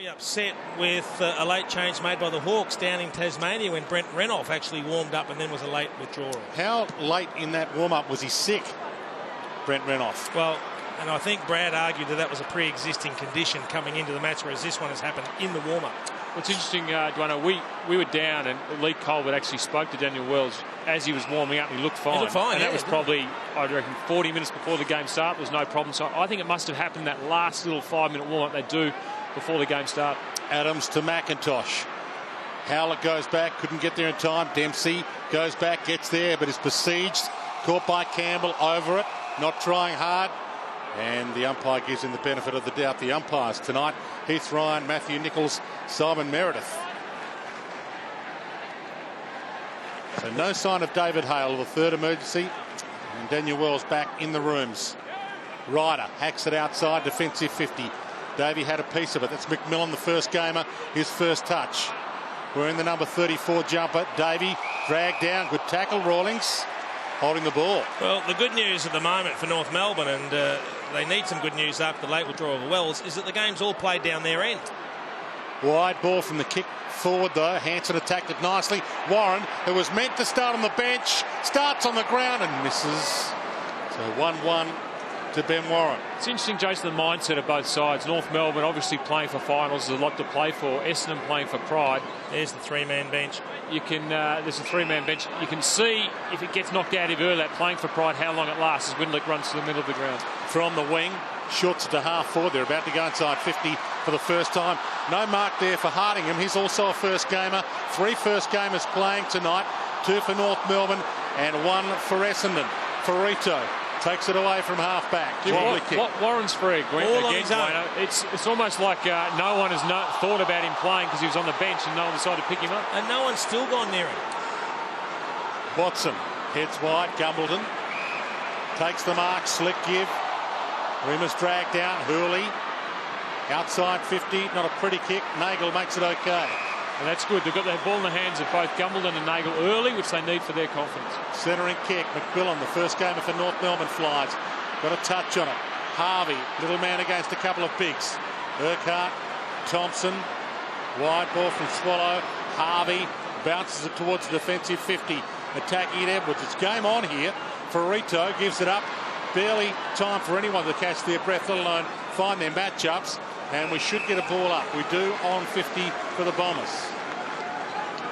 upset with a late change made by the Hawks down in Tasmania when Brent Renouf actually warmed up and then was a late withdrawal. How late in that warm-up was he sick, Brent Renouf? Well, and I think Brad argued that was a pre-existing condition coming into the match, whereas this one has happened in the warm-up. What's interesting, Dwayne, we were down and Lee Colbert actually spoke to Daniel Wells as he was warming up and he looked fine. He looked fine, and yeah, that was probably, I reckon, 40 minutes before the game started. There was no problem. So I think it must have happened that last little 5-minute warm-up they do before the game starts. Adams to McIntosh. Howlett goes back, couldn't get there in time. Dempsey goes back, gets there, but is besieged. Caught by Campbell, over it, not trying hard. And the umpire gives him the benefit of the doubt. The umpires tonight, Heath Ryan, Matthew Nichols, Simon Meredith. So no sign of David Hale, the third emergency. And Daniel Wells back in the rooms. Ryder hacks it outside, defensive 50. Davey had a piece of it. That's McMillan, the first gamer, his first touch. We're in the number 34 jumper. Davey dragged down, good tackle. Rawlings holding the ball. Well, the good news at the moment for North Melbourne, and they need some good news after the late withdrawal of Wells, is that the game's all played down their end. Wide ball from the kick forward, though. Hanson attacked it nicely. Warren, who was meant to start on the bench, starts on the ground and misses. So 1-1 to Ben Warren. It's interesting, Jason, the mindset of both sides. North Melbourne obviously playing for finals. There's a lot to play for. Essendon playing for pride. There's the three-man bench. You can there's a three-man bench. You can see if it gets knocked out of early, that playing for pride, how long it lasts as Windlick runs to the middle of the ground. From the wing, shorts it to half forward. They're about to go inside 50 for the first time. No mark there for Hardingham. He's also a first gamer. 3 first gamers playing tonight. 2 for North Melbourne and 1 for Essendon. Ferrito takes it away from half back. Warren's free again. It's almost like no one has thought about him playing because he was on the bench and no one decided to pick him up. And no one's still gone near him. Watson heads wide. Gumbleton takes the mark. Slick give. Rima's dragged down. Hurley outside 50. Not a pretty kick. Neagle makes it okay. And that's good. They've got their ball in the hands of both Gumbleton and Neagle early, which they need for their confidence. Centering kick. McMillan, the first gamer for North Melbourne, flies. Got a touch on it. Harvey, little man against a couple of bigs. Urquhart, Thompson. Wide ball from Swallow. Harvey bounces it towards the defensive 50. Attacking it, Edwards. It's game on here. Ferrito gives it up. Barely time for anyone to catch their breath, let alone find their matchups. And we should get a ball up. We do on 50 for the Bombers.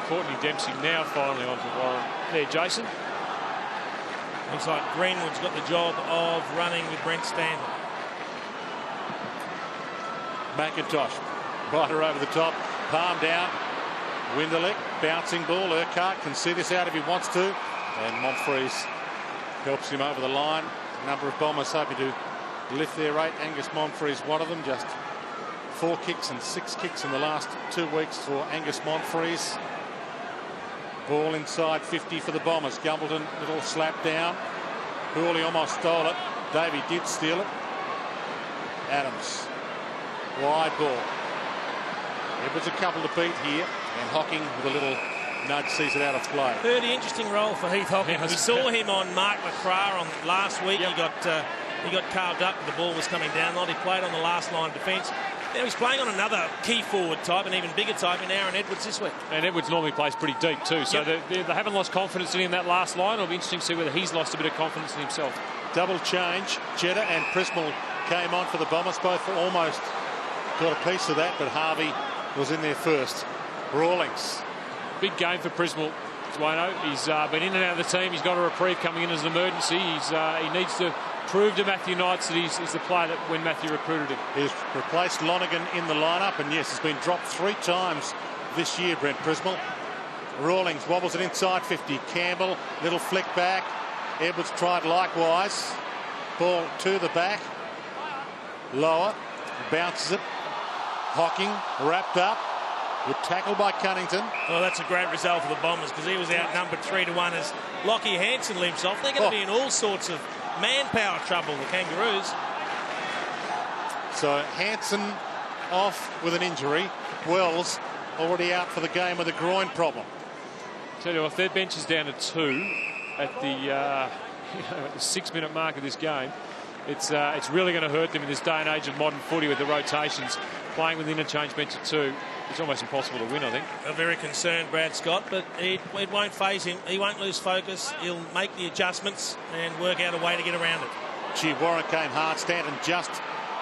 Courtney Dempsey now finally onto Warren. There, Jason. Looks like Greenwood's got the job of running with Brent Stanton. McIntosh, Ryder over the top, palm down. Winderlick, bouncing ball. Urquhart can see this out if he wants to. And Monfries helps him over the line. A number of Bombers hoping to lift their rate. Angus Monfries, one of them, just 4 kicks and 6 kicks in the last 2 weeks for Angus Monfries. Ball inside 50 for the Bombers. Gumbleton, little slap down. Hurley almost stole it. Davey did steal it. Adams, wide ball. Edwards a couple to beat here. And Hocking with a little nudge sees it out of play. 30 interesting role for Heath Hocking. We saw him on Mark McCrae on last week. Yep. He got carved up. The ball was coming down. He played on the last line of defence. Now he's playing on another key forward type, an even bigger type in Aaron Edwards this week. And Edwards normally plays pretty deep too, so they haven't lost confidence in him that last line. It'll be interesting to see whether he's lost a bit of confidence in himself. Double change. Jeddah and Prismal came on for the Bombers. Both almost got a piece of that, but Harvey was in there first. Rawlings. Big game for Prismal. Dwayno. He's been in and out of the team. He's got a reprieve coming in as an emergency. He needs to prove to Matthew Knights that he's the player that when Matthew recruited him. He's replaced Lonergan in the lineup, and yes, he's been dropped 3 times this year, Brent Prismal. Rawlings wobbles it inside 50. Campbell, little flick back. Edwards tried likewise. Ball to the back. Lower. Bounces it. Hocking wrapped up. Good tackle by Cunnington. Well, that's a great result for the Bombers because he was outnumbered 3-1 as Lockie Hansen limps off. They're going to be in all sorts of manpower trouble, the Kangaroos. So Hansen off with an injury. Wells already out for the game with a groin problem. Tell you, if their bench is down to 2 at the 6-minute mark of this game, it's really going to hurt them in this day and age of modern footy with the rotations. playing with the interchange bench at 2, it's almost impossible to win, I think. A very concerned Brad Scott, but it won't faze him. He won't lose focus. He'll make the adjustments and work out a way to get around it. Gee, Warren came hard, Stanton just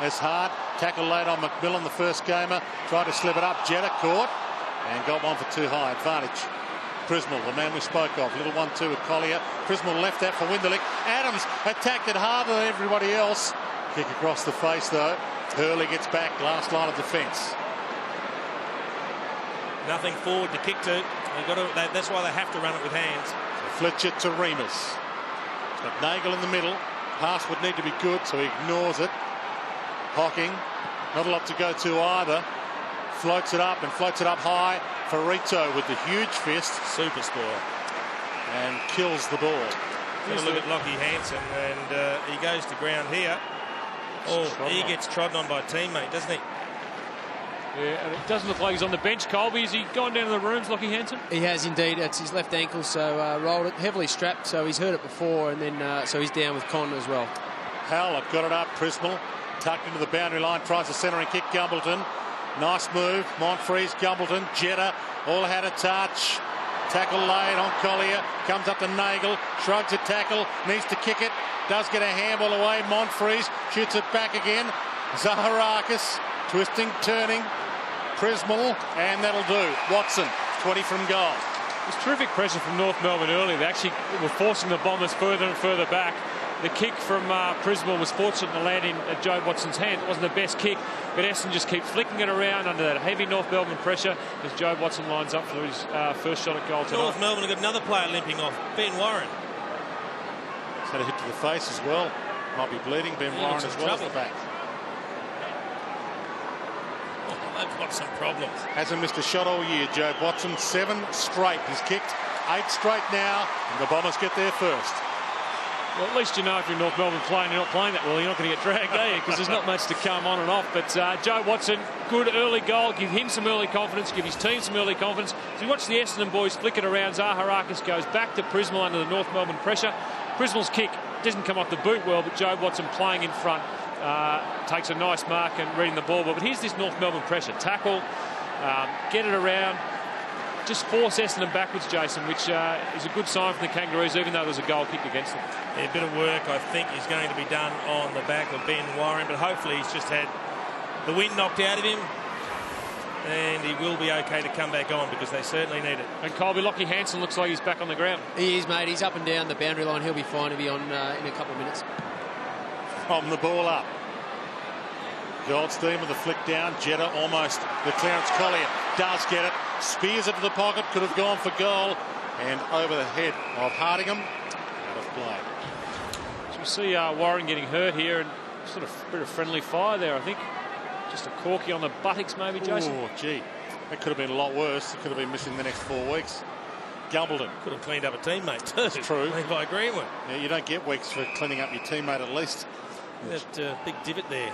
as hard. Tackle late on McMillan, the first gamer. Tried to slip it up. Jetta caught and got one for too high. Advantage. Prismal, the man we spoke of. Little 1-2 with Collier. Prismal left that for Winderlich. Adams attacked it harder than everybody else. Kick across the face, though. Hurley gets back. Last line of defence. Nothing forward to kick to. That's why they have to run it with hands. So Fletcher to Remus. Got Neagle in the middle. Pass would need to be good, so he ignores it. Hocking, not a lot to go to either. Floats it up and floats it up high for Rito with the huge fist. Super score. And kills the ball. Have a look at Lockie Hansen, and he goes to ground here. Oh, he gets trodden on by a teammate, doesn't he? Yeah, and it doesn't look like he's on the bench. Colby, has he gone down to the rooms, Lockie Hansen? He has indeed. It's his left ankle, so rolled it, heavily strapped, so he's hurt it before, and then so he's down with Con as well. Howler got it up. Prismal tucked into the boundary line, tries a centering kick. Gumbleton, nice move. Monfries, Gumbleton, Jetta, all had a touch. Tackle late on Collier, comes up to Neagle, shrugs a tackle, needs to kick it, does get a handball away. Monfries shoots it back again. Zaharakis twisting, turning. Prismal, and that'll do. Watson, 20 from goal. There's terrific pressure from North Melbourne earlier. They actually were forcing the Bombers further and further back. The kick from Prismal was fortunate to land in Joe Watson's hand. It wasn't the best kick, but Essendon just keep flicking it around under that heavy North Melbourne pressure as Joe Watson lines up for his first shot at goal tonight. North Melbourne have got another player limping off, Ben Warren. He's had a hit to the face as well. Might be bleeding. Ben Warren as well as the back. They've got some problems. Hasn't missed a shot all year, Joe Watson. 7 straight. He's kicked 8 straight now, and the Bombers get there first. Well, at least you know if you're North Melbourne playing, you're not playing that well, you're not going to get dragged, are you? Because there's not much to come on and off. But Joe Watson, good early goal. Give him some early confidence. Give his team some early confidence. As you watch the Essendon boys flick it around, Zaharakis goes back to Prismal under the North Melbourne pressure. Prismal's kick doesn't come off the boot well, but Joe Watson playing in front takes a nice mark and reading the ball. But here's this North Melbourne pressure. Tackle, get it around. Just force Essendon backwards, Jason, which is a good sign from the Kangaroos, even though there's a goal kick against them. Yeah, a bit of work, I think, is going to be done on the back of Ben Warren, but hopefully he's just had the wind knocked out of him, and he will be okay to come back on because they certainly need it. And Colby, Lockie Hansen looks like he's back on the ground. He is, mate. He's up and down the boundary line. He'll be fine to be on in a couple of minutes. From the ball up. Goldstein with the flick down. Jetta almost the clearance. Collier does get it. Spears it to the pocket. Could have gone for goal. And over the head of Hardingham. Out of play. So we see Warren getting hurt here and sort of a bit of friendly fire there, I think. Just a corky on the buttocks maybe, Jason. Oh, gee. That could have been a lot worse. It could have been missing the next 4 weeks. Gumbleton. Could have cleaned up a teammate too. That's true. Levi Greenwood. Yeah, you don't get weeks for cleaning up your teammate at least. That big divot there.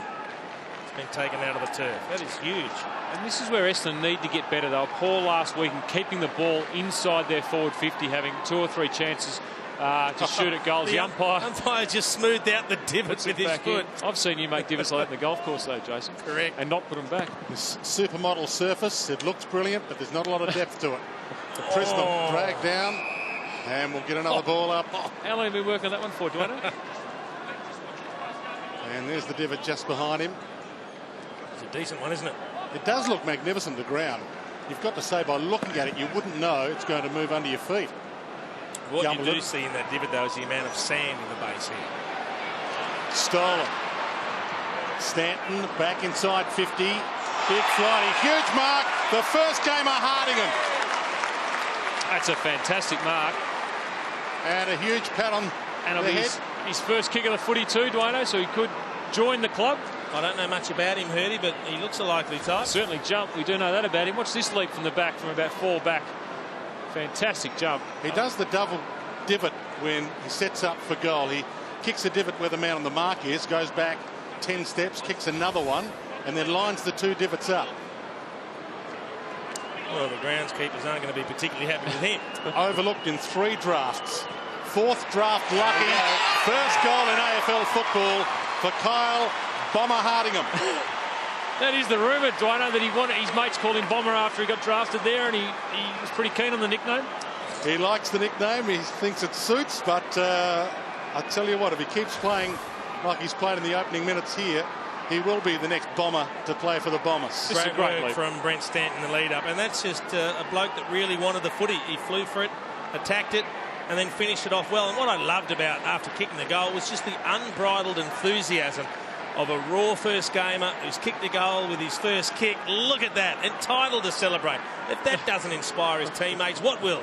Been taken out of the turf. That is huge. And this is where Essendon need to get better. They were poor last week in keeping the ball inside their forward 50, having 2 or 3 chances to shoot at goals. The umpire just smoothed out the divot with his foot. I've seen you make divots like that in the golf course though, Jason. Correct. And not put them back. This supermodel surface, it looks brilliant, but there's not a lot of depth to it. The Prismal dragged down, and we'll get another ball up. How long have you been working on that one for, Dwayne? And there's the divot just behind him. It's a decent one, isn't it? It does look magnificent, the ground. You've got to say, by looking at it, you wouldn't know it's going to move under your feet. What you do see in that divot, though, is the amount of sand in the base here. Stolen. Stanton back inside 50. Big flighty, huge mark. The first gamer Hardingham. That's a fantastic mark. And a huge pat on the head. His first kick of the footy too, Dwayne, so he could join the club. I don't know much about him, Hurdy, but he looks a likely type. Certainly jump. We do know that about him. Watch this leap from the back, from about 4 back. Fantastic jump. He does the double divot when he sets up for goal. He kicks a divot where the man on the mark is, goes back 10 steps, kicks another one, and then lines the 2 divots up. Well, the groundskeepers aren't going to be particularly happy with him. Overlooked in 3 drafts. 4th draft lucky. First goal in AFL football for Kyle Bomber Hardingham. That is the rumour, Dwayne, that his mates called him Bomber after he got drafted there, and he was pretty keen on the nickname. He likes the nickname. He thinks it suits, but I tell you what, if he keeps playing like he's played in the opening minutes here, he will be the next Bomber to play for the Bombers. Great work from Brent Stanton, the lead up, and that's just a bloke that really wanted the footy. He flew for it, attacked it, and then finished it off well. And what I loved about after kicking the goal was just the unbridled enthusiasm of a raw first gamer who's kicked a goal with his first kick. Look at that, entitled to celebrate. If that doesn't inspire his teammates, what will?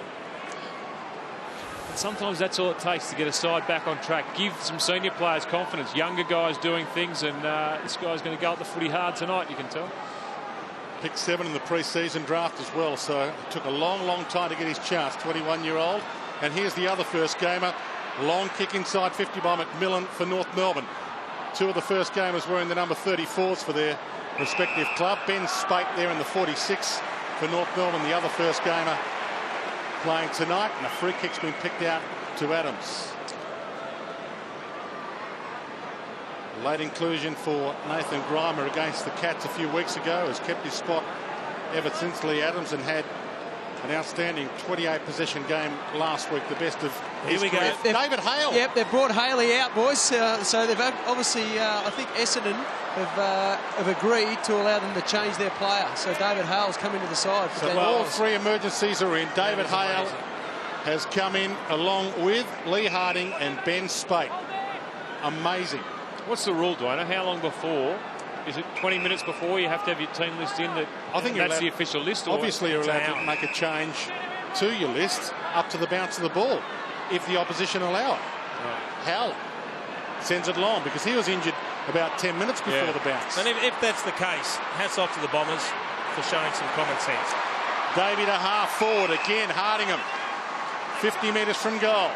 And sometimes that's all it takes to get a side back on track. Give some senior players confidence, younger guys doing things, and this guy's going to go at the footy hard tonight, you can tell. Picked 7 in the pre-season draft as well, so it took a long time to get his chance, 21-year-old. And here's the other first gamer, long kick inside 50 by McMillan for North Melbourne. 2 of the first gamers wearing the number 34s for their respective club. Ben Spate there in the 46 for North Melbourne, the other first gamer playing tonight, and a free kick's been picked out to Adams. Late inclusion for Nathan Grimer against the Cats a few weeks ago, has kept his spot ever since. Lee Adams and had an outstanding 28 possession game last week, the best of his career. David Hale. Yep, they've brought Haley out, boys. So they've obviously, I think Essendon have agreed to allow them to change their player. So David Hale's come into the side. So all 3 emergencies are in. David Hale has come in along with Lee Harding and Ben Spate. Amazing. What's the rule, Dwayne? How long before? Is it 20 minutes before you have to have your team list in? I think that's the official list. Obviously, you're allowed to make a change to your list up to the bounce of the ball if the opposition allow it. Right. Howell sends it long because he was injured about 10 minutes before the bounce. And if that's the case, hats off to the Bombers for showing some common sense. Davey to half forward again. Hardingham 50 metres from goal.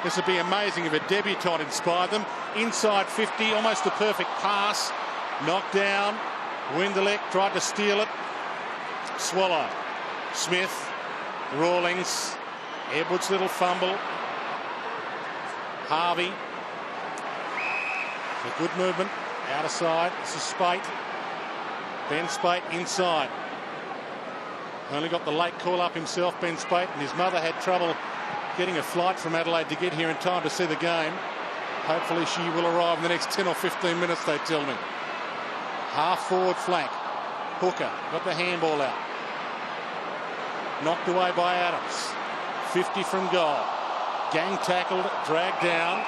This would be amazing if a debutant inspired them. Inside 50, almost a perfect pass. Knocked down. Winderlick tried to steal it. Swallow. Smith. Rawlings. Edwards' little fumble. Harvey. A good movement. Out of side. This is Spate. Ben Spate inside. Only got the late call up himself, Ben Spate, and his mother had trouble getting a flight from Adelaide to get here in time to see the game. Hopefully she will arrive in the next 10 or 15 minutes, they tell me. Half forward flank. Hooker got the handball out. Knocked away by Adams. 50 from goal. Gang tackled, dragged down,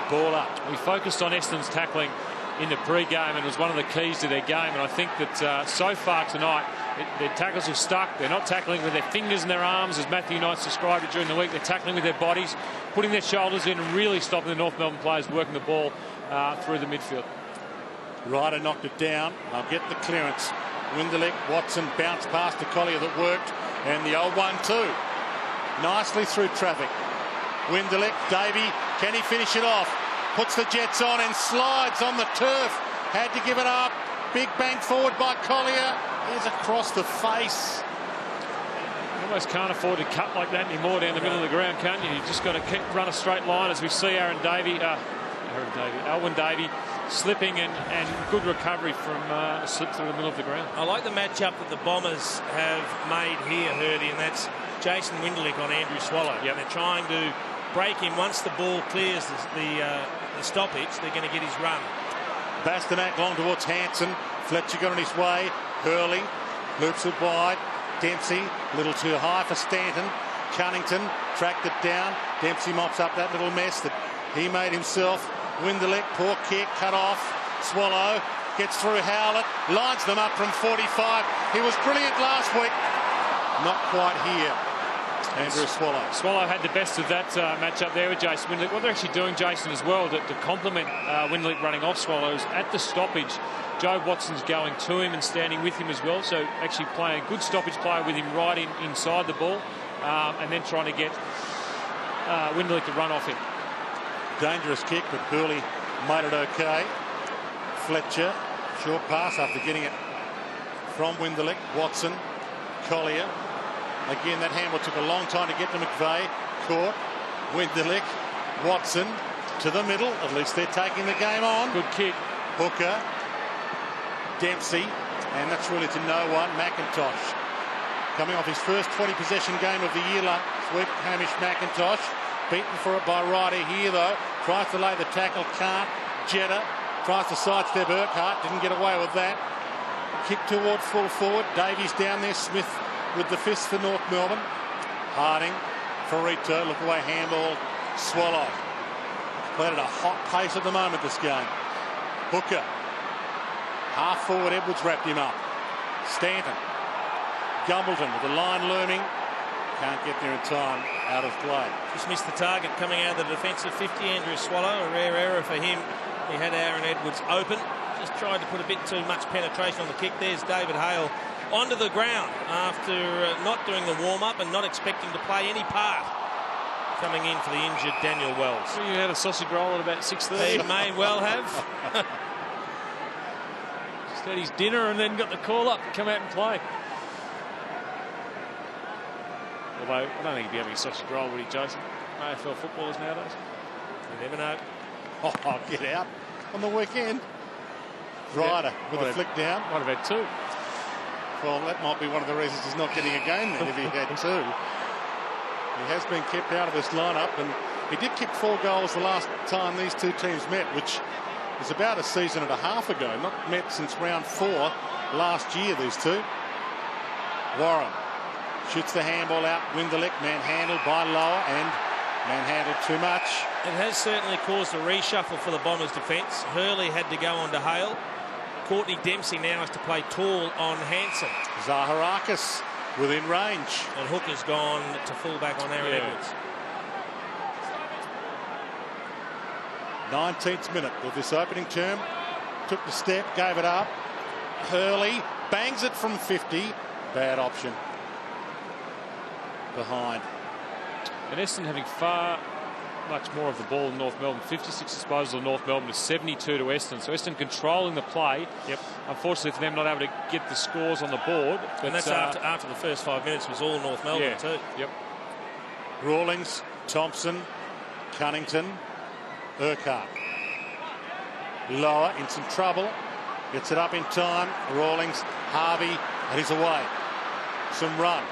ball up. We focused on Essendon's tackling in the pre-game, and it was one of the keys to their game. And I think that so far tonight, their tackles have stuck. They're not tackling with their fingers and their arms, as Matthew Knight's described it during the week. They're tackling with their bodies, putting their shoulders in and really stopping the North Melbourne players working the ball through the midfield. Ryder knocked it down. They'll get the clearance. Winderlick, Watson bounced past to Collier that worked, and the old 1-2. Nicely through traffic. Winderlick, Davey, can he finish it off? Puts the Jets on and slides on the turf. Had to give it up. Big bank forward by Collier. Here's across the face. You almost can't afford to cut like that anymore down the middle of the ground, can't you? You've just got to run a straight line, as we see Alwyn Davey slipping and good recovery from a slip through the middle of the ground. I like the matchup that the Bombers have made here, Hurdy, and that's Jason Winderlick on Andrew Swallow. Yep. They're trying to break him. Once the ball clears the stoppage, they're going to get his run. Bastanak long towards Hanson. Fletcher got on his way. Hurley loops it wide. Dempsey a little too high for Stanton. Cunnington tracked it down. Dempsey mops up that little mess that he made himself. Winderlick, poor kick, cut off. Swallow gets through Howlett, lines them up from 45. He was brilliant last week. Not quite here. Andrew Swallow. Swallow had the best of that matchup there with Jason Winderlick. What they're actually doing, Jason, as well, to complement Winderlick running off Swallows at the stoppage. Joe Watson's going to him and standing with him as well. So actually playing a good stoppage play with him right inside the ball, and then trying to get Winderlick to run off him. Dangerous kick, but Hurley made it okay. Fletcher, short pass after getting it from Winderlick. Watson, Collier. Again, that handball took a long time to get to McVeigh. Caught. Winderlick. Watson to the middle. At least they're taking the game on. Good kick. Hooker. Dempsey, and that's really to no one. McIntosh coming off his first 20 possession game of the year last week. Hamish McIntosh beaten for it by Ryder here though. Tries to lay the tackle, can't. Jetta tries to sidestep Urquhart, didn't get away with that. Kick toward full forward. Davies down there. Smith with the fist for North Melbourne. Harding, Ferrito, look away, handball, Swallow. Played at a hot pace at the moment this game. Hooker, half forward, Edwards wrapped him up. Stanton, Gumbleton with the line looming. Can't get there in time, out of play. Just missed the target coming out of the defensive 50, Andrew Swallow. A rare error for him. He had Aaron Edwards open. Just tried to put a bit too much penetration on the kick. There's David Hale onto the ground after not doing the warm-up and not expecting to play any part. Coming in for the injured Daniel Wells. Well, you had a sausage roll at about 6:30. He may well have. Just had his dinner and then got the call up to come out and play. Although, I don't think he'd be having a sausage roll, would he, Jason? AFL footballers nowadays. You never know. Oh, get out on the weekend. Ryder with a flick down. Might have had two. Well, that might be one of the reasons he's not getting a game then if he had two. He has been kept out of this lineup, and he did kick 4 goals the last time these two teams met, which is about a season and a half ago. Not met since round 4 last year, these two. Warren shoots the handball out. Winderlick manhandled by Lower and manhandled too much. It has certainly caused a reshuffle for the Bombers' defence. Hurley had to go on to Hale. Courtney Dempsey now has to play tall on Hanson. Zaharakis within range. And Hooker's gone to fullback on Aaron Edwards. 19th minute of this opening term. Took the step, gave it up. Hurley bangs it from 50. Bad option. Behind. And Essendon having far much more of the ball than North Melbourne. 56 disposals of North Melbourne to 72 to Essendon. So Essendon controlling the play. Yep. Unfortunately for them, not able to get the scores on the board. But and that's after the first 5 minutes was all North Melbourne too. Yep. Rawlings, Thompson, Cunnington, Urquhart. Lower in some trouble. Gets it up in time. Rawlings, Harvey, and he's away. Some run.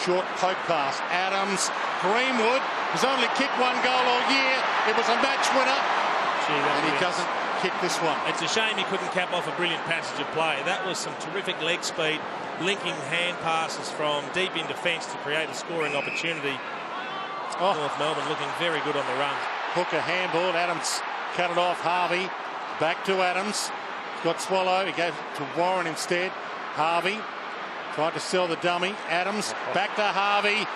Short poke pass. Adams, Greenwood has only kicked 1 goal all year. It was a match winner. And he doesn't kick this one. It's a shame he couldn't cap off a brilliant passage of play. That was some terrific leg speed, linking hand passes from deep in defence to create a scoring opportunity. North Melbourne looking very good on the run. Hooker handballed. Adams cut it off. Harvey back to Adams. Got Swallow. He gave it to Warren instead. Harvey tried to sell the dummy. Adams back to Harvey.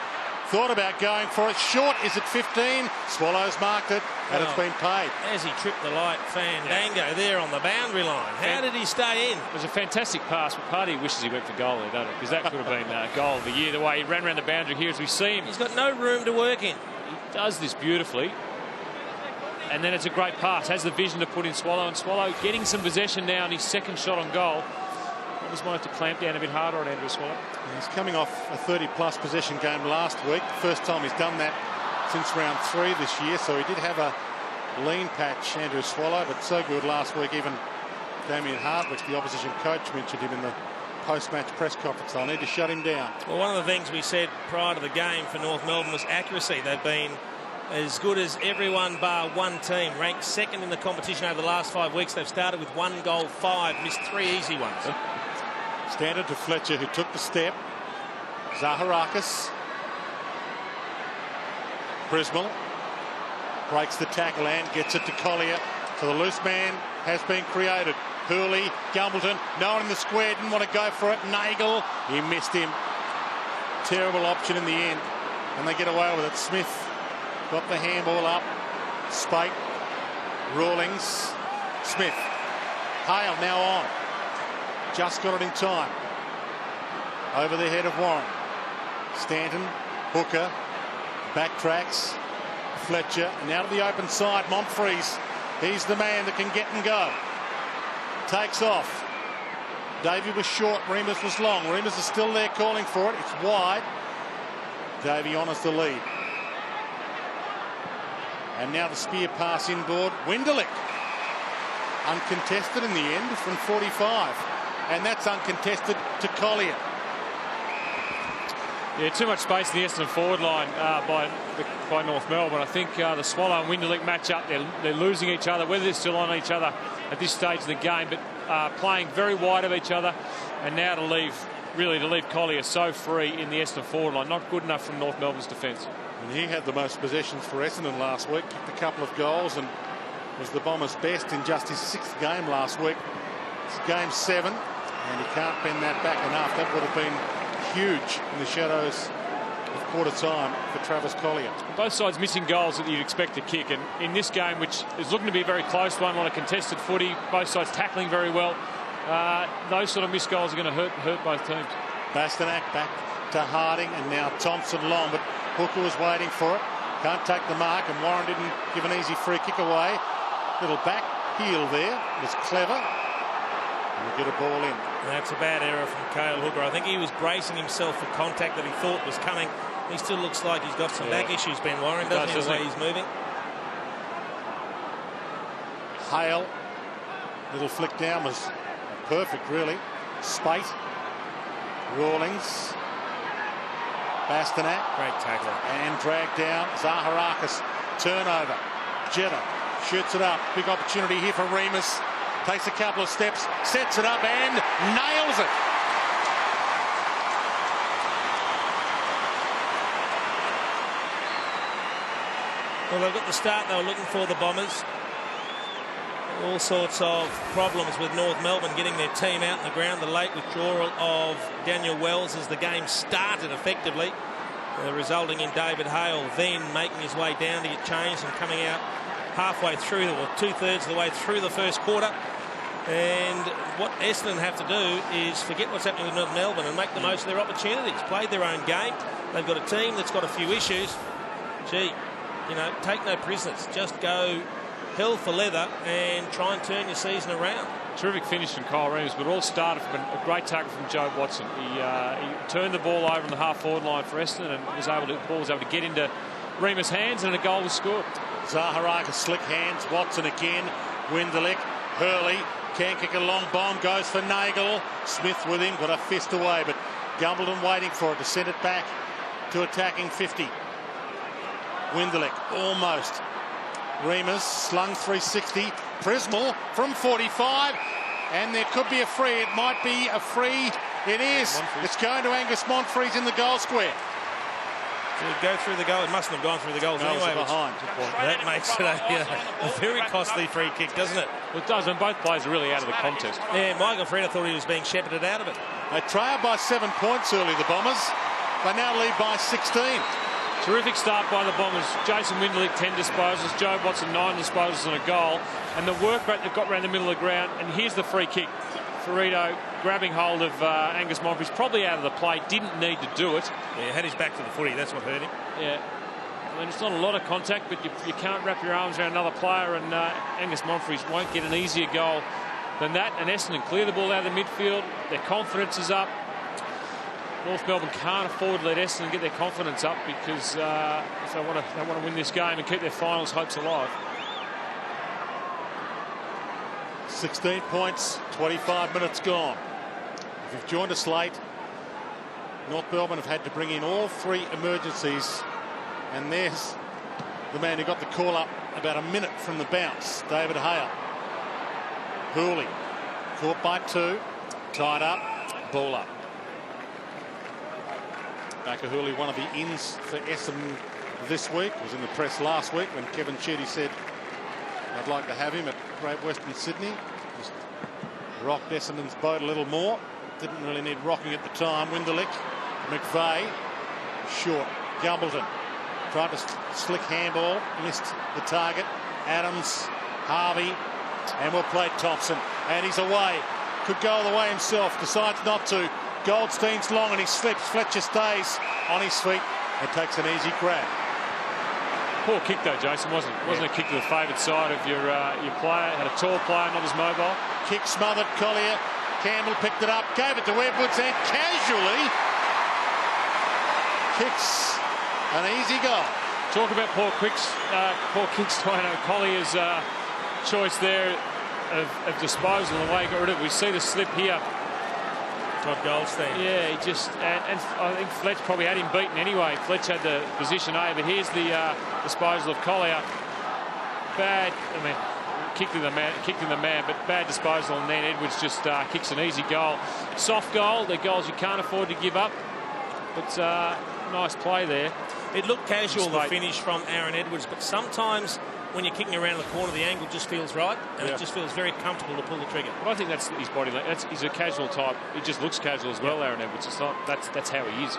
Thought about going for it. Short is at 15. Swallows marked it, and it's been paid. As he tripped the light Fandango there on the boundary line. How did he stay in? It was a fantastic pass, but Party wishes he went for goal there, doesn't it? Because that could have been a goal of the year, the way he ran around the boundary here as we see him. He's got no room to work in. He does this beautifully. And then it's a great pass. Has the vision to put in Swallow, and Swallow getting some possession now on his second shot on goal. Just might have to clamp down a bit harder on Andrew Swallow. He's coming off a 30-plus possession game last week. First time he's done that since round 3 this year. So he did have a lean patch, Andrew Swallow, but so good last week. Even Damien Hardwick, the opposition coach, mentioned him in the post-match press conference. They'll need to shut him down. Well, one of the things we said prior to the game for North Melbourne was accuracy. They've been as good as everyone bar one team, ranked second in the competition over the last 5 weeks. They've started with 1 goal, 5, missed 3 easy ones. Standard to Fletcher, who took the step. Zaharakis. Brisbane breaks the tackle and gets it to Collier. So the loose man has been created. Hurley, Gumbleton, no one in the square, didn't want to go for it. Neagle, he missed him. Terrible option in the end, and they get away with it. Smith got the handball up. Spate, Rawlings, Smith. Hale now on. Just got it in time. Over the head of Warren. Stanton, Hooker, backtracks. Fletcher, now to the open side. Montfries, he's the man that can get and go. Takes off. Davey was short, Remus was long. Remus is still there calling for it. It's wide. Davey honours the lead. And now the spear pass inboard. Winderlick. uncontested in the end from 45. And that's uncontested to Collier. Yeah, too much space in the Essendon forward line by North Melbourne. I think the Swallow and Winderlick match up. They're losing each other, whether they're still on each other at this stage of the game, but playing very wide of each other. And now to leave Collier so free in the Essendon forward line. Not good enough from North Melbourne's defence. And he had the most possessions for Essendon last week, kicked a couple of goals and was the Bombers' best in just his 6th game last week. It's game 7, and he can't bend that back enough. That would have been huge in the shadows of quarter time for Travis Collier. Both sides missing goals that you'd expect to kick, and in this game, which is looking to be a very close one on a contested footy, both sides tackling very well, those sort of missed goals are going to hurt both teams. Bastanak back to Harding, and now Thompson long, but Hooker was waiting for it. Can't take the mark, and Warren didn't give an easy free kick away. Little back heel there was clever. And we'll get a ball in. That's a bad error from Kyle Hooker. I think he was bracing himself for contact that he thought was coming. He still looks like he's got some back issues, Ben Warren, doesn't he, the way he's moving? Hale, little flick down was perfect, really. Spate, Rawlings, Bastanak. Great tackle. And dragged down. Zaharakis, turnover. Jetta shoots it up. Big opportunity here for Remus. Takes a couple of steps, sets it up and nails it. Well, they've got the start they were looking for, the Bombers. All sorts of problems with North Melbourne getting their team out on the ground. The late withdrawal of Daniel Wells as the game started effectively, resulting in David Hale then making his way down to get changed and coming out halfway through, or 2/3 of the way through the first quarter. And what Essendon have to do is forget what's happening with North Melbourne and make the most of their opportunities. Played their own game. They've got a team that's got a few issues. Gee, you know, take no prisoners. Just go hell for leather and try and turn your season around. Terrific finish from Kyle Remus, but all started from a great tackle from Joe Watson. He turned the ball over on the half-forward line for Essendon and the ball was able to get into Remus' hands, and a goal was scored. Zaharakis, slick hands. Watson again. Winderlick. Hurley can kick a long bomb. Goes for Neagle. Smith with him. Got a fist away, but Gumbleton waiting for it to send it back to attacking 50. Winderlick almost. Remus slung 360. Prismal from 45. And there could be a free. It might be a free. It is. Monfries. It's going to Angus Monfries in the goal square. Did it go through the goal? It mustn't have gone through the goals anyway. Behind. That makes it a very costly free kick, doesn't it? Well, it does, and both players are really out of the contest. Yeah, Michael Freda thought he was being shepherded out of it. They trail by 7 points early, the Bombers. They now lead by 16. Terrific start by the Bombers. Jason Winderlick, 10 disposals. Joe Watson, 9 disposals and a goal. And the work rate they've got around the middle of the ground. And here's the free kick. Ferrito grabbing hold of Angus Monfries, probably out of the play, didn't need to do it. Yeah, he had his back to the footy, that's what hurt him. Yeah, I mean, it's not a lot of contact, but you can't wrap your arms around another player, and Angus Monfries won't get an easier goal than that. And Essendon clear the ball out of the midfield, their confidence is up. North Melbourne can't afford to let Essendon get their confidence up, because if they want to win this game and keep their finals hopes alive. 16 points, 25 minutes gone. If you've joined us late, North Melbourne have had to bring in all 3 emergencies. And there's the man who got the call up about a minute from the bounce, David Hale. Hooley, caught by 2, tied up, ball up. Baker Hooley, one of the ins for Essendon this week, was in the press last week when Kevin Sheedy said, "I'd like to have him at Great Western Sydney." Just rocked Essendon's boat a little more. Didn't really need rocking at the time. Winderlick, McVeigh, short. Gumbleton tried to slick handball, missed the target. Adams, Harvey, and well played Thompson. And he's away. Could go all the way himself. Decides not to. Goldstein's long and he slips. Fletcher stays on his feet and takes an easy grab. Poor kick though, Jason, wasn't it? Wasn't a kick to the favoured side of your player. Had a tall player, not as mobile. Kick smothered. Collier. Campbell picked it up, gave it to Edwards, and casually kicks an easy goal. Talk about poor kicks. Collier's choice there. of disposal and the way he got rid of it. We see the slip here. Todd Goldstein. Yeah, he just and I think Fletch probably had him beaten anyway. Fletch had the position A, but here's the disposal of Collier. Bad, I mean, kicked in the man, but bad disposal, and then Edwards just kicks an easy goal. Soft goal, they're goals you can't afford to give up, but nice play there. It looked casual, the finish from Aaron Edwards, but sometimes when you're kicking around the corner, the angle just feels right, and it just feels very comfortable to pull the trigger. But I think that's his body. He's a casual type. He just looks casual as well, Aaron Edwards. It's not, that's how he is.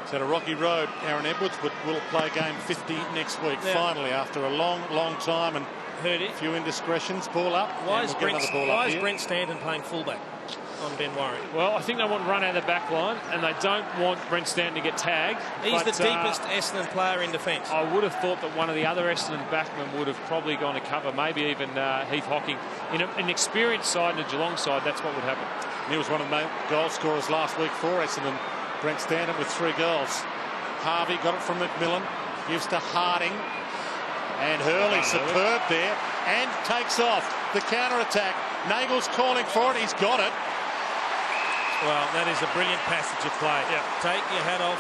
It's had a rocky road, Aaron Edwards, but will play game 50 next week, finally, after a long time and heard it. A few indiscretions. Ball up. Why is Brent Stanton playing fullback on Ben Warren? Well, I think they want to run out of the back line, and they don't want Brent Stanton to get tagged. He's the deepest Essendon player in defence. I would have thought that one of the other Essendon backmen would have probably gone to cover, maybe even Heath Hocking. In an experienced side and a Geelong side, that's what would happen. He was one of the goal scorers last week for Essendon. Brent Stanton with 3 goals. Harvey got it from McMillan. Gives to Harding. And Hurley superb there. And takes off the counter-attack. Nagle's calling for it. He's got it. Well, that is a brilliant passage of play. Take your hat off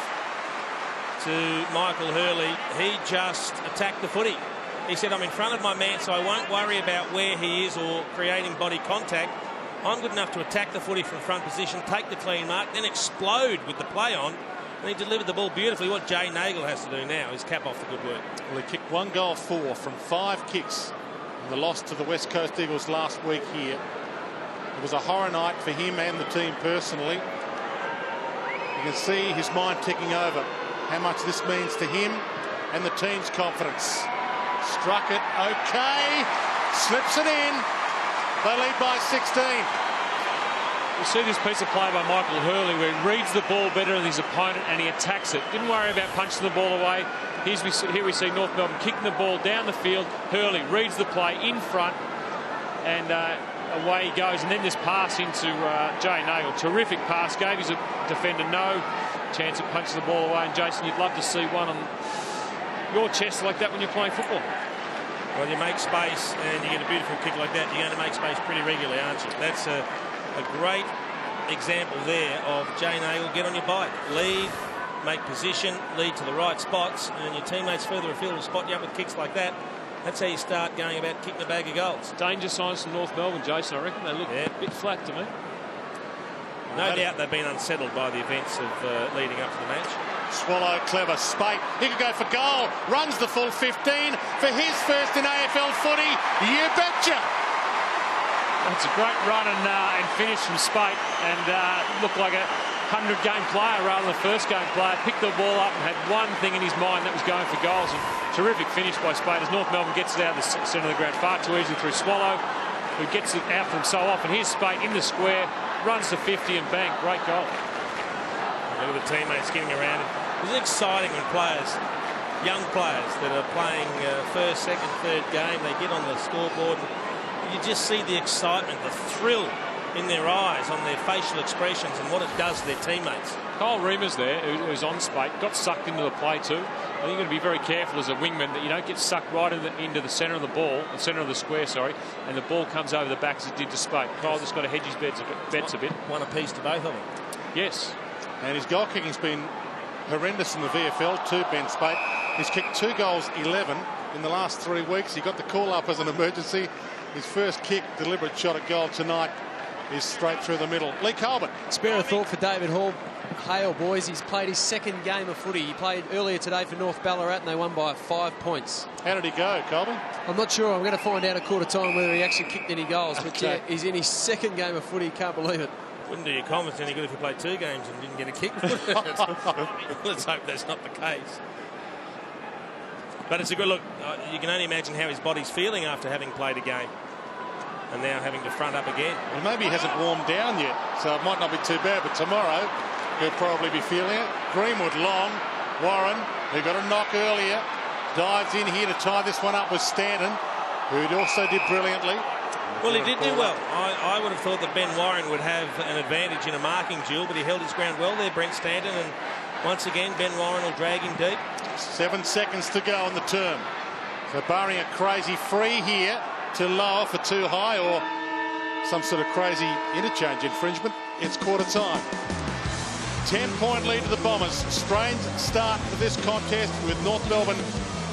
to Michael Hurley. He just attacked the footy. He said, I'm in front of my man, so I won't worry about where he is or creating body contact. I'm good enough to attack the footy from front position, take the clean mark, then explode with the play on. And he delivered the ball beautifully. What Jay Nagle has to do now is cap off the good work. Well, he kicked 1 goal 4 from 5 kicks in the loss to the West Coast Eagles last week here. It was a horror night for him and the team personally. You can see his mind ticking over how much this means to him and the team's confidence. Struck it, okay, slips it in. They lead by 16. You see this piece of play by Michael Hurley where he reads the ball better than his opponent and he attacks it. Didn't worry about punching the ball away. Here we see North Melbourne kicking the ball down the field. Hurley reads the play in front and away he goes. And then this pass into Jay Nagle. Terrific pass. Gave his defender no chance of punching the ball away. And Jason, you'd love to see one on your chest like that when you're playing football. Well, you make space and you get a beautiful kick like that, you're going to make space pretty regularly, aren't you? That's a great example there of Jay Nagle. Get on your bike, lead, make position, lead to the right spots, and your teammates further afield will spot you up with kicks like that. That's how you start going about kicking a bag of goals. Danger signs from North Melbourne, Jason. I reckon they look a bit flat to me. No doubt they've been unsettled by the events of leading up to the match. Swallow, clever, Spate. He could go for goal. Runs the full 15 for his first in AFL footy. You betcha. That's a great run and finish from Spate, and looked like a 100-game player rather than a first-game player. Picked the ball up and had one thing in his mind, that was going for goals. And terrific finish by Spate as North Melbourne gets it out of the centre of the ground far too easily through Swallow, who gets it out for him so often. Here's Spate in the square, runs to 50 and bang, great goal. Look at the teammates getting around him. It's exciting when players, young players that are playing first, second, third game, they get on the scoreboard and you just see the excitement, the thrill in their eyes, on their facial expressions and what it does to their teammates. Kyle Hardingham there, who's on Spate, got sucked into the play too. I think you've got to be very careful as a wingman that you don't get sucked right into the centre of the ball, the centre of the square, sorry, and the ball comes over the back as it did to Spate. Kyle just got to hedge his bets a bit. One apiece to both of them. Yes. And his goal kicking's been horrendous in the VFL too, Ben Spate. He's kicked 2 goals 11 in the last 3 weeks. He got the call up as an emergency. His first kick, deliberate shot at goal tonight, is straight through the middle. Lee Colbert. Spare a thought for David Hale, boys. He's played his 2nd game of footy. He played earlier today for North Ballarat and they won by 5 points. How did he go, Colbert? I'm not sure. I'm going to find out at quarter time whether he actually kicked any goals. Okay. But yeah, he's in his 2nd game of footy. Can't believe it. Wouldn't do your confidence any good if you played 2 games and didn't get a kick. Let's hope that's not the case. But it's a good look. You can only imagine how his body's feeling after having played a game and now having to front up again. Well, maybe he hasn't warmed down yet, so it might not be too bad, but tomorrow he'll probably be feeling it. Greenwood long. Warren, who got a knock earlier, dives in here to tie this one up with Stanton, who also did brilliantly. Well, he did do well. I would have thought that Ben Warren would have an advantage in a marking duel, but he held his ground well there, Brent Stanton, and once again, Ben Warren will drag him deep. 7 seconds to go on the term. So barring a crazy free here, to lower for too high or some sort of crazy interchange infringement. It's quarter time. 10-point lead to the Bombers. Strange start to this contest with North Melbourne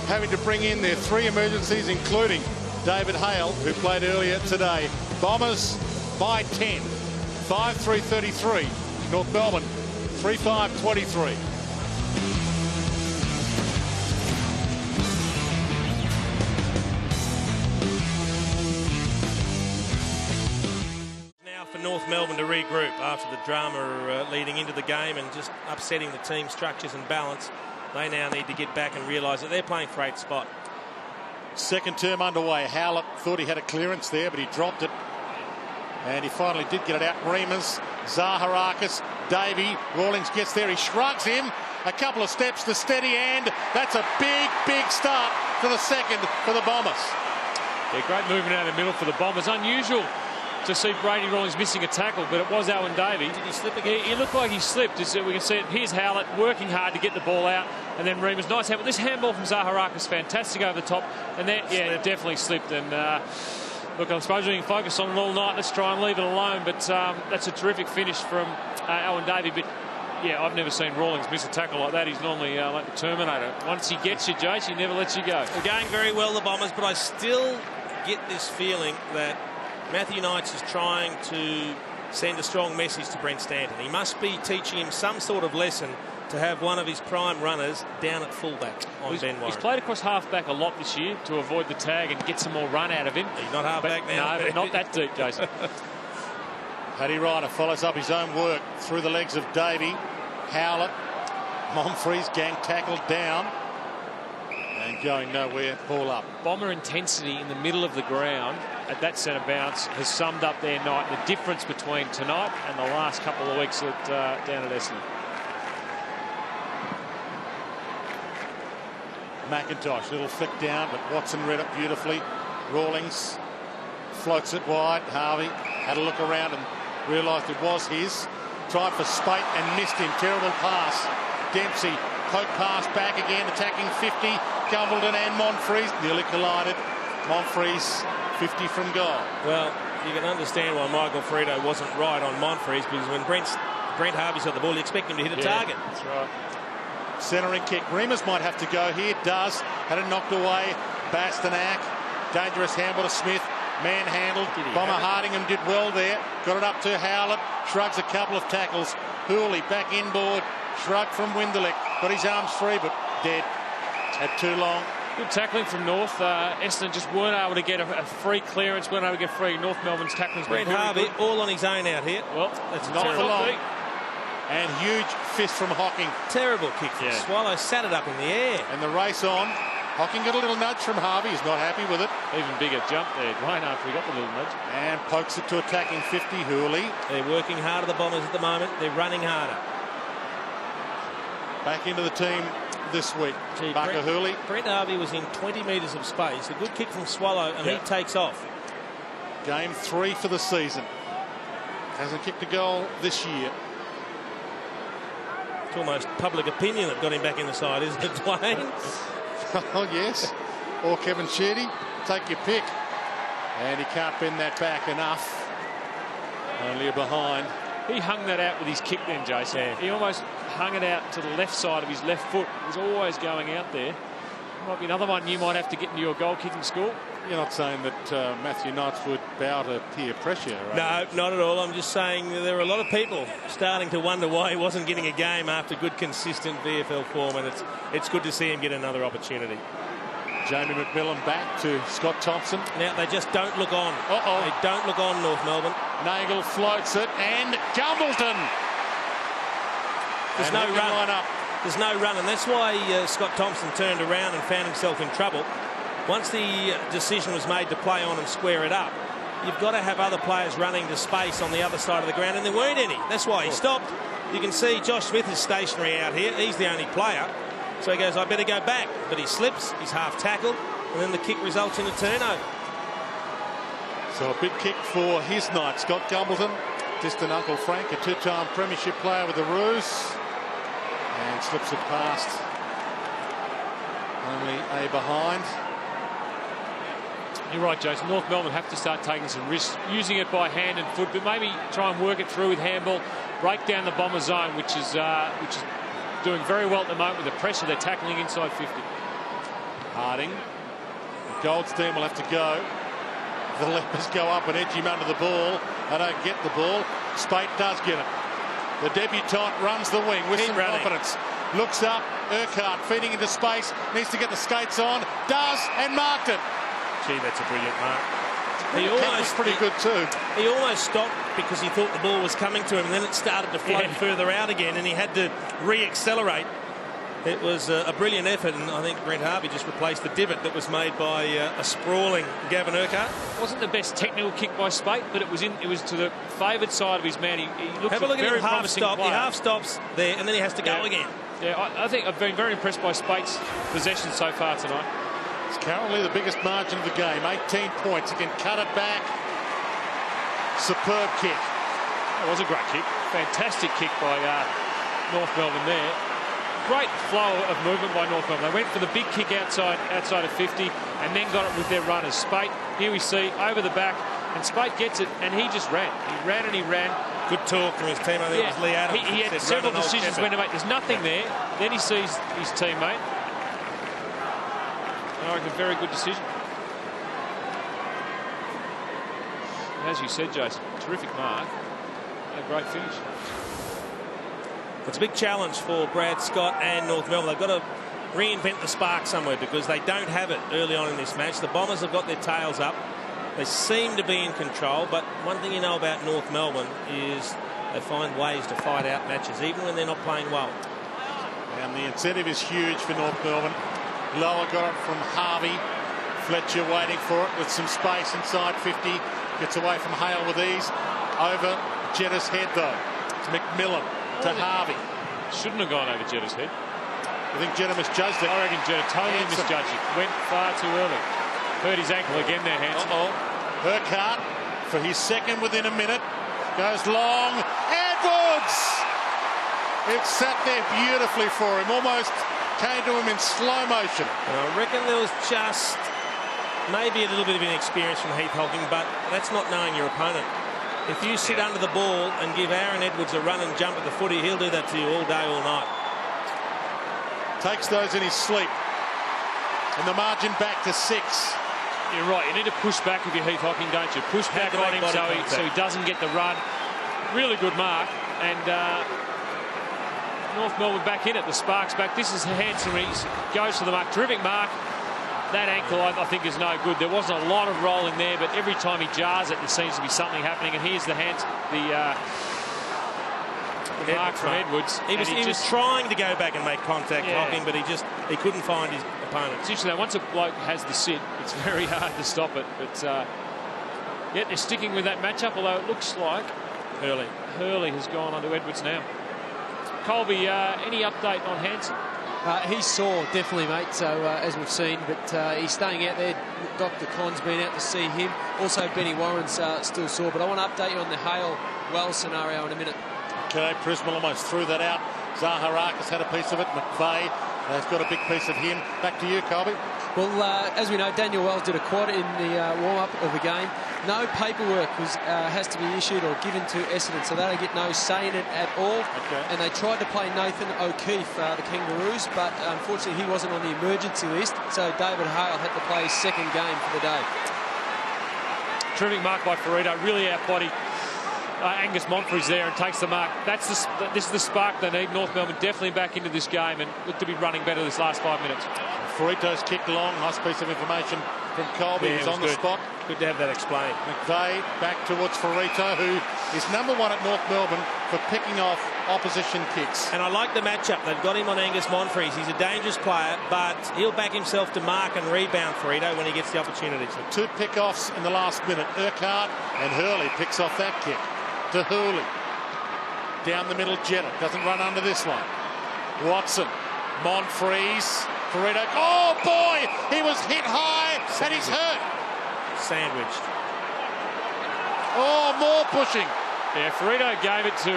having to bring in their 3 emergencies, including David Hale, who played earlier today. Bombers by 10. 5-3-33. North Melbourne 3-5-23. For North Melbourne to regroup after the drama leading into the game and just upsetting the team structures and balance. They now need to get back and realise that they're playing for 8th spot. Second term underway. Howlett thought he had a clearance there, but he dropped it. And he finally did get it out. Remus, Zaharakis, Davey. Rawlings gets there. He shrugs him. A couple of steps to steady hand. That's a big, big start for the second for the Bombers. Yeah, great movement out of the middle for the Bombers. Unusual to see Brady Rawlings missing a tackle, but it was Owen Davey. Did he slip again? He looked like he slipped. We can see it. Here's Howlett working hard to get the ball out, and then Remus, nice handball. This handball from Zaharakis, fantastic over the top, and then it definitely slipped. And look, I suppose we can focus on it all night. Let's try and leave it alone. But that's a terrific finish from Owen Davey. But yeah, I've never seen Rawlings miss a tackle like that. He's normally like the Terminator. Once he gets you, Jace, he never lets you go. They're going very well, the Bombers, but I still get this feeling that Matthew Knights is trying to send a strong message to Brent Stanton. He must be teaching him some sort of lesson to have one of his prime runners down at fullback on Ben Warren. He's played across halfback a lot this year to avoid the tag and get some more run out of him. He's not halfback now. No, but not that deep, Jason. Paddy Ryder follows up his own work through the legs of Davey. Howlett. Momfries gang tackled down. And going nowhere, ball up. Bomber intensity in the middle of the ground at that centre bounce has summed up their night. The difference between tonight and the last couple of weeks down at Essendon. McIntosh, little flick down, but Watson read it beautifully. Rawlings floats it wide. Harvey had a look around and realised it was his. Tried for Spate and missed him. Terrible pass. Dempsey, poke pass back again, attacking 50. Gumbleton and Monfries nearly collided. Monfries 50 from goal. Well, you can understand why Michael Frito wasn't right on Monfries, because when Brent Harvey's got the ball, you expect him to hit a target. That's right. Centering kick. Remus might have to go here. Does. Had it knocked away. Bastanak. Dangerous handball to Smith. Manhandled. Bomber Hardingham did well there. Got it up to Howlett. Shrugs a couple of tackles. Hooley back inboard. Shrug from Winderlick. Got his arms free, but dead. Had too long. Good tackling from North. Essendon just weren't able to get a free clearance. Weren't able to get free. North Melbourne's tackling's been Brent Harvey good. all on his own out here. Well, that's not for long. And huge fist from Hocking. Terrible kick from Swallow. Sat it up in the air. And the race on. Hocking got a little nudge from Harvey. He's not happy with it. Even bigger jump there, Dwayne, after he got the little nudge. And pokes it to attacking 50, Hooley. They're working harder, the Bombers, at the moment. They're running harder. Back into the team this week. Barker Hooley. Brent Harvey was in 20 metres of space. A good kick from Swallow, and he takes off. Game 3 for the season. Hasn't kicked a goal this year. It's almost public opinion that got him back in the side, isn't it, Dwayne? Oh, yes. Or Kevin Sheedy. Take your pick. And he can't bend that back enough. Only a behind. He hung that out with his kick then, Jason. Yeah. He almost hung it out to the left side of his left foot. He was always going out there. Might be another one you might have to get into your goal-kicking score. You're not saying that Matthew Knights would bow to peer pressure, right? No, not at all. I'm just saying there are a lot of people starting to wonder why he wasn't getting a game after good, consistent VFL form, and it's good to see him get another opportunity. Jamie McMillan back to Scott Thompson. Now, they just don't look on. They don't look on, North Melbourne. Nagle floats it, and Gumbleton. There's no run. There's no run, and that's why Scott Thompson turned around and found himself in trouble. Once the decision was made to play on and square it up, you've got to have other players running to space on the other side of the ground, and there weren't any. That's why he stopped. You can see Josh Smith is stationary out here. He's the only player. So he goes, I better go back. But he slips, he's half tackled, and then the kick results in a turnover. So a big kick for his night. Scott Gumbleton, distant Uncle Frank, a two-time premiership player with the Roos. And slips it past. Only a behind. You're right, Jason. North Melbourne have to start taking some risks, using it by hand and foot, but maybe try and work it through with handball, break down the Bomber zone, which is doing very well at the moment with the pressure. They're tackling inside 50. Harding. The Goldstein will have to go. The Lepers go up and edge him under the ball. They don't get the ball. Spate does get it. The debutant runs the wing with some confidence. Looks up. Urquhart feeding into space. Needs to get the skates on. Does, and marked it. Gee, that's a brilliant mark. He was pretty good too. He almost stopped because he thought the ball was coming to him, and then it started to float further out again, and he had to re-accelerate. It was a brilliant effort, and I think Brent Harvey just replaced the divot that was made by a sprawling Gavin Urquhart. Wasn't the best technical kick by Spate, but it was to the favoured side of his man. He looks Have a look a very at him promising player. He half stops there, and then he has to go again. Yeah, I think I've been very impressed by Spate's possession so far tonight. It's currently the biggest margin of the game, 18 points. He can cut it back. Superb kick. That was a great kick. Fantastic kick by North Melbourne there. Great flow of movement by North Melbourne. They went for the big kick outside of 50 and then got it with their runners. Spate, here we see, over the back, and Spate gets it, and he just ran. He ran and he ran. Good talk from his team. I think it was Lee Adams. He had several decisions when to make. There's nothing there. Then he sees his teammate. I reckon a very good decision. As you said, Jason, terrific mark. A great finish. It's a big challenge for Brad Scott and North Melbourne. They've got to reinvent the spark somewhere because they don't have it early on in this match. The Bombers have got their tails up. They seem to be in control, but one thing you know about North Melbourne is they find ways to fight out matches, even when they're not playing well. And the incentive is huge for North Melbourne. Lower got it from Harvey. Fletcher waiting for it with some space inside 50. Gets away from Hale with ease. Over Jetta's head, though. It's McMillan to Harvey. Shouldn't have gone over Jetta's head. I think Jetta misjudged it. I reckon Jetta totally misjudged it. Went far too early. Hurt his ankle again there, Hanson. Urquhart for his second within a minute. Goes long. Edwards! It sat there beautifully for him. Almost came to him in slow motion. And I reckon there was just maybe a little bit of inexperience from Heath Hocking, but that's not knowing your opponent. If you sit under the ball and give Aaron Edwards a run and jump at the footy, he'll do that to you all day, all night. Takes those in his sleep. And the margin back to 6. You're right. You need to push back if you're Heath Hocking, don't you? Push back on him so he doesn't get the run. Really good mark. And North Melbourne back in it. The spark's back. This is Hanson. He goes for the mark. Terrific mark. That ankle, I think, is no good. There wasn't a lot of rolling there, but every time he jars it, there seems to be something happening. And here's the mark from Edwards. He was trying to go back and make contact, Hocking, but he couldn't find his opponent. It's interesting, once a bloke has the sit, it's very hard to stop it. But yet they're sticking with that matchup, although it looks like Hurley has gone onto Edwards now. Colby, any update on Hanson? He's sore, definitely, mate, so as we've seen, but he's staying out there. Dr. Con's been out to see him. Also, Benny Warren's still sore, but I want to update you on the Hale-Wells scenario in a minute. Okay, Prismal almost threw that out. Zaharakis had a piece of it. McVeigh has got a big piece of him. Back to you, Colby. Well, as we know, Daniel Wells did a quad in the warm-up of the game. No paperwork has to be issued or given to Essendon, so they don't get no say in it at all. Okay. And they tried to play Nathan O'Keefe, the Kangaroos, but unfortunately he wasn't on the emergency list, so David Hale had to play his second game for the day. Terrific mark by Ferrito, really out-bodied Angus Montfrey's there and takes the mark. This is the spark they need. North Melbourne definitely back into this game and look to be running better this last 5 minutes. Ferrito's kicked long. Nice piece of information from Colby. He's on the spot. Good to have that explained. McVeigh back towards Ferrito, who is #1 at North Melbourne for picking off opposition kicks. And I like the matchup. They've got him on Angus Montfrey. He's a dangerous player, but he'll back himself to mark and rebound Ferrito when he gets the opportunity. So 2 pick-offs in the last minute. Urquhart and Hurley picks off that kick. To Hurley. Down the middle, Jetta. Doesn't run under this one. Watson. Montfrees. Ferrito. Oh, boy! He was hit high and he's hurt. Sandwiched. Oh, more pushing. Yeah, Ferrito gave it to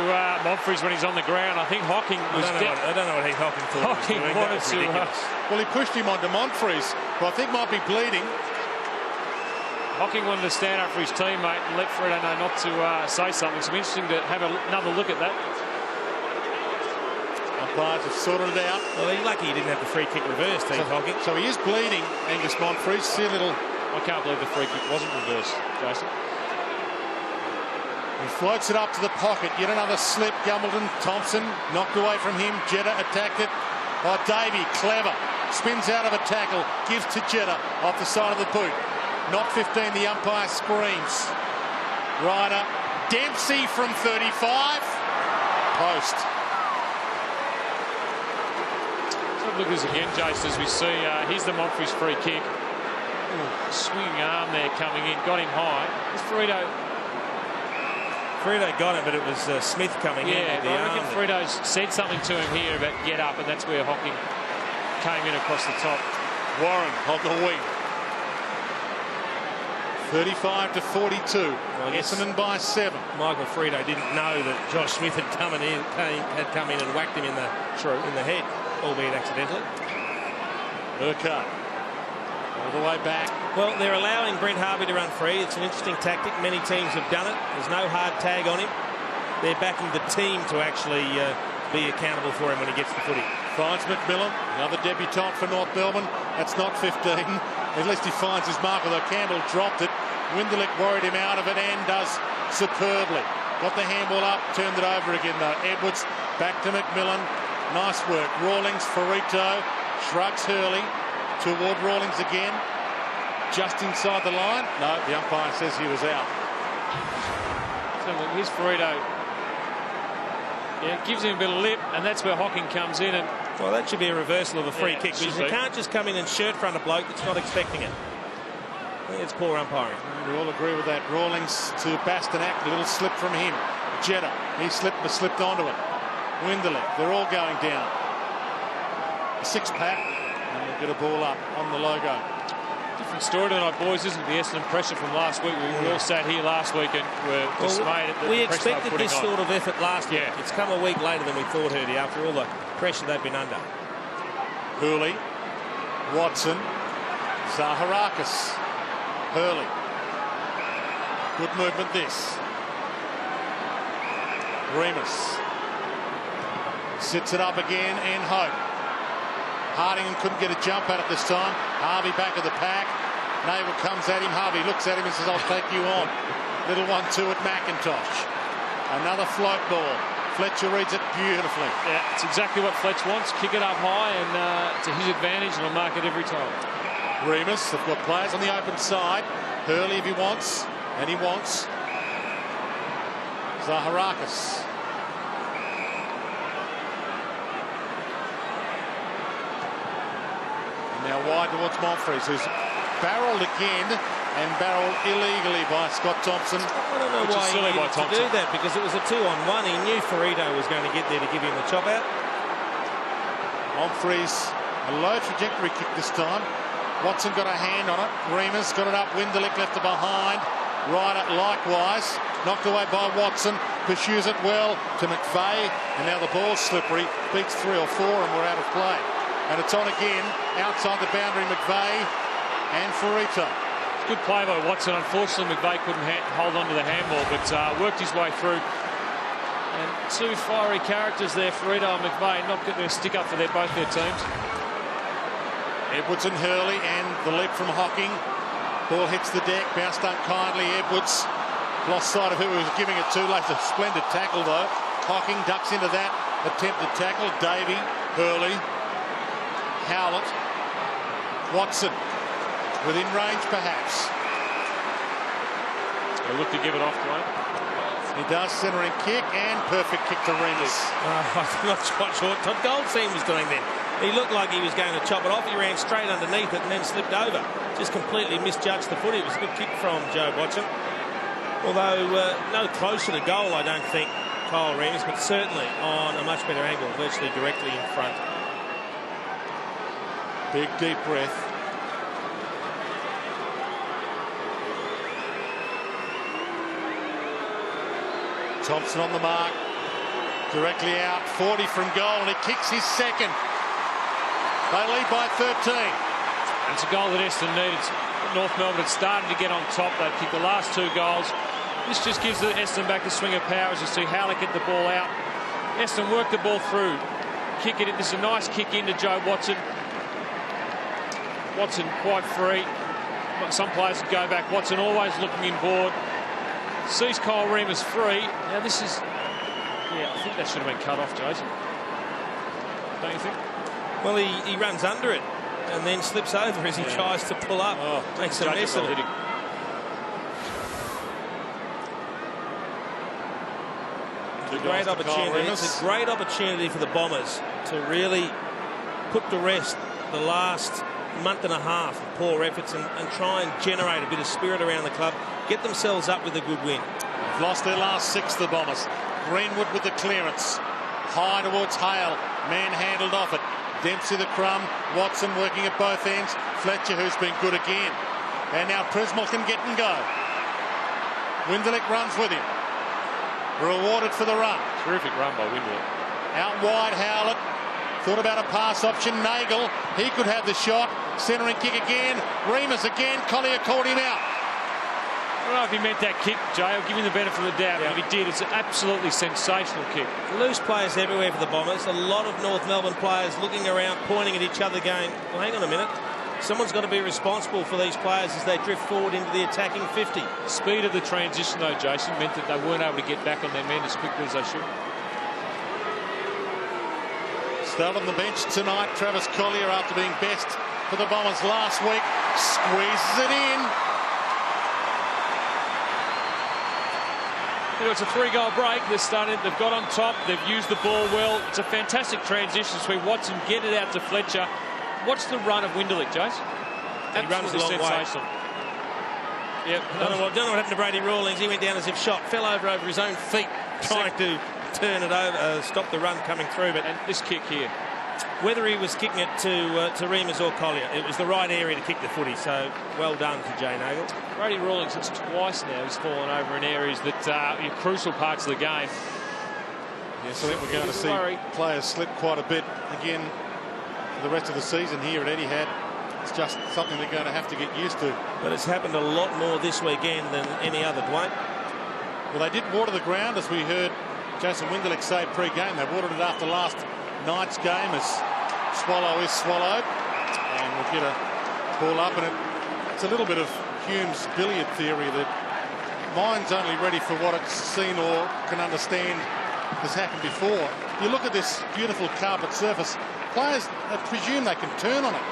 Montfrees when he's on the ground. I think Hocking was... I don't know what Hocking thought Hocking he was doing. wanted to... Well, he pushed him onto Montfrees, who I think might be bleeding. Hocking wanted to stand up for his teammate and let Frito know not to say something. So it's interesting to have another look at that. Umpires have sorted it out. Well, he's lucky he didn't have the free kick reversed, Hocking. So he is bleeding, Angus Monfries. See a little... I can't believe the free kick wasn't reversed, Jason. He floats it up to the pocket. Yet another slip. Gumbleton, Thompson knocked away from him. Jetta attacked it. Oh, Davey, clever. Spins out of a tackle. Gives to Jetta off the side of the boot. Not 15. The umpire screams. Ryder. Dempsey from 35. Post. Let's have a look at this again, Jason, as we see. Here's the Monfries free kick. Ooh, swinging arm there coming in. Got him high. It's Frito. Frito got it, but it was Smith coming in. Yeah, I reckon Frito's said something to him here about get up, and that's where Hocking came in across the top. Warren on the wing. 35 to 42. Well, Essendon by 7. Michael Frito didn't know that Josh Smith had come in and whacked him in the head, albeit accidentally. Urquhart all the way back. Well, they're allowing Brent Harvey to run free. It's an interesting tactic. Many teams have done it. There's no hard tag on him. They're backing the team to actually be accountable for him when he gets the footy. Finds McMillan, another debutant for North Melbourne. That's not 15. At least he finds his mark, although Campbell dropped it. Winderlick worried him out of it and does superbly. Got the handball up, turned it over again though. Edwards back to McMillan. Nice work. Rawlings, Farito, shrugs Hurley toward Rawlings again. Just inside the line. No, the umpire says he was out. So look, here's Farito. Yeah, gives him a bit of lip, and that's where Hocking comes in. And well, that should be a reversal of a free kick, because you be. can't just come in and shirt front a bloke that's not expecting it. I think it's poor umpiring. We all agree with that. Rawlings to Bastanak, a little slip from him. Jetta, he slipped onto it. Winderlick, they're all going down. A six-pack, and we'll get a ball up on the logo. Different story tonight, boys, isn't it? The Essendon pressure from last week. We all sat here last week and were dismayed at the we pressure expected this on. sort of effort last week. It's come a week later than we thought, Hurdy, after all the pressure they've been under. Hurley, Watson, Zaharakis, Hurley. Good movement this. Remus sits it up again and Hope. Hardingham couldn't get a jump at it this time. Harvey back of the pack. Nagle comes at him. Harvey looks at him and says, I'll take you on. Little 1-2 at McIntosh. Another float ball. Fletcher reads it beautifully. Yeah, it's exactly what Fletch wants. Kick it up high and to his advantage, and he'll mark it every time. Remus, they've got players on the open side. Hurley if he wants, and he wants. Zaharakis. Now wide towards Monfries, who's barrelled again and barrelled illegally by Scott Thompson. I don't know why he needed to do that, because it was a 2-on-1. He knew Farito was going to get there to give him the chop out. Monfries, a low trajectory kick this time. Watson got a hand on it. Remus got it up. Winderlick left it behind. Ryder likewise. Knocked away by Watson. Pursues it well to McVeigh. And now the ball's slippery. Beats 3 or 4 and we're out of play. And it's on again, outside the boundary, McVeigh and Farito. Good play by Watson. Unfortunately, McVeigh couldn't hold on to the handball, but worked his way through. And two fiery characters there, Farito and McVeigh, not getting their stick up for both their teams. Edwards and Hurley, and the leap from Hocking. Ball hits the deck, bounced unkindly. Edwards lost sight of who he was giving it to. Like a splendid tackle, though. Hocking ducks into that attempted tackle. Davey, Hurley, Howlett, Watson, within range perhaps. They look to give it off, Dwayne. He does, centering kick and perfect kick to Remus. I'm not quite sure what Todd Goldstein was doing then. He looked like he was going to chop it off. He ran straight underneath it and then slipped over. Just completely misjudged the footy. It was a good kick from Joe Watson. Although no closer to goal, I don't think, Kyle Remus, but certainly on a much better angle, virtually directly in front. Big deep breath. Thompson on the mark. Directly out. 40 from goal, and he kicks his second. They lead by 13. And it's a goal that Essendon needed. North Melbourne had started to get on top. They've kicked the last 2 goals. This just gives the Essendon back the swing of power as you see how they get the ball out. Essendon work the ball through. Kick it in. This is a nice kick into Joe Watson. Watson quite free. Some players would go back. Watson always looking inboard. Sees Kyle Remus free. Now this is... Yeah, I think that should have been cut off, Jason. Don't you think? Well, he runs under it and then slips over as he tries to pull up. Oh, makes a mess of it. It's a great opportunity. It's a great opportunity for the Bombers to really put to rest the last month and a half of poor efforts and try and generate a bit of spirit around the club, get themselves up with a good win. They've lost their last 6, the Bombers. Greenwood with the clearance. High towards Hale. Manhandled off it. Dempsey the crumb. Watson working at both ends. Fletcher, who's been good again. And now Prismal can get and go. Winderlick runs with him. Rewarded for the run. Terrific run by Winderlick. Out wide, Howlett. Thought about a pass option. Neagle, he could have the shot. Centering kick again. Remus again. Collier called him out. I don't know if he meant that kick, Jay. I'll give him the benefit of the doubt. But if he did, it's an absolutely sensational kick. Loose players everywhere for the Bombers. A lot of North Melbourne players looking around, pointing at each other, going, well, hang on a minute. Someone's got to be responsible for these players as they drift forward into the attacking 50. The speed of the transition, though, Jason, meant that they weren't able to get back on their men as quickly as they should. Still on the bench tonight, Travis Collier, after being best for the Bombers last week, squeezes it in. You know, it's a 3-goal break. They've got on top. They've used the ball well. It's a fantastic transition between Watson, get it out to Fletcher. Watch the run of Winderlick, Jason. He runs a long way. Yep. Don't know what happened to Brady Rawlings. He went down as if shot, fell over his own feet, trying to turn it over, stop the run coming through. But and this kick here, whether he was kicking it to Remus or Collier, it was the right area to kick the footy. So well done to Jay Nagle. Brady Rawlings, it's twice now he's fallen over in areas that are crucial parts of the game. Yes, I think we're going to see players slip quite a bit again for the rest of the season here at Etihad. It's just something they're going to have to get used to. But it's happened a lot more this weekend than any other, Dwayne. Well, they did water the ground, as we heard Jason Winderlick say pre-game. They watered it after last night's game as swallow is swallowed. And we'll get a ball up, and it's a little bit of Hume's billiard theory that mind's only ready for what it's seen or can understand has happened before. You look at this beautiful carpet surface, players presume they can turn on it.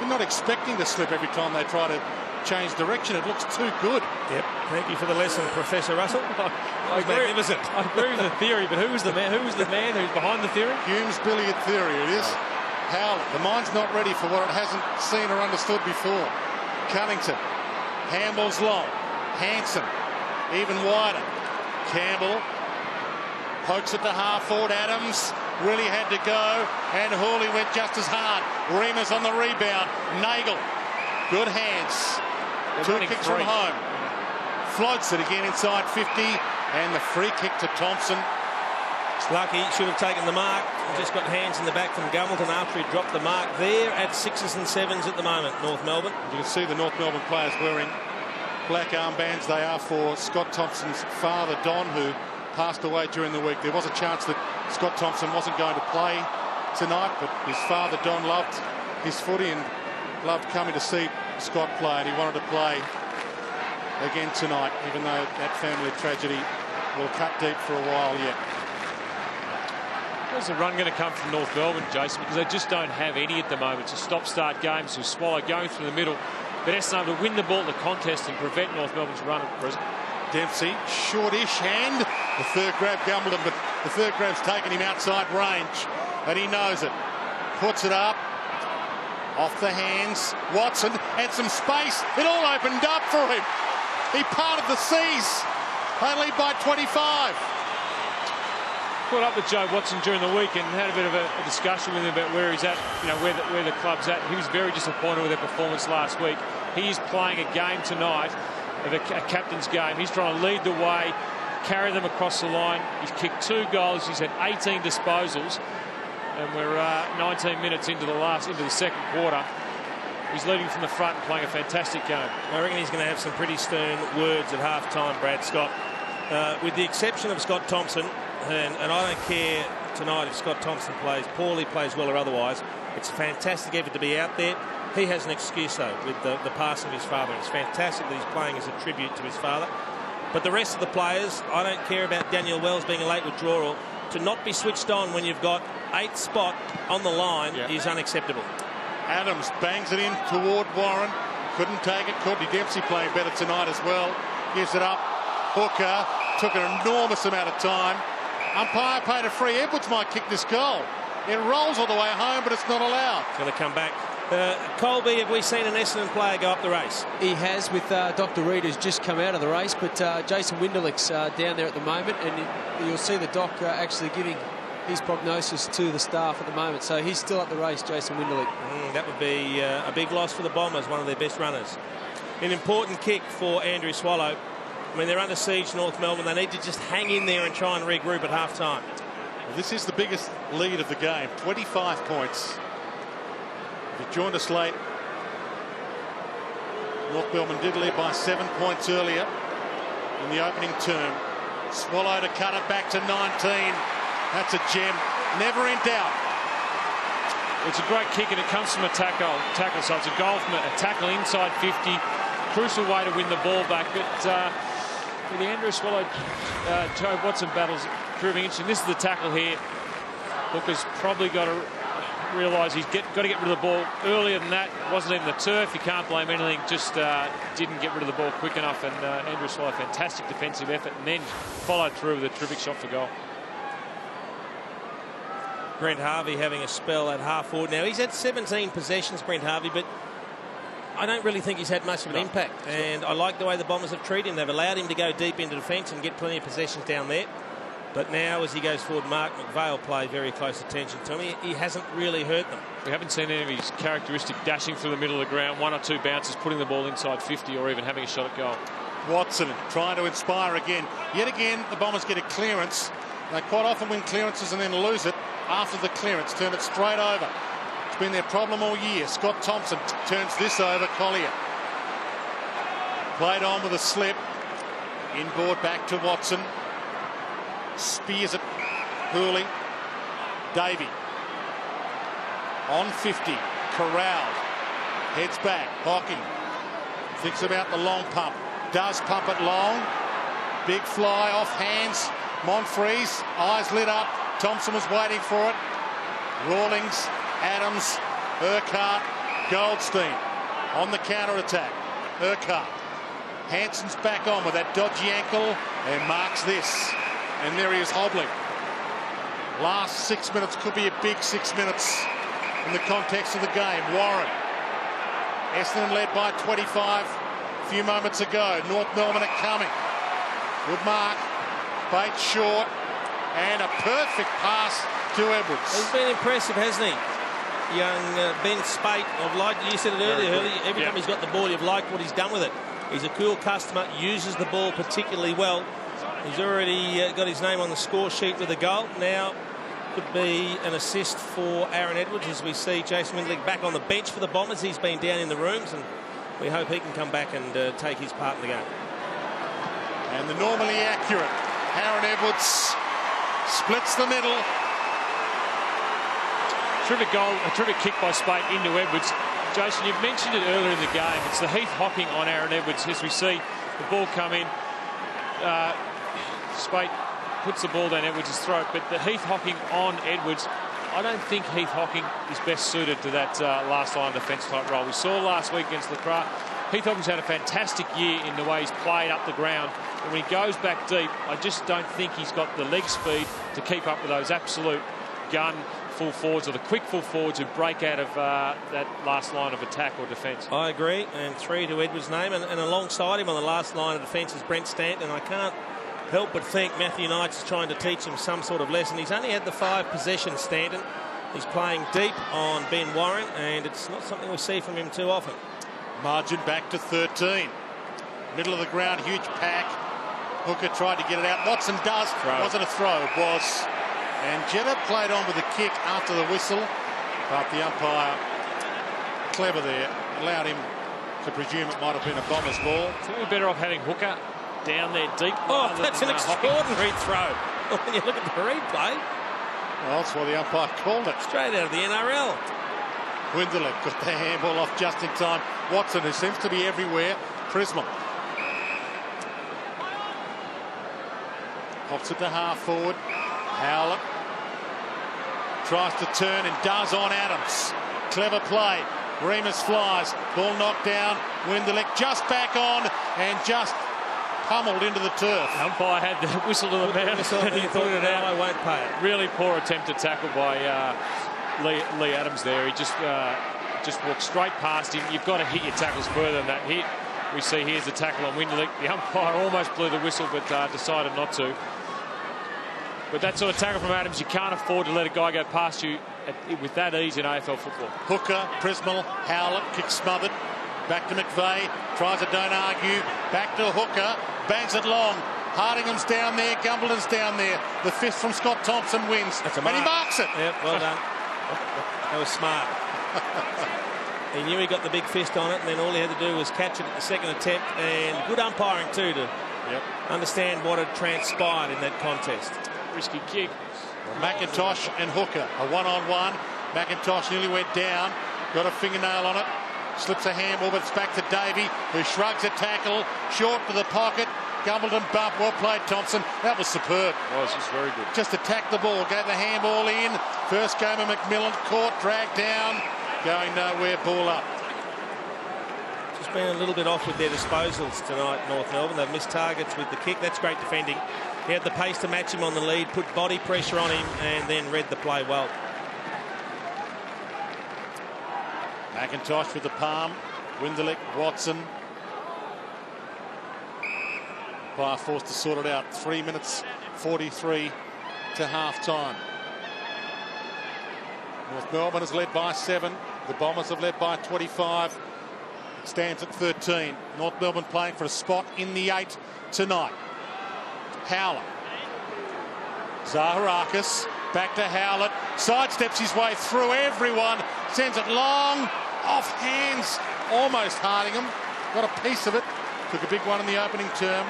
They're not expecting to slip every time they try to change direction. It looks too good. Yep. Thank you for the lesson, Professor Russell. I agree. Magnificent. I agree with the theory, but who's the man? Who's behind the theory? Hume's billiard theory. It is. Howlett. The mind's not ready for what it hasn't seen or understood before. Cunnington. Handball's long. Hanson. Even wider. Campbell. Pokes it to half forward. Adams really had to go, and Hawley went just as hard. Remus on the rebound. Neagle. Good hands. Two kicks from home. Floats it again inside 50, and the free kick to Thompson. It's lucky. Should have taken the mark. Just got hands in the back from Gumbleton after he dropped the mark. There at 6s and 7s at the moment, North Melbourne. You can see the North Melbourne players wearing black armbands. They are for Scott Thompson's father, Don, who passed away during the week. There was a chance that Scott Thompson wasn't going to play tonight, but his father, Don, loved his footy and loved coming to see Scott play, and he wanted to play again tonight, even though that family tragedy will cut deep for a while yet. There's a run going to come from North Melbourne, Jason, because they just don't have any at the moment. It's a stop-start game, so Swallow going through the middle, but Essendon able to win the ball in the contest and prevent North Melbourne's run at present. Dempsey, shortish hand. The third grab, Gumbleton, but the third grab's taken him outside range, and he knows it. Puts it up. Off the hands. Watson had some space. It all opened up for him. He parted the seas. They lead by 25. Caught up with Joe Watson during the week and had a bit of a discussion with him about where he's at, where the club's at. He was very disappointed with their performance last week. He is playing a game tonight, a captain's game. He's trying to lead the way, carry them across the line. He's kicked 2 goals. He's had 18 disposals, and we're 19 minutes into the second quarter. He's leading from the front and playing a fantastic game. I reckon he's going to have some pretty stern words at half-time, Brad Scott. With the exception of Scott Thompson, and I don't care tonight if Scott Thompson plays poorly, plays well or otherwise. It's a fantastic effort to be out there. He has an excuse, though, with the passing of his father. It's fantastic that he's playing as a tribute to his father. But the rest of the players, I don't care about Daniel Wells being a late withdrawal. To not be switched on when you've got 8th spot on the line is unacceptable. Adams bangs it in toward Warren. Couldn't take it. Courtney Dempsey playing better tonight as well. Gives it up. Hooker took an enormous amount of time. Umpire paid a free. Edwards might kick this goal. It rolls all the way home, but it's not allowed. It's going to come back. Colby, have we seen an Essendon player go up the race? He has, with Dr. Reid, who's just come out of the race, but Jason Winderlick's down there at the moment, and you'll see the doc actually giving his prognosis to the staff at the moment. So he's still up the race, Jason Winderlick. That would be a big loss for the Bombers, one of their best runners. An important kick for Andrew Swallow. I mean, they're under siege, North Melbourne. They need to just hang in there and try and regroup at half-time. Well, this is the biggest lead of the game, 25 points. If you joined us late, North Melbourne did lead by 7 points earlier in the opening term. Swallow to cut it back to 19. That's a gem. Never in doubt. It's a great kick, and it comes from a tackle. So it's a goal from a tackle inside 50. Crucial way to win the ball back. But for the Andrew Swallow, Joe Watson battles proving interesting. This is the tackle here. Hooker's probably got to realise he's got to get rid of the ball earlier than that. It wasn't even the turf. You can't blame anything. Just didn't get rid of the ball quick enough. And Andrew Swallow, fantastic defensive effort, and then followed through with a terrific shot for goal. Brent Harvey having a spell at half forward. Now, he's had 17 possessions, Brent Harvey, but I don't really think he's had much of an impact. And I like the way the Bombers have treated him. They've allowed him to go deep into defence and get plenty of possessions down there. But now, as he goes forward, Mark McVale play very close attention to him. He hasn't really hurt them. We haven't seen any of his characteristic dashing through the middle of the ground, 1 or 2 bounces, putting the ball inside 50, or even having a shot at goal. Watson trying to inspire again. Yet again, the Bombers get a clearance. They quite often win clearances and then lose it after the clearance. Turn it straight over. It's been their problem all year. Scott Thompson turns this over. Collier played on with a slip. Inboard back to Watson. Spears it. Hooley. Davey. On 50. Corralled. Heads back. Hocking. Thinks about the long pump. Does pump it long. Big fly off hands. Monfries. Eyes lit up. Thompson was waiting for it. Rawlings. Adams. Urquhart. Goldstein. On the counter-attack. Urquhart. Hanson's back on with that dodgy ankle and marks this. And there he is hobbling. Last 6 minutes could be a big 6 minutes in the context of the game. Warren. Essendon led by 25 a few moments ago. North Melbourne are coming. Good mark. Bates short. And a perfect pass to Edwards. He's been impressive, hasn't he? Young Ben Spate. I've liked, you said it earlier. Every time he's got the ball, you've liked what he's done with it. He's a cool customer, uses the ball particularly well. He's already got his name on the score sheet with a goal. Now could be an assist for Aaron Edwards as we see Jason Winderlick back on the bench for the Bombers. He's been down in the rooms, and we hope he can come back and take his part in the game. And the normally accurate Aaron Edwards splits the middle. Terrific goal, a terrific kick by Spate into Edwards. Jason, you've mentioned it earlier in the game. It's the Heath hocking on Aaron Edwards as we see the ball come in. Spate puts the ball down Edwards' throat, but the Heath hocking on Edwards, I don't think Heath hocking is best suited to that last line defence type role. We saw last week against Lacroix. Heath Hocking's had a fantastic year in the way he's played up the ground. And when he goes back deep, I just don't think he's got the leg speed to keep up with those absolute gun full forwards or the quick full forwards who break out of that last line of attack or defence. I agree, and 3 to Edwards' name, and alongside him on the last line of defence is Brent Stanton. I can't help but think Matthew Knight's trying to teach him some sort of lesson. He's only had the 5 possessions, Stanton. He's playing deep on Ben Warren, and it's not something we see from him too often. Margin back to 13. Middle of the ground, huge pack. Hooker tried to get it out. Watson does. Was it a throw? It was. And Jetta played on with a kick after the whistle, but the umpire, clever there, allowed him to presume it might have been a Bombers ball. I think we're better off having Hooker down there deep. Oh, that's an extraordinary throw. When you look at the replay. Well, that's why the umpire called it. Straight out of the NRL. Winderlich got the handball off just in time. Watson, who seems to be everywhere. Prismal. Pops it to half forward. Howlett tries to turn and does on Adams. Clever play. Remus flies. Ball knocked down. Winderlich just back on and just pummeled into the turf. The umpire had the whistle to the mouth and he thought it out. I won't pay it. Really poor attempt at tackle by Lee Adams there. He just walked straight past him. You've got to hit your tackles further than that hit. We see here's the tackle on Winderlich. The umpire almost blew the whistle but decided not to. But that sort of tackle from Adams, you can't afford to let a guy go past you with that ease in AFL football. Hooker, Prismal, Howlett, kick smothered. Back to McVeigh, tries it, don't argue. Back to Hooker, bangs it long. Hardingham's down there, Gumbleton's down there. The fist from Scott Thompson wins. And he marks it. Yep, well done. That was smart. He knew he got the big fist on it, and then all he had to do was catch it at the second attempt. And good umpiring too to understand what had transpired in that contest. Risky kick. McIntosh and Hooker, a one-on-one. McIntosh nearly went down, got a fingernail on it, slips a handball, but it's back to Davey, who shrugs a tackle, short to the pocket. Gumbleton bump, well played Thompson. That was superb. Oh, this was very good. Just attacked the ball, gave the handball in. First game of McMillan, caught, dragged down, going nowhere, ball up. Just been a little bit off with their disposals tonight, North Melbourne. They've missed targets with the kick. That's great defending. He had the pace to match him on the lead, put body pressure on him, and then read the play well. McIntosh with the palm. Winderlich, Watson. Umpire forced to sort it out. 3 minutes 43 to half time. North Melbourne has led by 7. The Bombers have led by 25. It stands at 13. North Melbourne playing for a spot in the 8 tonight. Howlett. Zaharakis back to Howlett. Sidesteps his way through everyone. Sends it long. Off hands. Almost Hardingham. Got a piece of it. Took a big one in the opening term.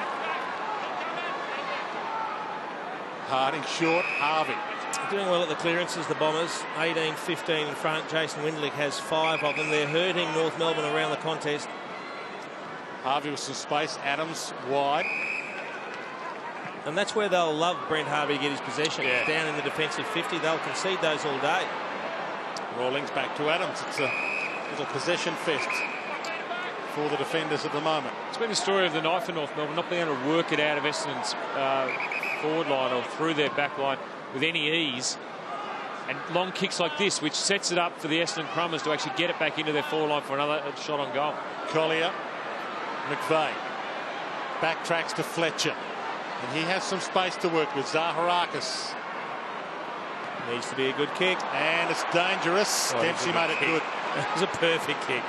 Harding short. Harvey. Doing well at the clearances, the Bombers. 18-15 in front. Jason Winderlich has 5 of them. They're hurting North Melbourne around the contest. Harvey with some space. Adams wide. And that's where they'll love Brent Harvey to get his possession. Down in the defensive 50. They'll concede those all day. Rawlings back to Adams. It's a little possession fest for the defenders at the moment. It's been the story of the night for North Melbourne, not being able to work it out of Essendon's forward line or through their back line with any ease. And long kicks like this, which sets it up for the Essendon Crummers to actually get it back into their forward line for another shot on goal. Collier, McVeigh, backtracks to Fletcher. And he has some space to work with. Zaharakis. Needs to be a good kick. And it's dangerous. Dempsey made it good. It was a perfect kick.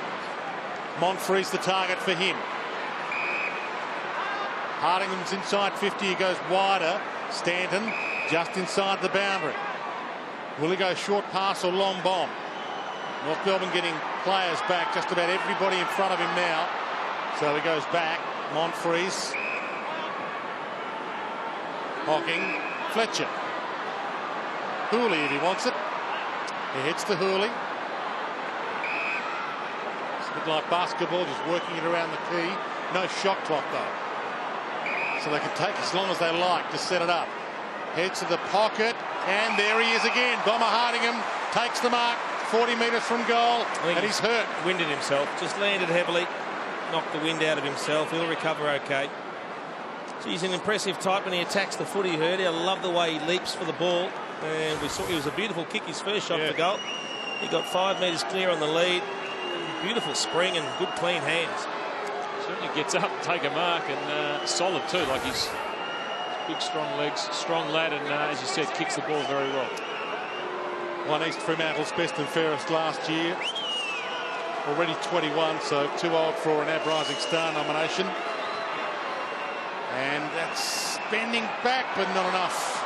Monfrey's the target for him. Hardingham's inside 50. He goes wider. Stanton just inside the boundary. Will he go short pass or long bomb? North Melbourne getting players back. Just about everybody in front of him now. So he goes back. Monfrey's. Hocking. Fletcher. Hooley if he wants it. He hits to Hooley. It's a bit like basketball, just working it around the key. No shot clock though. So they can take as long as they like to set it up. Heads to the pocket, and there he is again. Bomber Hardingham takes the mark 40 metres from goal, and he's hurt. Winded himself, just landed heavily, knocked the wind out of himself. He'll recover okay. He's an impressive type when he attacks the footy, Hurdy. I love the way he leaps for the ball. And we saw it was a beautiful kick, his first shot for goal. He got 5 metres clear on the lead. Beautiful spring and good clean hands. Certainly gets up, take a mark, and solid too. Like he's big, strong legs, strong lad, and as you said, kicks the ball very well. Won East Fremantle's best and fairest last year. Already 21, so too old for an AB Rising Star nomination. And that's bending back, but not enough.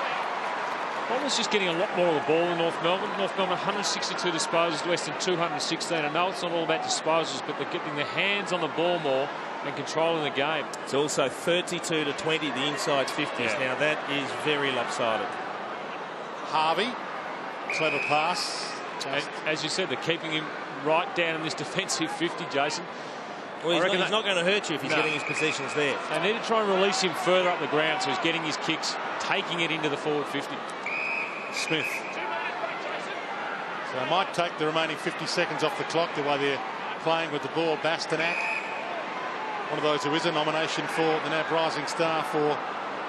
Bombers just getting a lot more of the ball in North Melbourne. North Melbourne 162 disposals, Western 216. I know it's not all about disposals, but they're getting their hands on the ball more and controlling the game. It's also 32 to 20, the inside 50s. Yeah. Now that is very lopsided. Harvey, clever pass. As you said, they're keeping him right down in this defensive 50, Jason. Well, he's not going to hurt you if he's getting his possessions there. They need to try and release him further up the ground so he's getting his kicks, taking it into the forward 50. Smith. So they might take the remaining 50 seconds off the clock the way they're playing with the ball. Bastanak, one of those who is a nomination for the NAB Rising Star for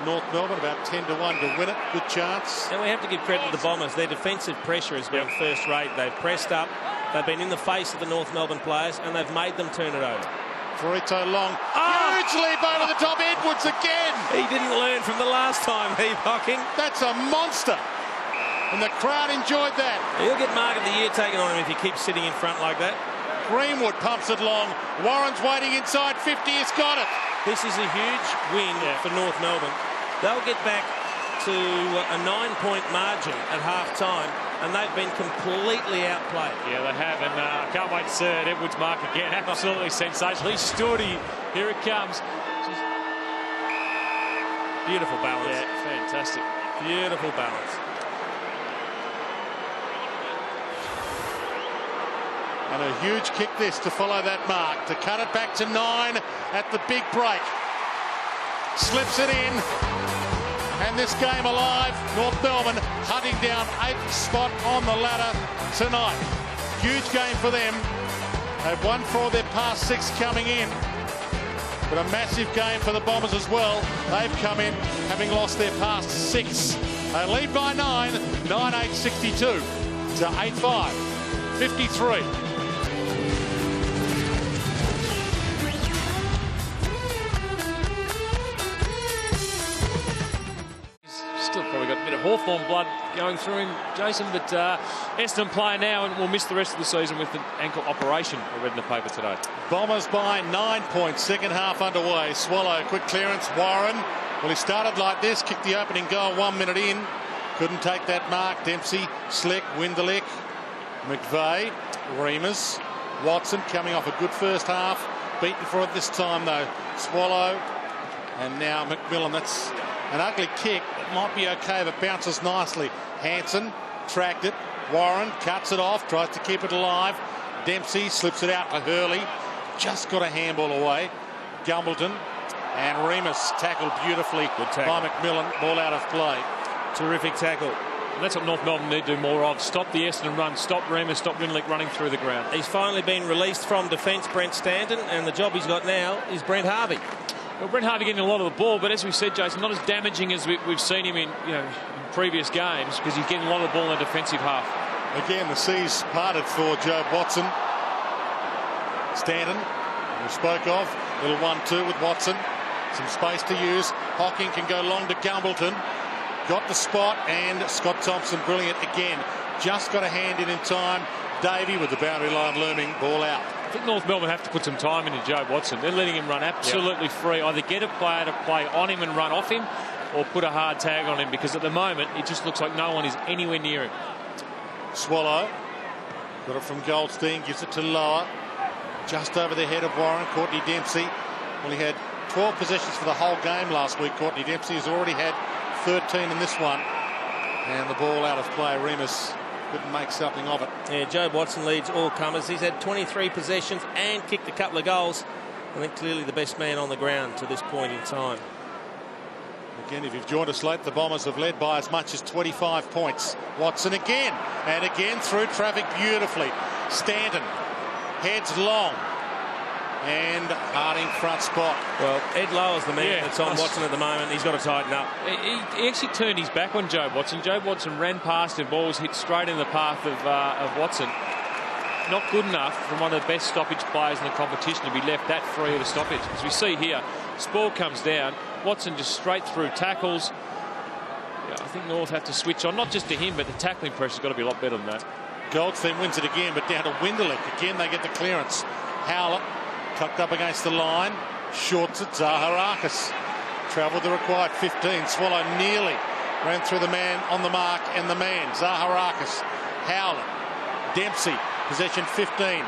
North Melbourne, about 10 to 1 to win it. Good chance. And we have to give credit to the Bombers. Their defensive pressure has been first rate. They've pressed up. They've been in the face of the North Melbourne players and they've made them turn it over. Farito Long. Huge leap over the top. Edwards again. He didn't learn from the last time, Heath Hocking. That's a monster. And the crowd enjoyed that. He'll get Mark of the Year taken on him if he keeps sitting in front like that. Greenwood pumps it long. Warren's waiting inside 50. He's got it. This is a huge win for North Melbourne. They'll get back to a 9-point margin at half-time, and they've been completely outplayed. Yeah, they have, and I can't wait to see it. Edwards mark again. Absolutely sensational. He stood. Here it comes. Beautiful balance. Yeah, fantastic. Beautiful balance. And a huge kick this to follow that mark, to cut it back to 9 at the big break. Slips it in, and this game alive. North Melbourne hunting down 8th spot on the ladder tonight. Huge game for them. They've won 4 of their past 6 coming in, but a massive game for the Bombers as well. They've come in having lost their past 6. They lead by 9, 9-8-62 to 8-5, 53. Still probably got a bit of Hawthorn blood going through him, Jason, but Essendon player now and will miss the rest of the season with an ankle operation, I read in the paper today. Bombers by 9 points, second half underway. Swallow, quick clearance, Warren. Well, he started like this, kicked the opening goal 1 minute in. Couldn't take that mark. Dempsey, Slick, Winderlick, McVeigh, Remus, Watson coming off a good first half. Beaten for it this time, though. Swallow, and now McMillan. That's an ugly kick. It might be okay if it bounces nicely. Hanson tracked it. Warren cuts it off, tries to keep it alive. Dempsey slips it out to Hurley. Just got a handball away. Gumbleton and Remus tackled beautifully by McMillan. Ball out of play. Terrific tackle. And that's what North Melbourne need to do more of. Stop the Essendon run. Stop Remus. Stop Winderlick running through the ground. He's finally been released from defence, Brent Stanton, and the job he's got now is Brent Harvey. Well, Brent Harvey getting a lot of the ball, but as we said, Jason, not as damaging as we've seen him in previous games, because he's getting a lot of the ball in the defensive half. Again, the seas parted for Joe Watson. Stanton, we spoke of, little 1-2 with Watson. Some space to use. Hocking can go long to Gumbleton. Got the spot, and Scott Thompson, brilliant again. Just got a hand in time. Davey with the boundary line looming, ball out. I think North Melbourne have to put some time into Joe Watson. They're letting him run absolutely free. Either get a player to play on him and run off him, or put a hard tag on him, because at the moment it just looks like no one is anywhere near him. Swallow got it from Goldstein, gives it to Lower, just over the head of Warren. Courtney Dempsey, well, he had 12 possessions for the whole game last week. Courtney Dempsey has already had 13 in this one, and the ball out of play. Remus couldn't make something of it. Yeah, Joe Watson leads all comers. He's had 23 possessions and kicked a couple of goals. I think clearly the best man on the ground to this point in time. Again, if you've joined us late, the Bombers have led by as much as 25 points. Watson again, and again through traffic beautifully. Stanton heads long, and Harding front spot. Well, Ed Lower's the man that's on Watson at the moment. He's got to tighten up. He actually turned his back on Joe Watson. Joe Watson ran past him, ball was hit straight in the path of Watson. Not good enough from one of the best stoppage players in the competition to be left that free of a stoppage. As we see here, Spall comes down, Watson just straight through tackles. Yeah, I think North have to switch on, not just to him, but the tackling pressure's got to be a lot better than that. Goldstein wins it again, but down to Winderlick. Again, they get the clearance. Howlett tucked up against the line, shorts it. Zaharakis travelled the required 15. Swallow nearly ran through the man on the mark and the man. Zaharakis, Howlett, Dempsey, possession 15.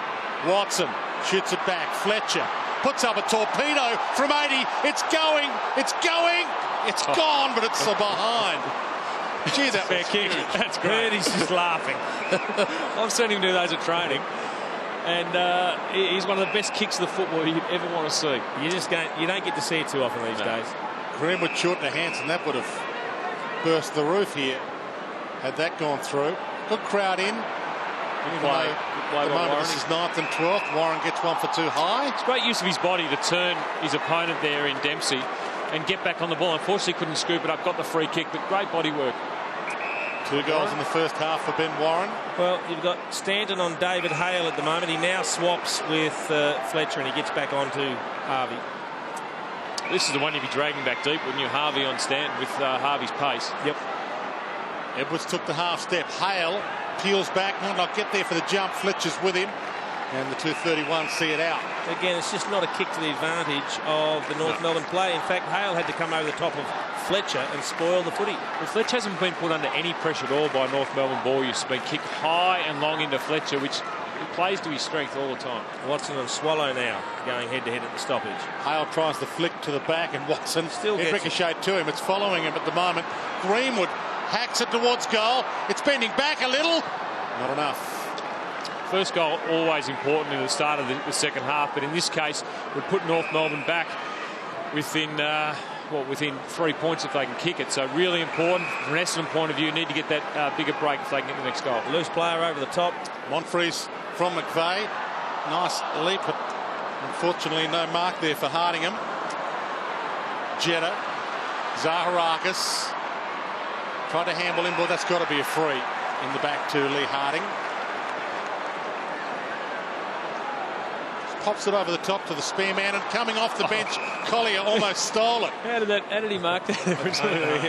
Watson shoots it back. Fletcher puts up a torpedo from 80. It's going. It's going. It's gone, but it's behind. Gee, that fair kick. That's great. He's just laughing. I've seen him do those at training, and he's one of the best kicks of the football you'd ever want to see. You don't get to see it too often these days. Greenwood short to Hansen. That would have burst the roof here had that gone through. Good crowd in. At the moment, this is 9th and 12th. Warren gets one for too high. It's great use of his body to turn his opponent there in Dempsey and get back on the ball. Unfortunately, couldn't scoop it up. Got the free kick, but great body work. 2 goals in the first half for Ben Warren. Well, you've got Stanton on David Hale at the moment. He now swaps with Fletcher and he gets back onto Harvey. This is the one you'd be dragging back deep, wouldn't you? Harvey on Stanton with Harvey's pace. Yep. Edwards took the half step. Hale peels back, might not get there for the jump. Fletcher's with him, and the 231 see it out. Again, it's just not a kick to the advantage of the North Melbourne play. In fact, Hale had to come over the top of Fletcher and spoil the footy. Well, Fletcher hasn't been put under any pressure at all by North Melbourne ball use. It's been kicked high and long into Fletcher, which he plays to his strength all the time. Watson and Swallow now going head-to-head at the stoppage. Hale tries the flick to the back, and Watson still gets ricocheted to him. It's following him at the moment. Greenwood hacks it towards goal. It's bending back a little. Not enough. First goal always important in the start of the second half, but in this case would put North Melbourne back within within 3 points if they can kick it. So really important from an Essendon point of view. Need to get that bigger break if they can get the next goal. Loose player over the top. Monfries from McVeigh. Nice leap, but unfortunately no mark there for Hardingham. Jetta, Zaharakis tried to handle him, but that's got to be a free in the back to Lee Harding. Pops it over the top to the spare man, and coming off the bench, Collier almost stole it. How did he mark that?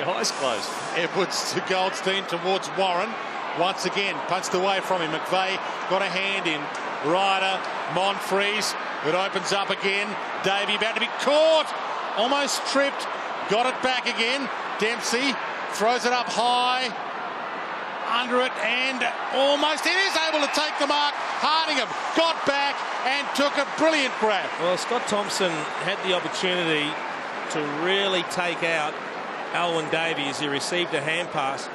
Eyes closed. Edwards to Goldstein towards Warren. Once again, punched away from him. McVeigh got a hand in. Ryder, Monfries. It opens up again. Davey about to be caught. Almost tripped. Got it back again. Dempsey throws it up high. Under it, and almost it is able to take the mark. Hardingham got back and took a brilliant grab. Well, Scott Thompson had the opportunity to really take out Alwyn Davey as he received a hand pass,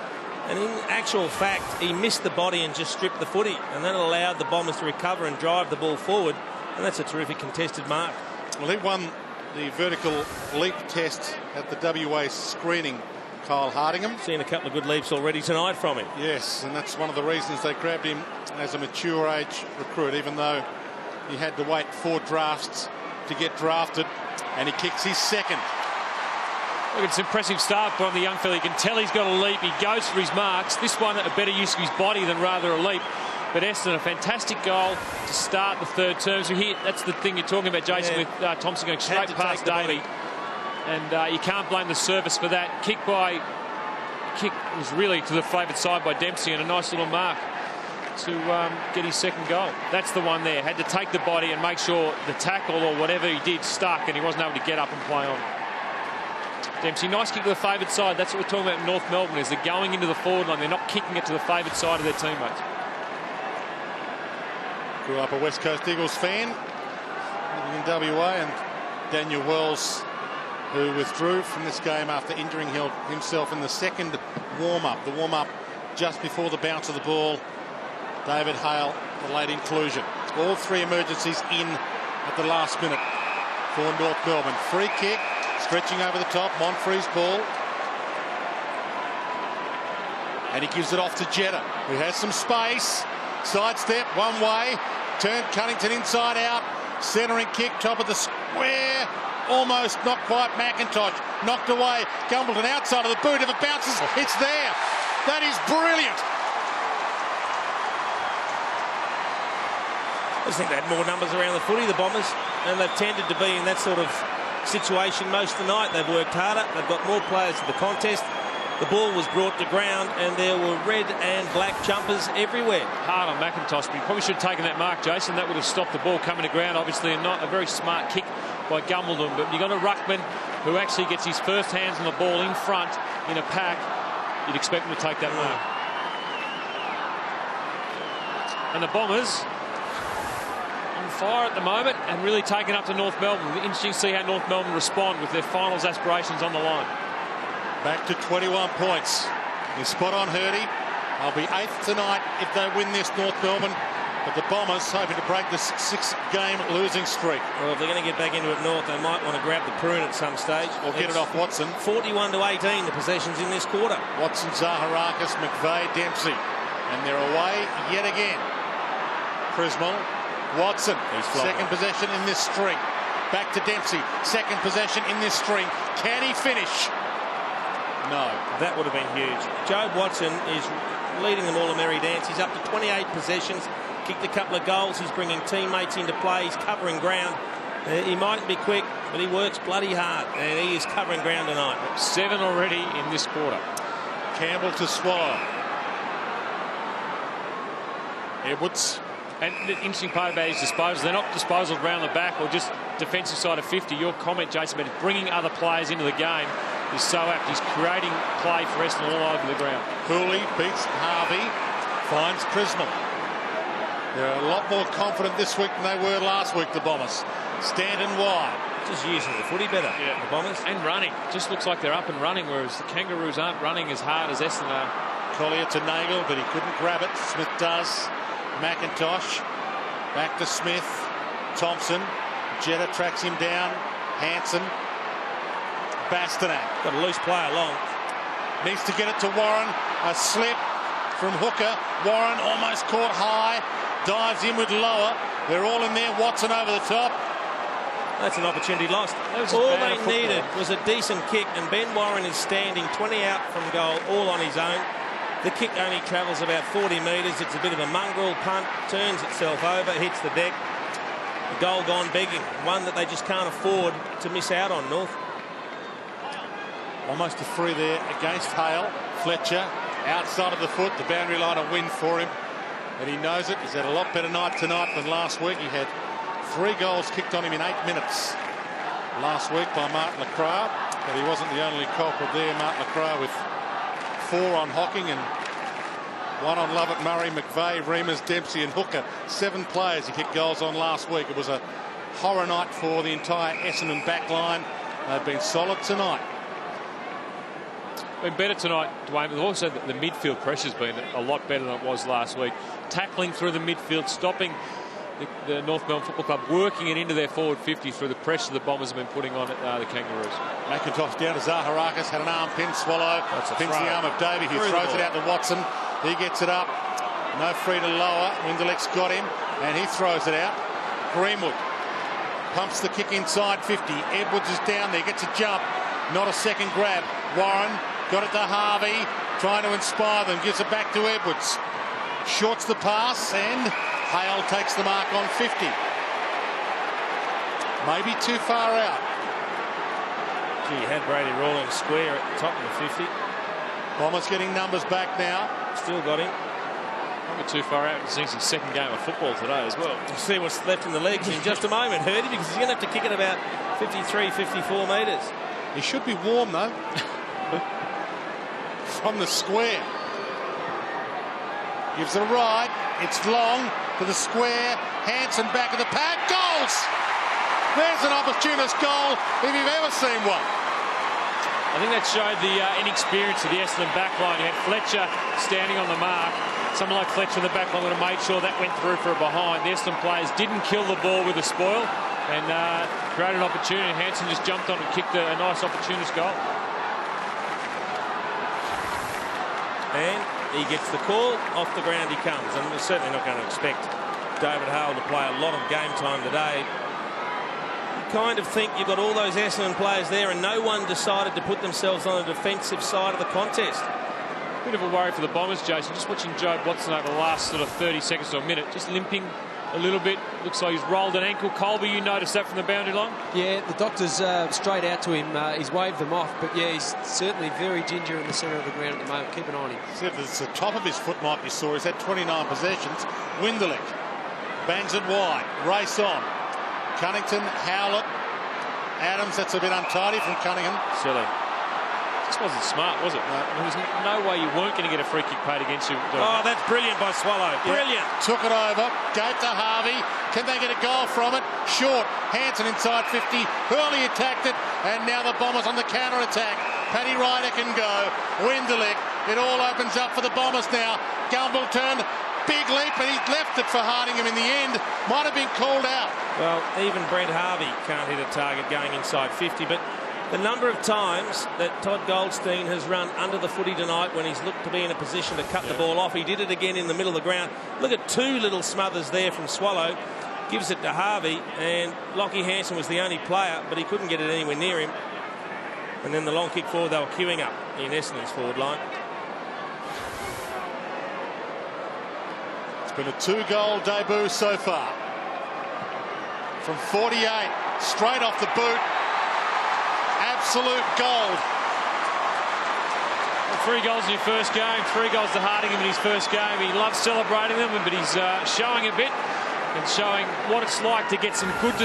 and in actual fact he missed the body and just stripped the footy, and that allowed the Bombers to recover and drive the ball forward, and that's a terrific contested mark. Well, he won the vertical leap test at the WA screening, Kyle Hardingham. Seen a couple of good leaps already tonight from him. Yes, and that's one of the reasons they grabbed him as a mature age recruit, even though he had to wait 4 drafts to get drafted, and he kicks his second. Look, it's an impressive start from the young fella. You can tell he's got a leap. He goes for his marks. This one a better use of his body than rather a leap. But Essendon, a fantastic goal to start the third term. So here, that's the thing you're talking about, Jason, with Thompson going straight past Davey. And you can't blame the service for that. Kick was really to the favoured side by Dempsey, and a nice little mark to get his second goal. That's the one there. Had to take the body and make sure the tackle or whatever he did stuck, and he wasn't able to get up and play on. Dempsey, nice kick to the favoured side. That's what we're talking about in North Melbourne, is they're going into the forward line. They're not kicking it to the favoured side of their teammates. Grew up a West Coast Eagles fan, living in WA, and Daniel Wells, who withdrew from this game after injuring himself in the second warm-up. The warm-up just before the bounce of the ball. David Hale, the late inclusion. All 3 emergencies in at the last minute for North Melbourne. Free kick, stretching over the top, Monfries ball. And he gives it off to Jetta, who has some space. Sidestep, one way. Turn Cunnington inside out. Centering kick, top of the square. Almost, not quite. McIntosh knocked away. Gumbleton outside of the boot. If it bounces, it's there. That is brilliant. I just think they had more numbers around the footy, the Bombers, and they've tended to be in that sort of situation most of the night. They've worked harder. They've got more players to the contest. The ball was brought to ground, and there were red and black jumpers everywhere. Hard on McIntosh, but he probably should have taken that mark, Jason. That would have stopped the ball coming to ground, obviously, and not a very smart kick by Gumbleton. But you've got a ruckman who actually gets his first hands on the ball in front in a pack you'd expect them to take that mark. And the Bombers on fire at the moment and really taking up to North Melbourne. Interesting to see how North Melbourne respond with their finals aspirations on the line. Back to 21 points. You're spot on, Hurdy. I'll be 8th tonight if they win this, North Melbourne. But the Bombers hoping to break this 6-game losing streak. Well, if they're going to get back into it, North, they might want to grab the prune at some stage. Or get it off Watson. 41-18, the possessions in this quarter. Watson, Zaharakis, McVeigh, Dempsey. And they're away yet again. Prismal, Watson, second possession in this string. Back to Dempsey, second possession in this string. Can he finish? No. That would have been huge. Jobe Watson is leading them all a merry dance. He's up to 28 possessions, kicked a couple of goals. He's bringing teammates into play. He's covering ground. He mightn't be quick, but he works bloody hard, and he is covering ground tonight. 7 already in this quarter. Campbell to Swallow. Edwards. And the interesting part about his disposals, they're not disposals around the back or just defensive side of 50. Your comment, Jason, about bringing other players into the game is so apt. He's creating play for Essendon all over the ground. Hooley beats Harvey, finds Prismal. They're a lot more confident this week than they were last week, the Bombers. Stanton wide. Just using the footy better, the Bombers. And running. Just looks like they're up and running, whereas the Kangaroos aren't running as hard as Essendon are. Collier to Neagle, but he couldn't grab it. Smith does. McIntosh back to Smith. Thompson. Jetta tracks him down. Hanson. Bastanak. Got a loose player long. Needs to get it to Warren. A slip from Hooker. Warren almost caught high. Dives in with lower. They're all in there. Watson over the top. That's an opportunity lost. All they needed was a decent kick, and Ben Warren is standing 20 out from goal, all on his own. The kick only travels about 40 metres. It's a bit of a mongrel punt, turns itself over, hits the deck. The goal gone begging, one that they just can't afford to miss out on, North. Almost a free there against Hale. Fletcher outside of the foot, the boundary line, a win for him. And he knows it. He's had a lot better night tonight than last week. He had 3 goals kicked on him in 8 minutes last week by Martin LaCroix, but he wasn't the only culprit there. Martin LaCroix with 4 on Hocking and 1 on Lovett, Murray, McVeigh, Reimers, Dempsey and Hooker. 7 players he kicked goals on last week. It was a horror night for the entire Essendon back line. They've been solid tonight. Been better tonight, Dwayne, but also the midfield pressure's been a lot better than it was last week. Tackling through the midfield, stopping the North Melbourne Football Club, working it into their forward 50 through the pressure the Bombers have been putting on the Kangaroos. McIntosh down to Zaharakis, had an arm pin, Swallow. Pins the arm of Davey, who throws it out to Watson. He gets it up. No free to lower. Winderlick's got him, and he throws it out. Greenwood pumps the kick inside 50. Edwards is down there, gets a jump. Not a second grab. Warren got it to Harvey, trying to inspire them. Gives it back to Edwards. Shorts the pass, and Hale takes the mark on 50. Maybe too far out. Gee, had Brady Rawlings square at the top of the 50. Bombers getting numbers back now. Still got him. Maybe too far out. He's seen his second game of football today as well. We'll see what's left in the legs in just a moment, Hurdy, because he's going to have to kick it about 53, 54 metres. He should be warm, though. From the square. Gives it a ride. It's long to the square. Hanson back of the pack. Goals! There's an opportunist goal if you've ever seen one. I think that showed the inexperience of the Essendon backline. You had Fletcher standing on the mark. Someone like Fletcher in the backline would have made sure that went through for a behind. The Essendon players didn't kill the ball with a spoil and created an opportunity. Hanson just jumped on and kicked a nice opportunist goal. And he gets the call. Off the ground he comes. And we're certainly not going to expect David Hale to play a lot of game time today. You kind of think you've got all those Essendon players there and no one decided to put themselves on the defensive side of the contest. Bit of a worry for the Bombers, Jason. Just watching Jobe Watson over the last sort of 30 seconds to a minute, just limping a little bit. Looks like he's rolled an ankle. Colby, you noticed that from the boundary line? Yeah, the doctor's straight out to him. He's waved them off, but yeah, he's certainly very ginger in the centre of the ground at the moment. Keep an eye on him. It's the top of his foot might be sore. He's had 29 possessions. Winderlick bangs it wide. Race on. Cunnington, Howlett, Adams. That's a bit untidy from Cunningham. Silly. This wasn't smart, was it? No. There was no way you weren't going to get a free kick paid against you. Oh, that's brilliant by Swallow. Brilliant. Took it over, gave to Harvey. Can they get a goal from it? Short. Hansen inside 50. Hurley attacked it, and now the Bombers on the counter-attack. Paddy Ryder can go. Winderlich. It all opens up for the Bombers now. Gumbleton. Big leap, and he left it for Hardingham in the end. Might have been called out. Well, even Brent Harvey can't hit a target going inside 50, but the number of times that Todd Goldstein has run under the footy tonight when he's looked to be in a position to cut the ball off, he did it again in the middle of the ground. Look at two little smothers there from Swallow. Gives it to Harvey, and Lockie Hansen was the only player, but he couldn't get it anywhere near him. And then the long kick forward, they were queuing up in Essendon's forward line. It's been a 2-goal debut so far. From 48, straight off the boot. Absolute gold. Well, 3 goals in your first game, 3 goals to Hardingham in his first game. He loves celebrating them, but he's showing a bit and showing what it's like to get some good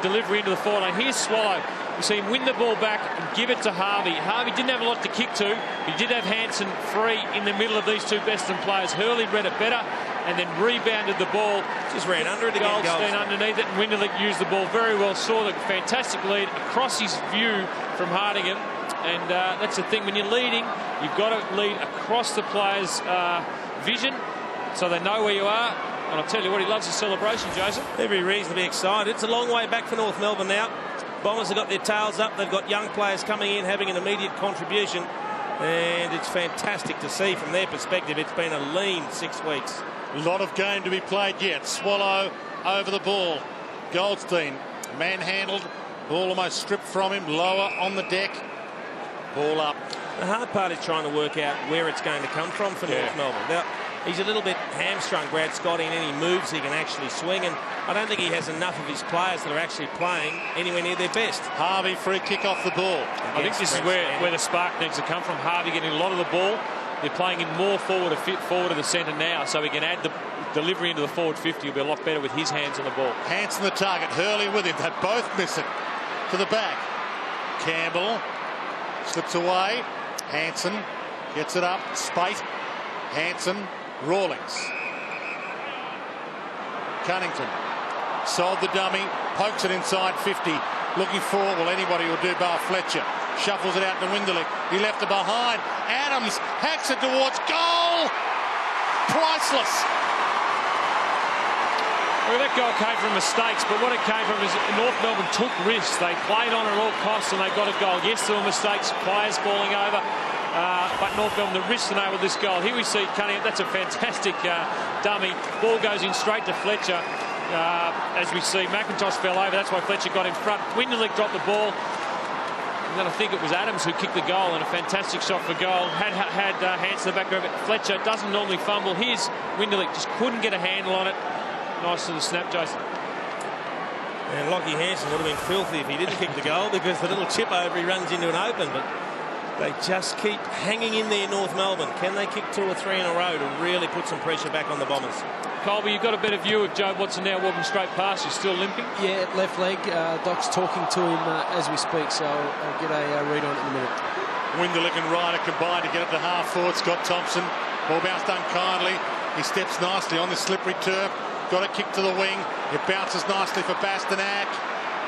delivery into the forward line. Here's Swallow. We see him win the ball back and give it to Harvey. Harvey didn't have a lot to kick to. He did have Hansen free in the middle of these two Essendon players. Hurley read it better and then rebounded the ball. Just ran under it again. Goldstein underneath it, and Winderlich used the ball very well. Saw the fantastic lead across his view from Hardingham. And that's the thing, when you're leading, you've got to lead across the players' vision so they know where you are. And I'll tell you what, he loves the celebration, Jason. Every reason to be excited. It's a long way back for North Melbourne now. Bombers have got their tails up. They've got young players coming in, having an immediate contribution. And it's fantastic to see from their perspective. It's been a lean 6 weeks. A lot of game to be played yet. Swallow over the ball. Goldstein manhandled. Ball almost stripped from him. Lower on the deck. Ball up. The hard part is trying to work out where it's going to come from for North Melbourne. Now, he's a little bit hamstrung, Brad Scott, in any moves he can actually swing, and I don't think he has enough of his players that are actually playing anywhere near their best. Harvey free kick off the ball. I think this is where the spark needs to come from. Harvey getting a lot of the ball. They're playing him more forward of the centre now, so he can add the delivery into the forward 50. He'll be a lot better with his hands on the ball. Hansen the target. Hurley with him. They both miss it. To the back. Campbell slips away. Hansen gets it up. Spate. Hansen. Rawlings. Cunnington sold the dummy, pokes it inside 50, looking for, well, anybody will do bar Fletcher. Shuffles it out to Winderlich. He left it behind. Adams hacks it towards goal. Priceless. Well, that goal came from mistakes, but what it came from is North Melbourne took risks. They played on at all costs and they got a goal. Yes, there were mistakes, players falling over. But North Melbourne, the risks enabled this goal. Here we see Cunningham. That's a fantastic dummy. Ball goes in straight to Fletcher. As we see, McIntosh fell over. That's why Fletcher got in front. Winderlich dropped the ball. And then I think it was Adams who kicked the goal, and a fantastic shot for goal. Had Hansen in the back row, but Fletcher doesn't normally fumble. Here's Winderlich, just couldn't get a handle on it. Nice little snap, Jason. And Lockie Hansen would have been filthy if he didn't kick the goal, because the little chip over, he runs into an open. But they just keep hanging in there, North Melbourne. Can they kick 2 or 3 in a row to really put some pressure back on the Bombers? Colby, you've got a better view of Joe Watson now walking straight past. He's still limping. Yeah, left leg. Doc's talking to him as we speak, so I'll get a read on it in a minute. Winderlich and Ryder combined to get it to half forward. Scott Thompson. Ball bounced unkindly. He steps nicely on the slippery turf. Got a kick to the wing. It bounces nicely for Bastanak.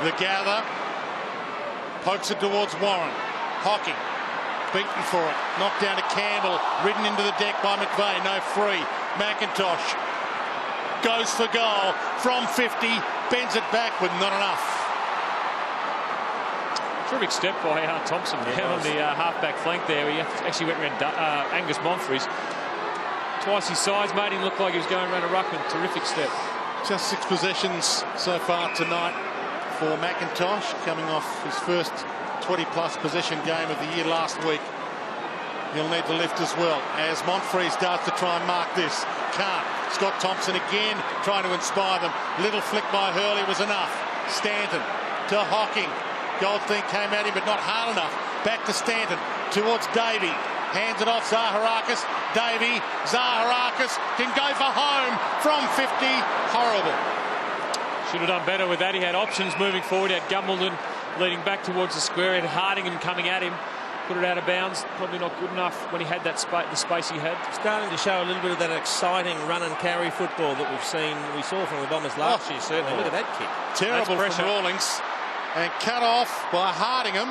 The gather. Pokes it towards Warren. Hocking. Beaten for it. Knocked down to Campbell. Ridden into the deck by McVeigh. No free. McIntosh goes for goal from 50. Bends it backward. Not enough. Terrific step by Thompson down on the half-back flank there. He actually went around Angus Monfries. Twice his size made him look like he was going around a ruckman. Terrific step. Just 6 possessions so far tonight for McIntosh, coming off his first 20-plus possession game of the year last week. He'll need to lift as well, as Monfries starts to try and mark this. Can't. Scott Thompson again trying to inspire them. Little flick by Hurley was enough. Stanton to Hocking. Goldstein came at him, but not hard enough. Back to Stanton, towards Davey. Hands it off Zaharakis. Davey, Zaharakis can go for home from 50. Horrible. Should have done better with that. He had options moving forward. He had Gumbleton leading back towards the square. He had Hardingham coming at him. put it out of bounds. Probably not good enough when he had that the space he had. Starting to show a little bit of that exciting run and carry football that we saw from the Bombers last year, certainly. Look at that kick. Terrible from Rawlings. And cut off by Hardingham.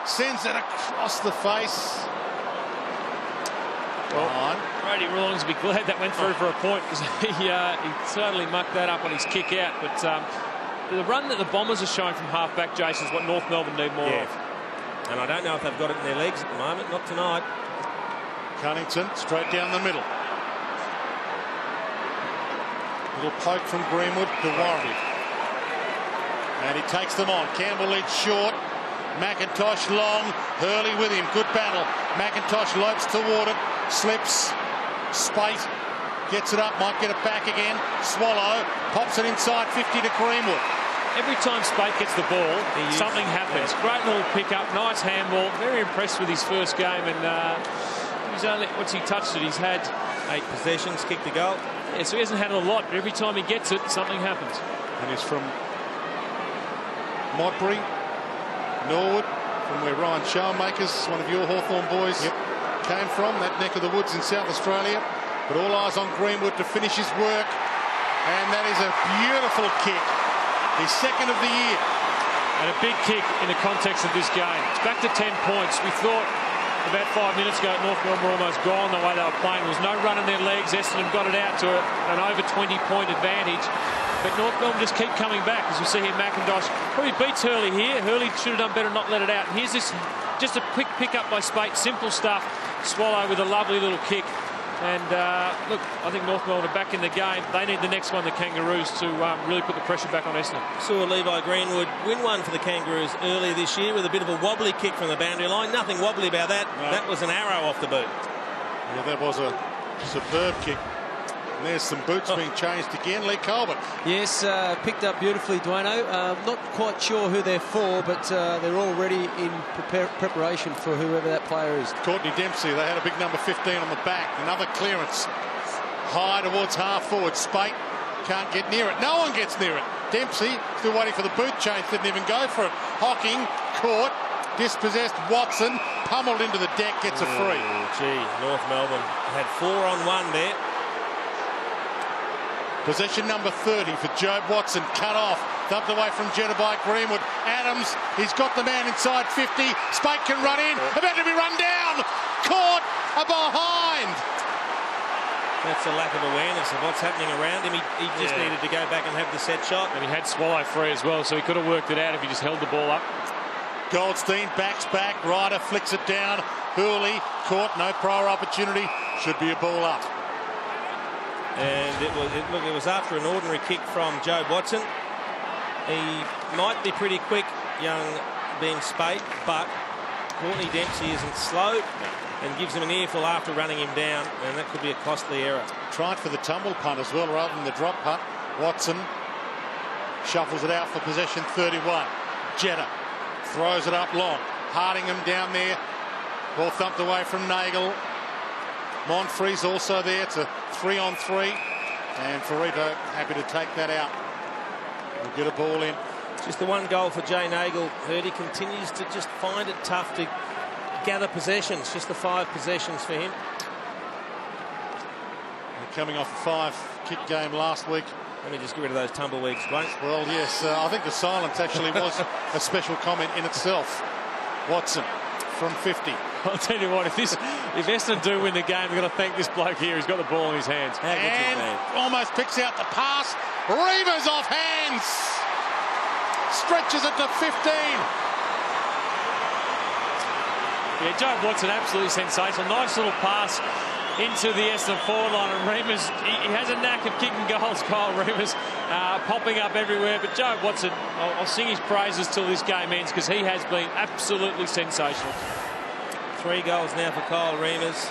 Sends it across the face. Well, Brady Rawlings will be glad that went through for a point, because he totally mucked that up on his kick out. But the run that the Bombers are showing from half-back, Jason, is what North Melbourne need more of. And I don't know if they've got it in their legs at the moment. Not tonight. Cunnington straight down the middle. Little poke from Greenwood to Warren. And he takes them on. Campbell leads short. McIntosh long. Hurley with him. Good battle. McIntosh lopes toward it. Slips. Spate. Gets it up. Might get it back again. Swallow. Pops it inside 50 to Greenwood. Every time Spate gets the ball, something happens. Great little pick-up. Nice handball. Very impressed with his first game. And he's only, once he touched it, he's had 8 possessions, kicked a goal. Yeah, so he hasn't had a lot, but every time he gets it, something happens. And he's from Modbury, Norwood, from where Ryan Showmakers, one of your Hawthorn boys, came from, that neck of the woods in South Australia. But all eyes on Greenwood to finish his work. And that is a beautiful kick. His second of the year. And a big kick in the context of this game. It's back to 10 points. We thought about 5 minutes ago North Melbourne were almost gone the way they were playing. There was no run in their legs. Essendon got it out to an over 20-point advantage. But North Melbourne just keep coming back. As we see here, McIntosh probably beats Hurley here. Hurley should have done better not let it out. And here's this, just a quick pick-up by Spate. Simple stuff. Swallow with a lovely little kick. And look, I think North Melbourne are back in the game. They need the next one, the Kangaroos, to really put the pressure back on Essendon. Saw Levi Greenwood win one for the Kangaroos earlier this year with a bit of a wobbly kick from the boundary line. Nothing wobbly about that. No. That was an arrow off the boot. Yeah, that was a superb kick. And there's some boots being changed again. Lee Colbert. Yes, picked up beautifully, Duano. Not quite sure who they're for, but they're already in preparation for whoever that player is. Courtney Dempsey, they had a big number 15 on the back. Another clearance. High towards half forward. Spate can't get near it. No one gets near it. Dempsey still waiting for the boot change. Didn't even go for it. Hocking, caught, dispossessed. Watson pummeled into the deck, gets a free. Gee, North Melbourne had 4 on 1 there. Possession number 30 for Jobe Watson. Cut off. Dumped away from Jedediah Greenwood. Adams, he's got the man inside 50. Spate can run in. About to be run down. Caught behind. That's a lack of awareness of what's happening around him. He just needed to go back and have the set shot. And he had Swallow free as well, so he could have worked it out if he just held the ball up. Goldstein backs back. Ryder flicks it down. Hurley caught. No prior opportunity. Should be a ball up. And it was after an ordinary kick from Jobe Watson. He might be pretty quick, young Ben Spate, but Courtney Dempsey isn't slow and gives him an earful after running him down, and that could be a costly error. Tried for the tumble punt as well rather than the drop punt. Watson shuffles it out for possession 31. Jetta throws it up long. Hardingham down there. Ball thumped away from Neagle. Monfrey's also there to 3-on-3, and Ferrito happy to take that out. We'll get a ball in. Just the one goal for Jay Neagle. He continues to just find it tough to gather possessions. Just the 5 possessions for him. They're coming off a 5-kick game last week. Let me just get rid of those tumbleweeds, Blake. Well, yes, I think the silence actually was a special comment in itself. Watson from 50. I'll tell you what, if Essendon do win the game, we've got to thank this bloke here. He's got the ball in his hands. And almost picks out the pass. Reavers off hands. Stretches it to 15. Yeah, Jobe Watson, absolutely sensational. Nice little pass into the Essendon forward line. And Reavers, he has a knack of kicking goals, Kyle Reavers, popping up everywhere. But Jobe Watson, I'll sing his praises till this game ends, because he has been absolutely sensational. 3 goals now for Kyle Reavers.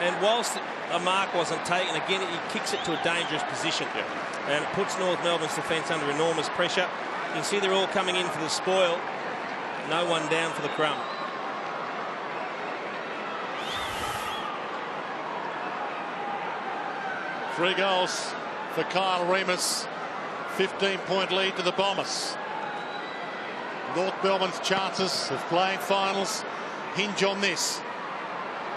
And whilst a mark wasn't taken, again, he kicks it to a dangerous position. And it puts North Melbourne's defence under enormous pressure. You can see they're all coming in for the spoil. No one down for the crumb. Three goals for Kyle Reavers. 15-point lead to the Bombers. North Melbourne's chances of playing finals hinge on this.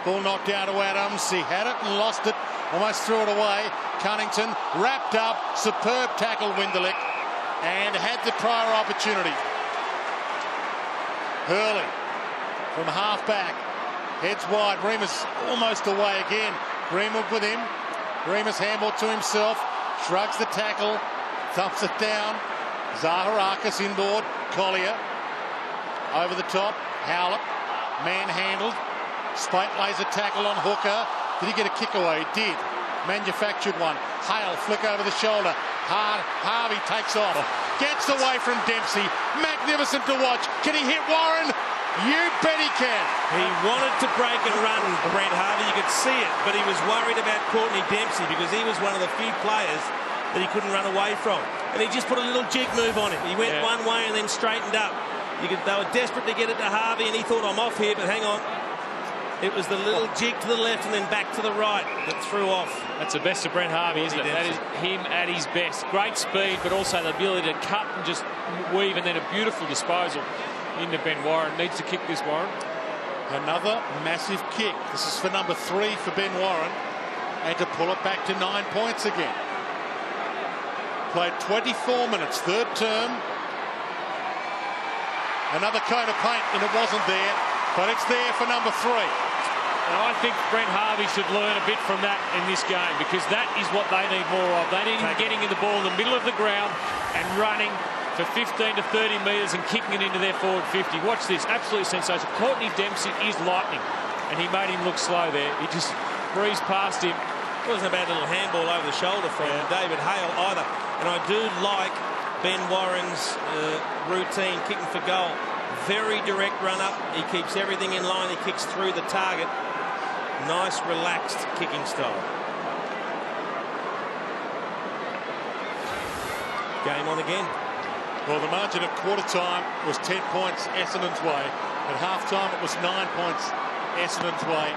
Ball knocked out to Adams. He had it and lost it. Almost threw it away. Cunnington wrapped up. Superb tackle, Winderlich. And had the prior opportunity. Hurley from half back. Heads wide. Remus almost away again. Greenwood with him. Remus handball to himself. Shrugs the tackle. Thumps it down. Zaharakis inboard. Collier over the top. Howlett manhandled. Spate lays a tackle on Hooker. Did he get a kick away? He did. Manufactured one. Hale flick over the shoulder. Harvey takes off. Gets away from Dempsey. Magnificent to watch. Can he hit Warren? You bet he can. He wanted to break and run, Brent Harvey. You could see it, but he was worried about Courtney Dempsey because he was one of the few players that he couldn't run away from. And he just put a little jig move on him. He went one way and then straightened up. They were desperate to get it to Harvey, and he thought, I'm off here, but hang on. It was the little jig to the left and then back to the right that threw off. That's the best of Brent Harvey, isn't it? That is him at his best. Great speed, but also the ability to cut and just weave, and then a beautiful disposal into Ben Warren. Needs to kick this, Warren. Another massive kick. This is for number 3 for Ben Warren. And to pull it back to 9 points again. Played 24 minutes, third term. Another coat of paint, and it wasn't there. But it's there for number 3. And I think Brent Harvey should learn a bit from that in this game, because that is what they need more of. They need him getting in the ball in the middle of the ground and running for 15 to 30 metres and kicking it into their forward 50. Watch this, absolutely sensational. Courtney Dempsey is lightning, and he made him look slow there. He just breezed past him. It wasn't a bad little handball over the shoulder from David Hale either. And I do like Ben Warren's routine kicking for goal. Very direct run up. He keeps everything in line. He kicks through the target. Nice, relaxed kicking style. Game on again. Well, the margin at quarter time was 10 points Essendon's way. At half time, it was 9 points Essendon's way.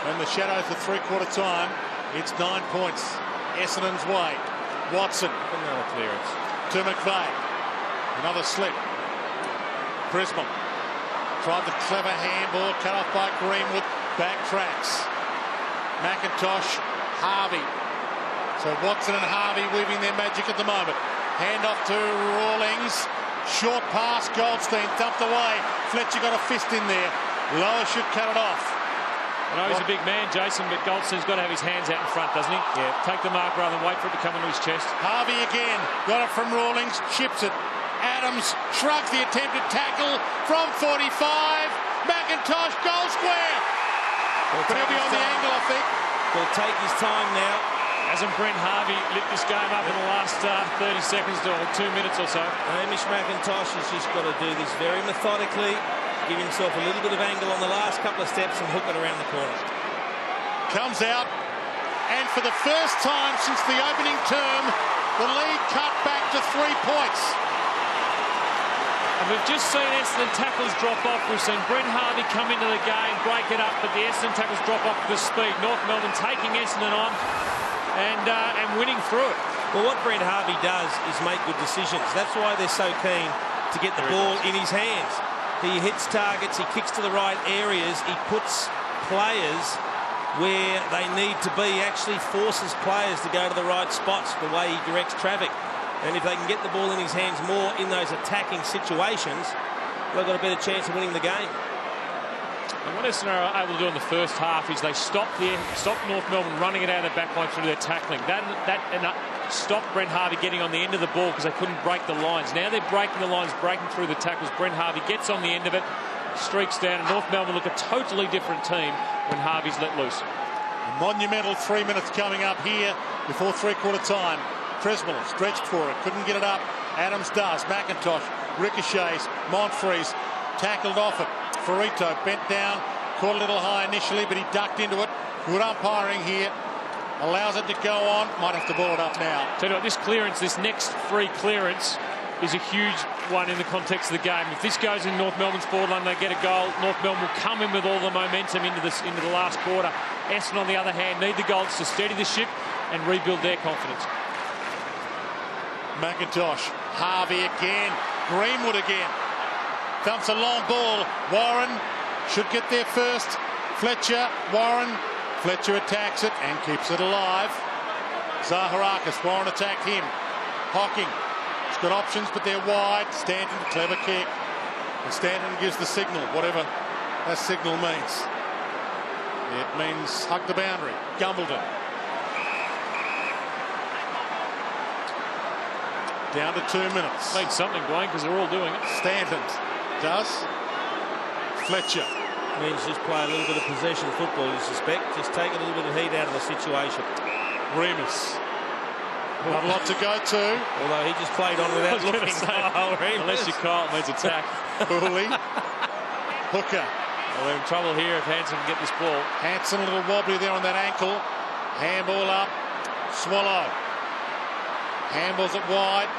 And the shadows at three-quarter time, it's 9 points Essendon's way. Watson. Another clearance. To McVeigh. Another slip. Prismal tried the clever handball, cut off by Greenwood, backtracks. McIntosh, Harvey. So Watson and Harvey weaving their magic at the moment. Hand off to Rawlings. Short pass, Goldstein dumped away. Fletcher got a fist in there. Lower should cut it off. I know he's a big man, Jason, but Goldstein's got to have his hands out in front, doesn't he? Yeah. Take the mark rather than wait for it to come into his chest. Harvey again, got it from Rawlings, chips it. Adams shrugs the attempted tackle from 45. McIntosh, goal square. But he'll be on the angle, I think. He'll take his time now. Hasn't Brent Harvey lit this game up in the last 30 seconds or 2 minutes or so? Hamish McIntosh has just got to do this very methodically, give himself a little bit of angle on the last couple of steps and hook it around the corner. Comes out, and for the first time since the opening term, the lead cut back to 3 points. And we've just seen Essendon tackles drop off. We've seen Brent Harvey come into the game, break it up, but the Essendon tackles drop off with the speed. North Melbourne taking Essendon on and winning through it. Well, what Brent Harvey does is make good decisions. That's why they're so keen to get the ball in his hands. He hits targets, he kicks to the right areas, he puts players where they need to be, actually forces players to go to the right spots the way he directs traffic. And if they can get the ball in his hands more in those attacking situations, they've got a better chance of winning the game. And what Essendon are able to do in the first half is they stopped North Melbourne running it out of the back line through their tackling. That stopped Brent Harvey getting on the end of the ball because they couldn't break the lines. Now they're breaking the lines, breaking through the tackles. Brent Harvey gets on the end of it, streaks down, and North Melbourne look a totally different team when Harvey's let loose. A monumental 3 minutes coming up here before three-quarter time. Tresmell stretched for it, couldn't get it up. Adams does. McIntosh ricochets. Montfrees tackled off it. Ferrito bent down, caught a little high initially, but he ducked into it. Good umpiring here. Allows it to go on. Might have to ball it up now. Tell you what, this clearance, this next free clearance, is a huge one in the context of the game. If this goes in North Melbourne's forward line, they get a goal. North Melbourne will come in with all the momentum into the last quarter. Essendon, on the other hand, need the goals to steady the ship and rebuild their confidence. McIntosh, Harvey again, Greenwood again. Dumps a long ball. Warren should get there first. Fletcher, Warren. Fletcher attacks it and keeps it alive. Zaharakis, Warren attacked him. Hocking. He's got options, but they're wide. Stanton, clever kick. And Stanton gives the signal, whatever that signal means. It means hug the boundary. Gumbleton. Down to 2 minutes. Means something, Dwayne, because they're all doing it. Stanton does. Fletcher. Means just play a little bit of possession football, you suspect. Just take a little bit of heat out of the situation. Remus. Not a lot to go to. Although he just played on without looking. Unless you call it, means attack. Cooley. Hooker. Well, they're in trouble here if Hansen can get this ball. Hansen a little wobbly there on that ankle. Handball up. Swallow. Handballs it wide.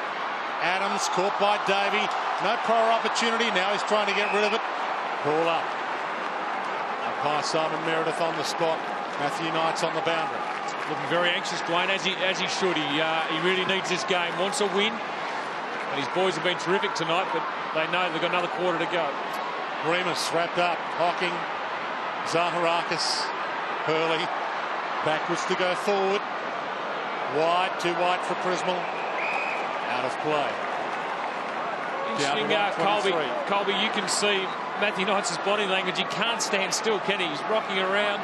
Adams caught by Davey. No prior opportunity. Now he's trying to get rid of it. Ball up. Umpire Simon Meredith on the spot. Matthew Knight's on the boundary. Looking very anxious, Dwayne, as he should. He really needs this game. Wants a win. And his boys have been terrific tonight, but they know they've got another quarter to go. Remus wrapped up. Hocking. Zaharakis. Hurley. Backwards to go forward. Wide, too wide for Prismal. Out of play. Interesting, Colby, you can see Matthew Knight's body language. He can't stand still, can he? He's rocking around,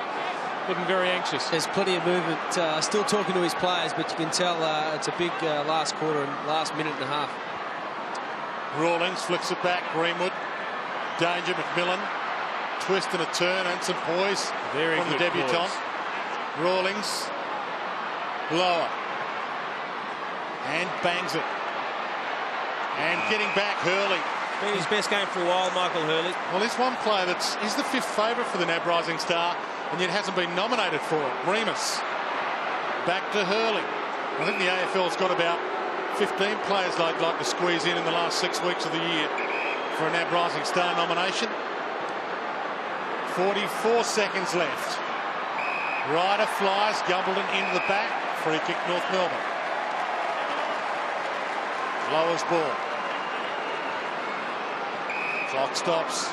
looking very anxious. There's plenty of movement. Still talking to his players, but you can tell it's a big last quarter and last minute and a half. Rawlings flicks it back. Greenwood. Danger. McMillan. Twist and a turn and some poise from the debutant. Rawlings. Lower. And bangs it. And getting back, Hurley. Been his best game for a while, Michael Hurley. Well, he's one player he's the 5th favourite for the NAB Rising Star, and yet hasn't been nominated for it. Remus. Back to Hurley. I think the AFL's got about 15 players they'd like to squeeze in the last 6 weeks of the year for a NAB Rising Star nomination. 44 seconds left. Ryder flies. Gumbleton into the back. Free kick, North Melbourne. Lowers ball. Clock stops.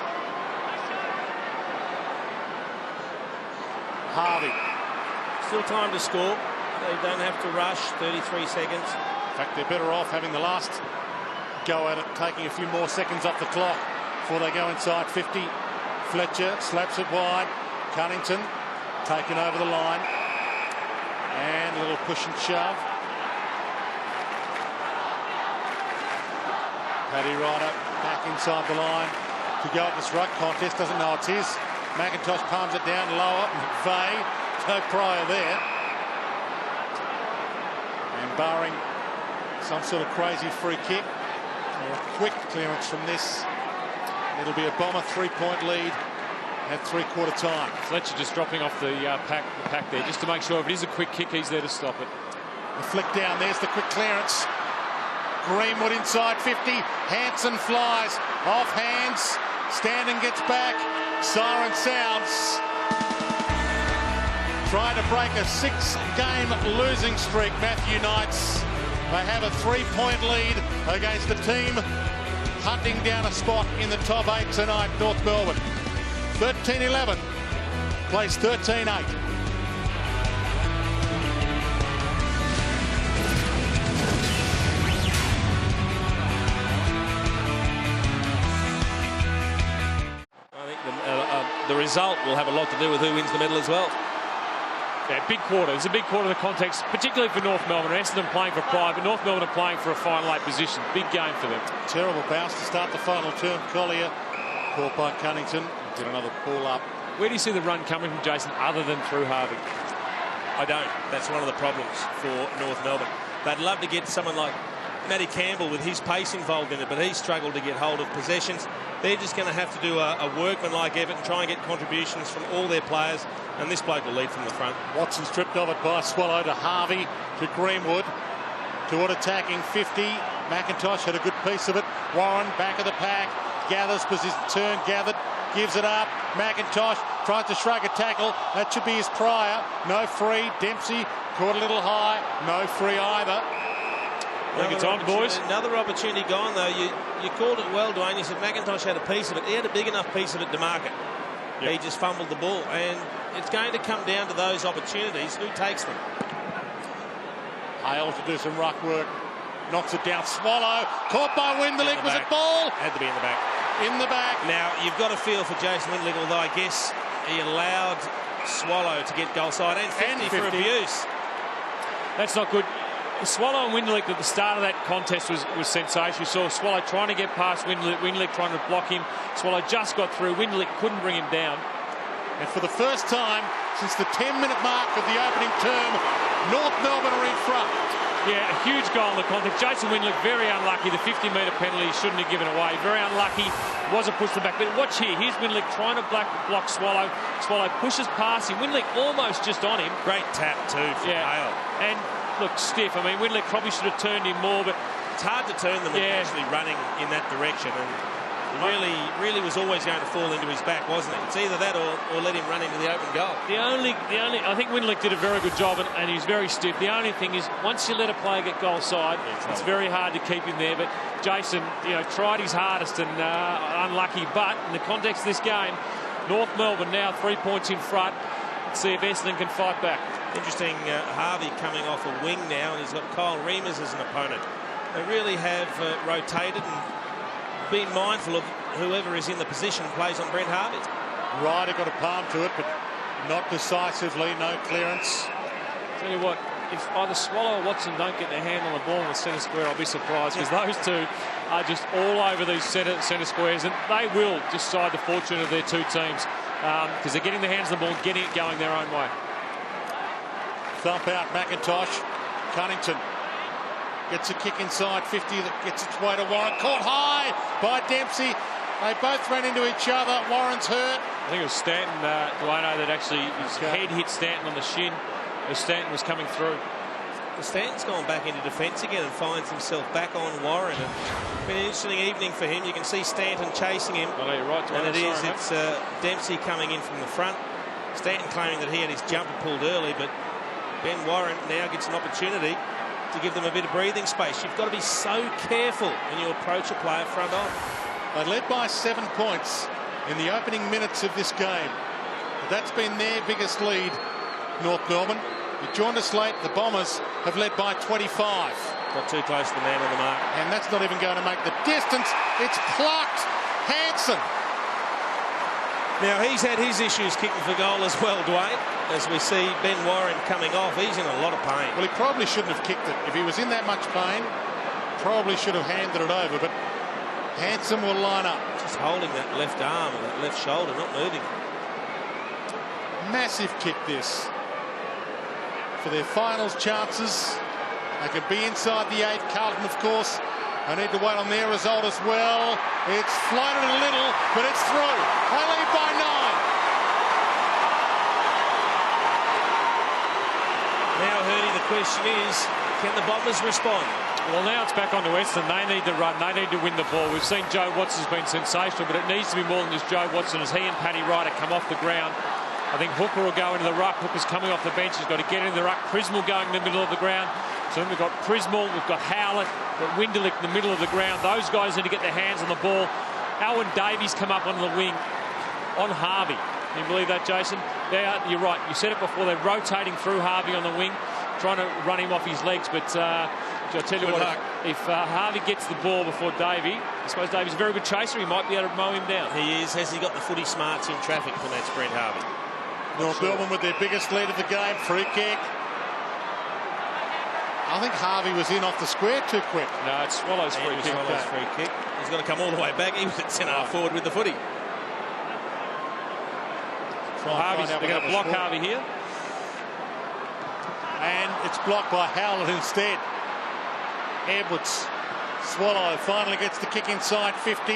Harvey. Still time to score. They don't have to rush. 33 seconds. In fact, they're better off having the last go at it, taking a few more seconds off the clock before they go inside 50. Fletcher slaps it wide. Cunnington taken over the line. And a little push and shove. Paddy Ryder back inside the line to go at this ruck contest. Doesn't know it's his. McIntosh palms it down lower. McVeigh. No prior there. And barring some sort of crazy free kick or a quick clearance from this, it'll be a Bomber 3-point lead at 3/4 time. Fletcher just dropping off the pack there just to make sure if it is a quick kick, he's there to stop it. The flick down, there's the quick clearance. Greenwood inside 50. Hansen flies off hands. Stanton gets back. Siren sounds. Trying to break a 6-game losing streak, Matthew Knights. They have a 3-point lead against the team hunting down a spot in the top 8 tonight, North Melbourne. 13-11, plays 13-8. I think the result will have a lot to do with who wins the medal as well. Yeah, big quarter. It's a big quarter in the context, particularly for North Melbourne. Essendon playing for pride, but North Melbourne are playing for a final 8 position. Big game for them. Terrible bounce to start the final term. Collier caught by Cunnington. Did another ball up. Where do you see the run coming from, Jason, other than through Harvey? I don't. That's one of the problems for North Melbourne. They'd love to get someone like Matty Campbell with his pace involved in it, but he's struggled to get hold of possessions. They're just going to have to do a workman-like effort and try and get contributions from all their players, and this bloke will lead from the front. Watson stripped of it by Swallow to Harvey to Greenwood toward attacking 50. McIntosh had a good piece of it. Warren back of the pack, gathers position, turn gathered, gives it up. McIntosh tries to shrug a tackle. That should be his prior. No free. Dempsey caught a little high. No free either. I think it's on, boys. Another opportunity gone, though. You called it well, Dwayne. You said McIntosh had a piece of it. He had a big enough piece of it to mark it. He just fumbled the ball, and it's going to come down to those opportunities. Who takes them? Hale to do some ruck work. Knocks it down. Swallow. Caught by Windelig. Was it ball? Had to be in the back. In the back. Now, you've got to feel for Jason Windelig, although I guess he allowed Swallow to get goal side and 50 for abuse. That's not good. Swallow and Windelig at the start of that contest was sensational. You saw Swallow trying to get past Windelig trying to block him. Swallow just got through. Windelig couldn't bring him down. And for the first time since the 10-minute mark of the opening term, North Melbourne are in front. Yeah, a huge goal in the contest. Jason Windelig very unlucky. The 50-metre penalty he shouldn't have given away. Very unlucky. Wasn't pushed to the back. But watch here. Here's Windelig trying to block Swallow. Swallow pushes past him. Windelig almost just on him. Great tap too from Hale. And look, stiff. I mean, Windelig probably should have turned him more, but it's hard to turn them when they're actually running in that direction. And really was always going to fall into his back, wasn't it? It's either that or let him run into the open goal. The only I think Windelig did a very good job, and he's very stiff. The only thing is, once you let a player get goal side, it's very hard to keep him there. But Jason, tried his hardest and unlucky. But in the context of this game, North Melbourne now 3 points in front. Let's see if Essendon can fight back. Interesting, Harvey coming off a wing now, and he's got Kyle Reimers as an opponent. They really have rotated and been mindful of whoever is in the position plays on Brent Harvey. Ryder got a palm to it, but not decisively, no clearance. Tell you what, if either Swallow or Watson don't get their hand on the ball in the centre square, I'll be surprised, because those two are just all over these centre squares, and they will decide the fortune of their two teams, because they're getting their hands on the ball, getting it going their own way. Thump out McIntosh. Cunnington gets a kick inside 50 that gets its way to Warren. Caught high by Dempsey. They both ran into each other. Warren's hurt. I think it was Stanton, Duano, that actually his head hit Stanton on the shin as Stanton was coming through. Stanton's gone back into defence again and finds himself back on Warren. And it's been an interesting evening for him. You can see Stanton chasing him. Well, you're right, and it's Dempsey coming in from the front. Stanton claiming that he had his jumper pulled early, but Ben Warren now gets an opportunity to give them a bit of breathing space. You've got to be so careful when you approach a player front on. They led by 7 points in the opening minutes of this game. That's been their biggest lead, North Melbourne. You joined us late. The Bombers have led by 25. Got too close to the man on the mark. And that's not even going to make the distance. It's plucked. Hanson. Now, he's had his issues kicking for goal as well, Dwayne. As we see Ben Warren coming off, he's in a lot of pain. Well, he probably shouldn't have kicked it. If he was in that much pain, probably should have handed it over. But Hanson will line up. Just holding that left arm and that left shoulder, not moving. Massive kick, this. For their finals chances. They can be inside the 8. Carlton, of course, I need to wait on their result as well. It's floated a little, but it's through. They lead by 9. Now, Hurdy, the question is, can the Bombers respond? Well, now it's back on to Essendon. They need to run. They need to win the ball. We've seen Joe Watson's been sensational, but it needs to be more than just Joe Watson as he and Paddy Ryder come off the ground. I think Hooker will go into the ruck. Hooker's coming off the bench. He's got to get into the ruck. Prismal going in the middle of the ground. So then we've got Prismal, we've got Howlett, we've got Windelig in the middle of the ground. Those guys need to get their hands on the ball. Alwyn Davies come up on the wing on Harvey. Can you believe that, Jason? You're right. You said it before. They're rotating through Harvey on the wing, trying to run him off his legs. But I'll tell you what, if Harvey gets the ball before Davey, I suppose Davey's a very good chaser. He might be able to mow him down. He is. Has he got the footy smarts in traffic to match Brent Harvey? North Melbourne with their biggest lead of the game. Free kick. I think Harvey was in off the square too quick. No, it's Swallow's free kick. Swallow's free kick. He's got to come all the way back. He was at centre-half forward with the footy. They're going to block Harvey here. And it's blocked by Howlett instead. Edwards. Swallow finally gets the kick inside 50.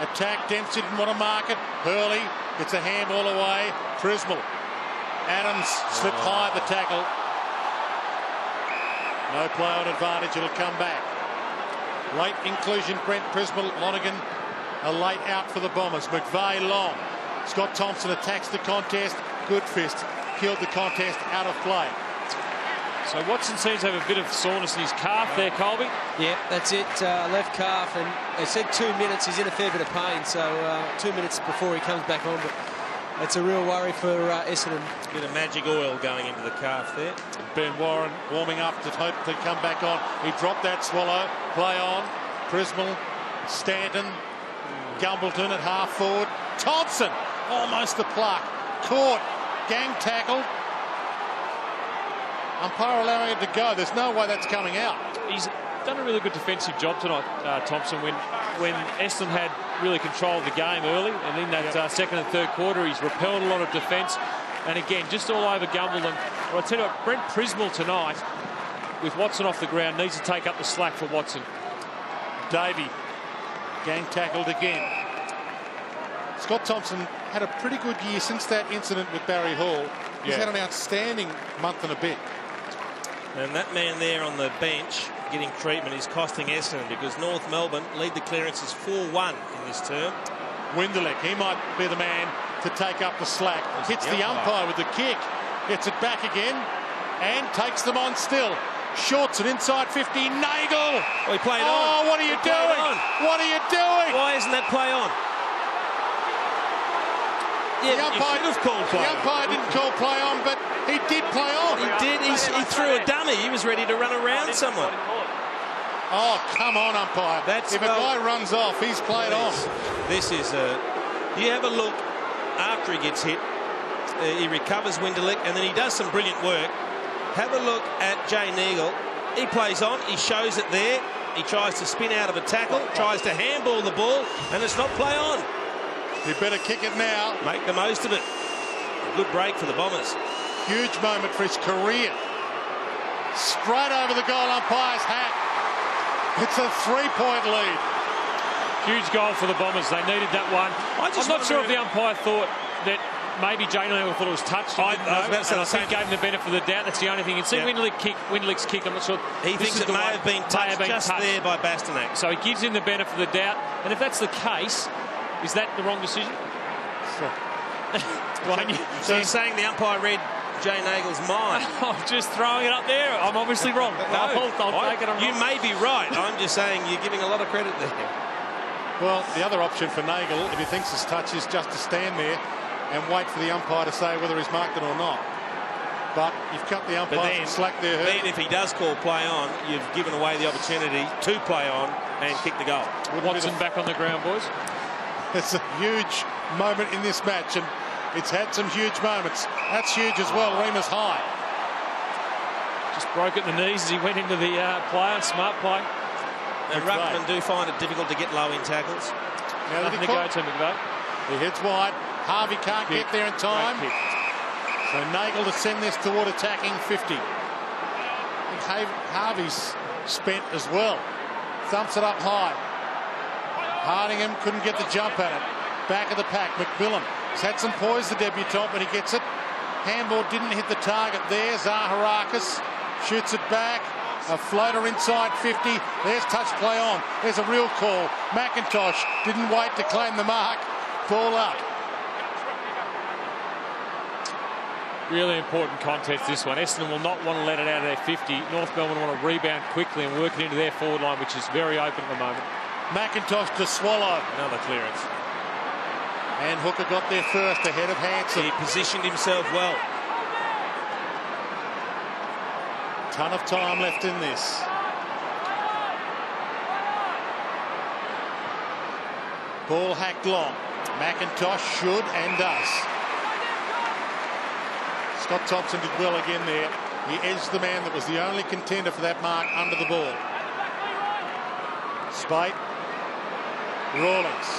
Attack. Dempsey didn't want to mark it. Hurley gets a handball away. Prismal. Adams slipped high at the tackle. No play on advantage. It'll come back. Late inclusion. Brent Prismal. Lonergan a late out for the Bombers. McVeigh long. Scott Thompson attacks the contest. Good fist killed the contest out of play. So Watson seems to have a bit of soreness in his calf there, Colby. Yeah, that's it. Left calf, and they said 2 minutes. He's in a fair bit of pain, so 2 minutes before he comes back on. But it's a real worry for Essendon. Bit of magic oil going into the calf there. Ben Warren warming up to hope to come back on. He dropped that Swallow. Play on. Prismal, Stanton, Gumbleton at half forward. Thompson, almost the pluck. Caught, gang tackled. Umpire allowing it to go. There's no way that's coming out. He's done a really good defensive job tonight, Thompson, when Essendon had really control of the game early, and in that second and third quarter he's repelled a lot of defence, and again just all over Gumbleton. Well, I tell you what, Brent Prismal tonight with Watson off the ground needs to take up the slack for Watson. Davey, gang tackled again. Scott Thompson had a pretty good year since that incident with Barry Hall. He's had an outstanding month and a bit. And that man there on the bench getting treatment is costing Essendon, because North Melbourne lead the clearances 4-1 in this term. Winderlick, he might be the man to take up the slack. Hits the umpire with the kick. Gets it back again and takes them on still. Shorts it inside 50. Neagle! Oh, he played on. Oh, what are you doing? What are you doing? Why isn't that play on? Yeah, the umpire, should have called play. The umpire didn't call play on, but he did play on. He did. He threw a dummy. He was ready to run around someone. Oh, come on, umpire. If a guy runs off, he's played on. This is you have a look after he gets hit. He recovers Winderlick, and then he does some brilliant work. Have a look at Jay Neagle. He plays on. He shows it there. He tries to spin out of a tackle, tries to handball the ball, and it's not play on. You better kick it now. Make the most of it. A good break for the Bombers. Huge moment for his career. Straight over the goal umpire's hat. It's a 3-point lead. Huge goal for the Bombers. They needed that one. I'm not sure if the umpire thought that maybe Jay Neagle thought it was touched. I think gave him the benefit of the doubt. That's the only thing. You see Winderlick's kick. I'm not sure. He thinks it may have been touched just there by Bastanak. So he gives him the benefit of the doubt. And if that's the case, is that the wrong decision? So you're saying the umpire read Jay Nagle's mind? I'm just throwing it up there. I'm obviously wrong. I'll take it. You may be right. I'm just saying you're giving a lot of credit there. Well, the other option for Nagle, if he thinks his touch, is just to stand there and wait for the umpire to say whether he's marked it or not. But you've cut the umpire some slack there. Then if he does call play on, you've given away the opportunity to play on and kick the goal. Watson back on the ground, boys. It's a huge moment in this match, and it's had some huge moments. That's huge as well. Remus High just broke at the knees as he went into the player. Smart play. And ruckmen do find it difficult to get low in tackles. Now nothing to go to, McVeigh. He hits wide. Harvey can't get there in time. So Nagle to send this toward attacking 50. I think Harvey's spent as well. Thumps it up high. Hardingham couldn't get the jump at it. Back of the pack, McMillan has had some poise, the debutant, but he gets it. Handball didn't hit the target there. Zaharakis shoots it back. A floater inside 50. There's touch play on. There's a real call. McIntosh didn't wait to claim the mark. Ball up. Really important contest, this one. Essendon will not want to let it out of their 50. North Melbourne want to rebound quickly and work it into their forward line, which is very open at the moment. McIntosh to Swallow. Another clearance. And Hooker got there first ahead of Hanson. He positioned himself well. Ton of time left in this. Ball hacked long. McIntosh should and does. Scott Thompson did well again there. He edged the man that was the only contender for that mark under the ball. Spate. Rawlings.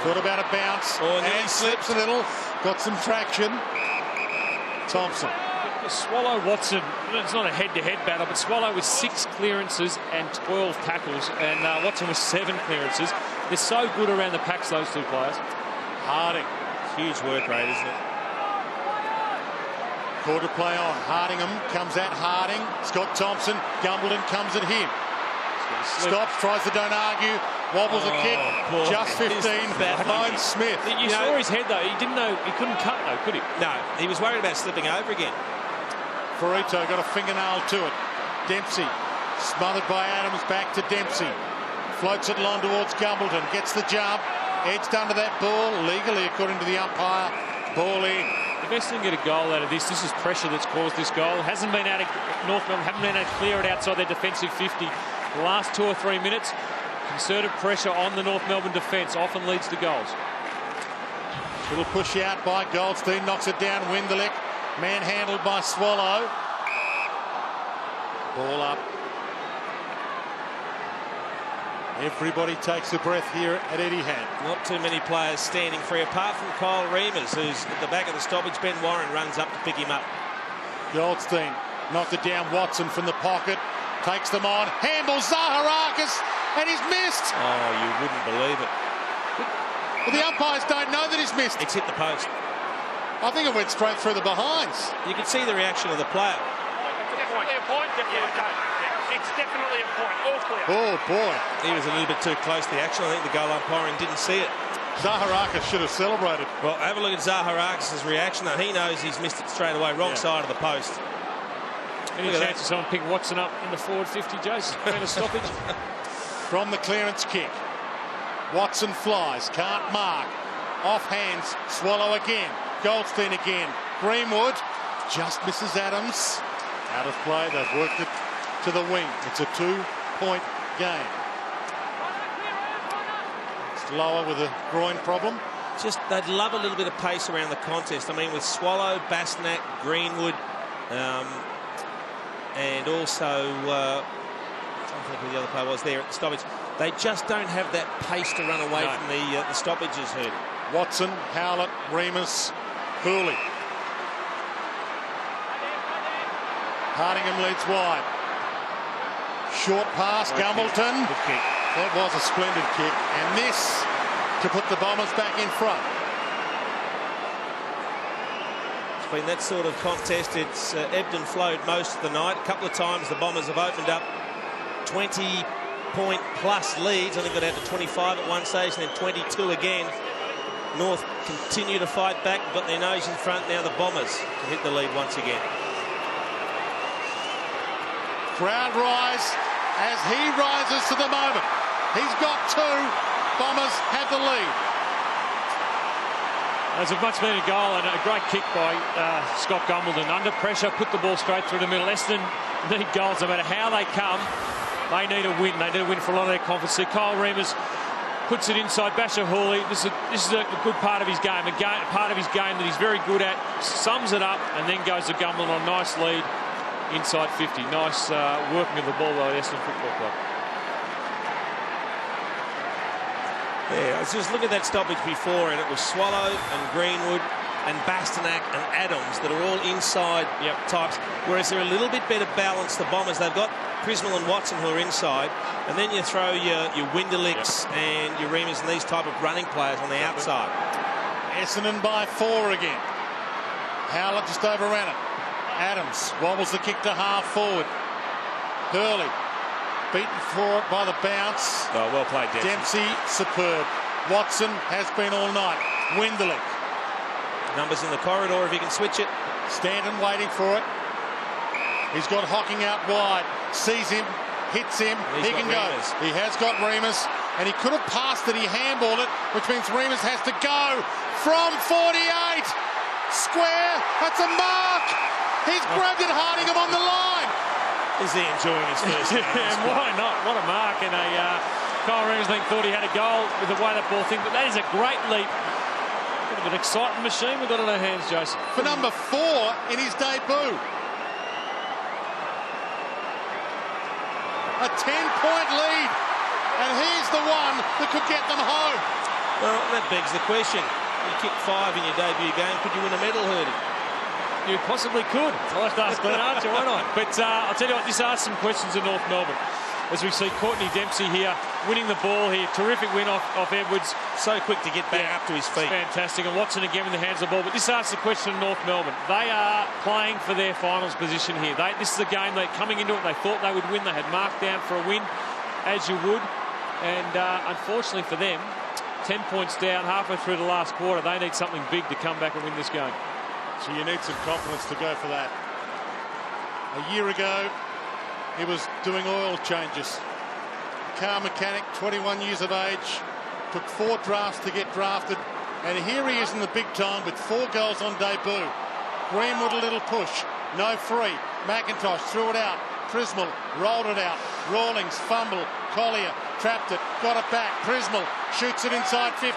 Thought about a bounce and slips a little. Got some traction. Thompson. Swallow Watson, it's not a head-to-head battle, but Swallow with 6 clearances and 12 tackles, and Watson with 7 clearances. They're so good around the packs, those two players. Harding. Huge work rate, isn't it? Quarter play on. Hardingham comes at Harding. Scott Thompson. Gumbleton comes at him. Stops, tries to don't argue. Wobbles a kick. Boy. Just 15. Behind Smith. You saw his head, though. He didn't know. He couldn't cut, though, could he? No, he was worried about slipping over again. Ferrito got a fingernail to it. Dempsey smothered by Adams. Back to Dempsey. Floats it along towards Gumbleton. Gets the jump. edged under that ball legally, according to the umpire. Bally. If Essendon get a goal out of this, this is pressure that's caused this goal. Hasn't been able to, North Melbourne haven't been able to clear it outside their defensive 50. The last 2 or 3 minutes, concerted pressure on the North Melbourne defence often leads to goals. Little push out by Goldstein, knocks it down. Winderlich, manhandled by Swallow. Ball up. Everybody takes a breath here at Etihad. Not too many players standing free, apart from Kyle Reimers, who's at the back of the stoppage. Ben Warren runs up to pick him up. Goldstein Knocked it down. Watson from the pocket. Takes them on. Handballs Zaharakis. And he's missed. Oh, you wouldn't believe it. Well, the umpires don't know that he's missed. It's hit the post. I think it went straight through the behinds. You could see the reaction of the player. Definitely a point. It's definitely a point. All clear. Oh, boy. He was a little bit too close to the action. I think the goal umpiring didn't see it. Zaharakis should have celebrated. Well, have a look at Zaharakis' reaction, though. He knows he's missed it straight away. Wrong side of the post. Any chance of someone picking Watson up in the forward 50, Jason? Been a stoppage? From the clearance kick. Watson flies. Can't mark. Off hands. Swallow again. Goldstein again. Greenwood just misses Adams. Out of play. They've worked it to the wing. It's a 2-point game. Lower with a groin problem. Just, they'd love a little bit of pace around the contest. I mean, with Swallow, Bastanak, Greenwood, and also, I don't think who the other player was there at the stoppage. They just don't have that pace to run away from the stoppages, Hurdy. Watson, Howlett, Remus, Hooley. Hardingham leads wide. Short pass, Gumbleton. Good kick. That was a splendid kick, and this to put the Bombers back in front. It's been that sort of contest. It's ebbed and flowed most of the night. A couple of times the Bombers have opened up 20-point plus leads. I think got out to 25 at one stage and then 22 again. North continue to fight back, got their nose in front. Now the Bombers to hit the lead once again. Crowd rise as he rises to the moment. He's got 2. Bombers have the lead. There's a much better goal and a great kick by Scott Gumbleton. Under pressure, put the ball straight through the middle. Essendon need goals no matter how they come. They need a win. They need a win for a lot of their confidence. See, Kyle Reimers puts it inside. Basher Hooley. This is a good part of his game. A part of his game that he's very good at. Sums it up and then goes to Gumbleton on a nice lead inside 50. Nice working of the ball by the Essendon Football Club. Yeah, I was just looking at that stoppage before, and it was Swallow and Greenwood and Bastanak and Adams that are all inside types, whereas they're a little bit better balanced, the Bombers. They've got Criswell and Watson who are inside, and then you throw your Winderlicks and your Reimers and these type of running players on the outside. Essendon by 4 again. Howlett just overran it. Adams wobbles the kick to half forward. Hurley beaten for it by the bounce. Oh, well played, Dempsey, superb. Watson has been all night. Winderlich. Numbers in the corridor if he can switch it. Stanton waiting for it. He's got Hocking out wide. Sees him, hits him. He can go. He has got Remus, and he could have passed it. He handballed it, which means Remus has to go from 48. Square. That's a mark. He's grabbed it. Hardingham on the line. Is he enjoying his first game? Why not? What a mark. And Kyle Reimers thought he had a goal with the way that ball thing, but that is a great leap. Bit of an exciting machine we've got on our hands, Jason. For number 4 in his debut. A 10-point lead. And he's the one that could get them home. Well, that begs the question. You kicked 5 in your debut game. Could you win a medal, Hurdy? You possibly could. I'll have to ask Glenn Archer, why not? But I'll tell you what, this asks some questions in North Melbourne. As we see Courtney Dempsey here winning the ball here. Terrific win off Edwards. So quick to get back up to his feet. Fantastic. And Watson again with the hands of the ball. But this asks the question in North Melbourne. They are playing for their finals position here. This is a game they coming into it. They thought they would win. They had marked down for a win, as you would. And unfortunately for them, 10 points down halfway through the last quarter. They need something big to come back and win this game. So you need some confidence to go for that. A year ago, he was doing oil changes. Car mechanic, 21 years of age, Took 4 drafts to get drafted, and here he is in the big time with 4 goals on debut. Greenwood a little push, no free. McIntosh threw it out. Prismal rolled it out. Rawlings fumble. Collier trapped it, got it back. Prismal shoots it inside 50.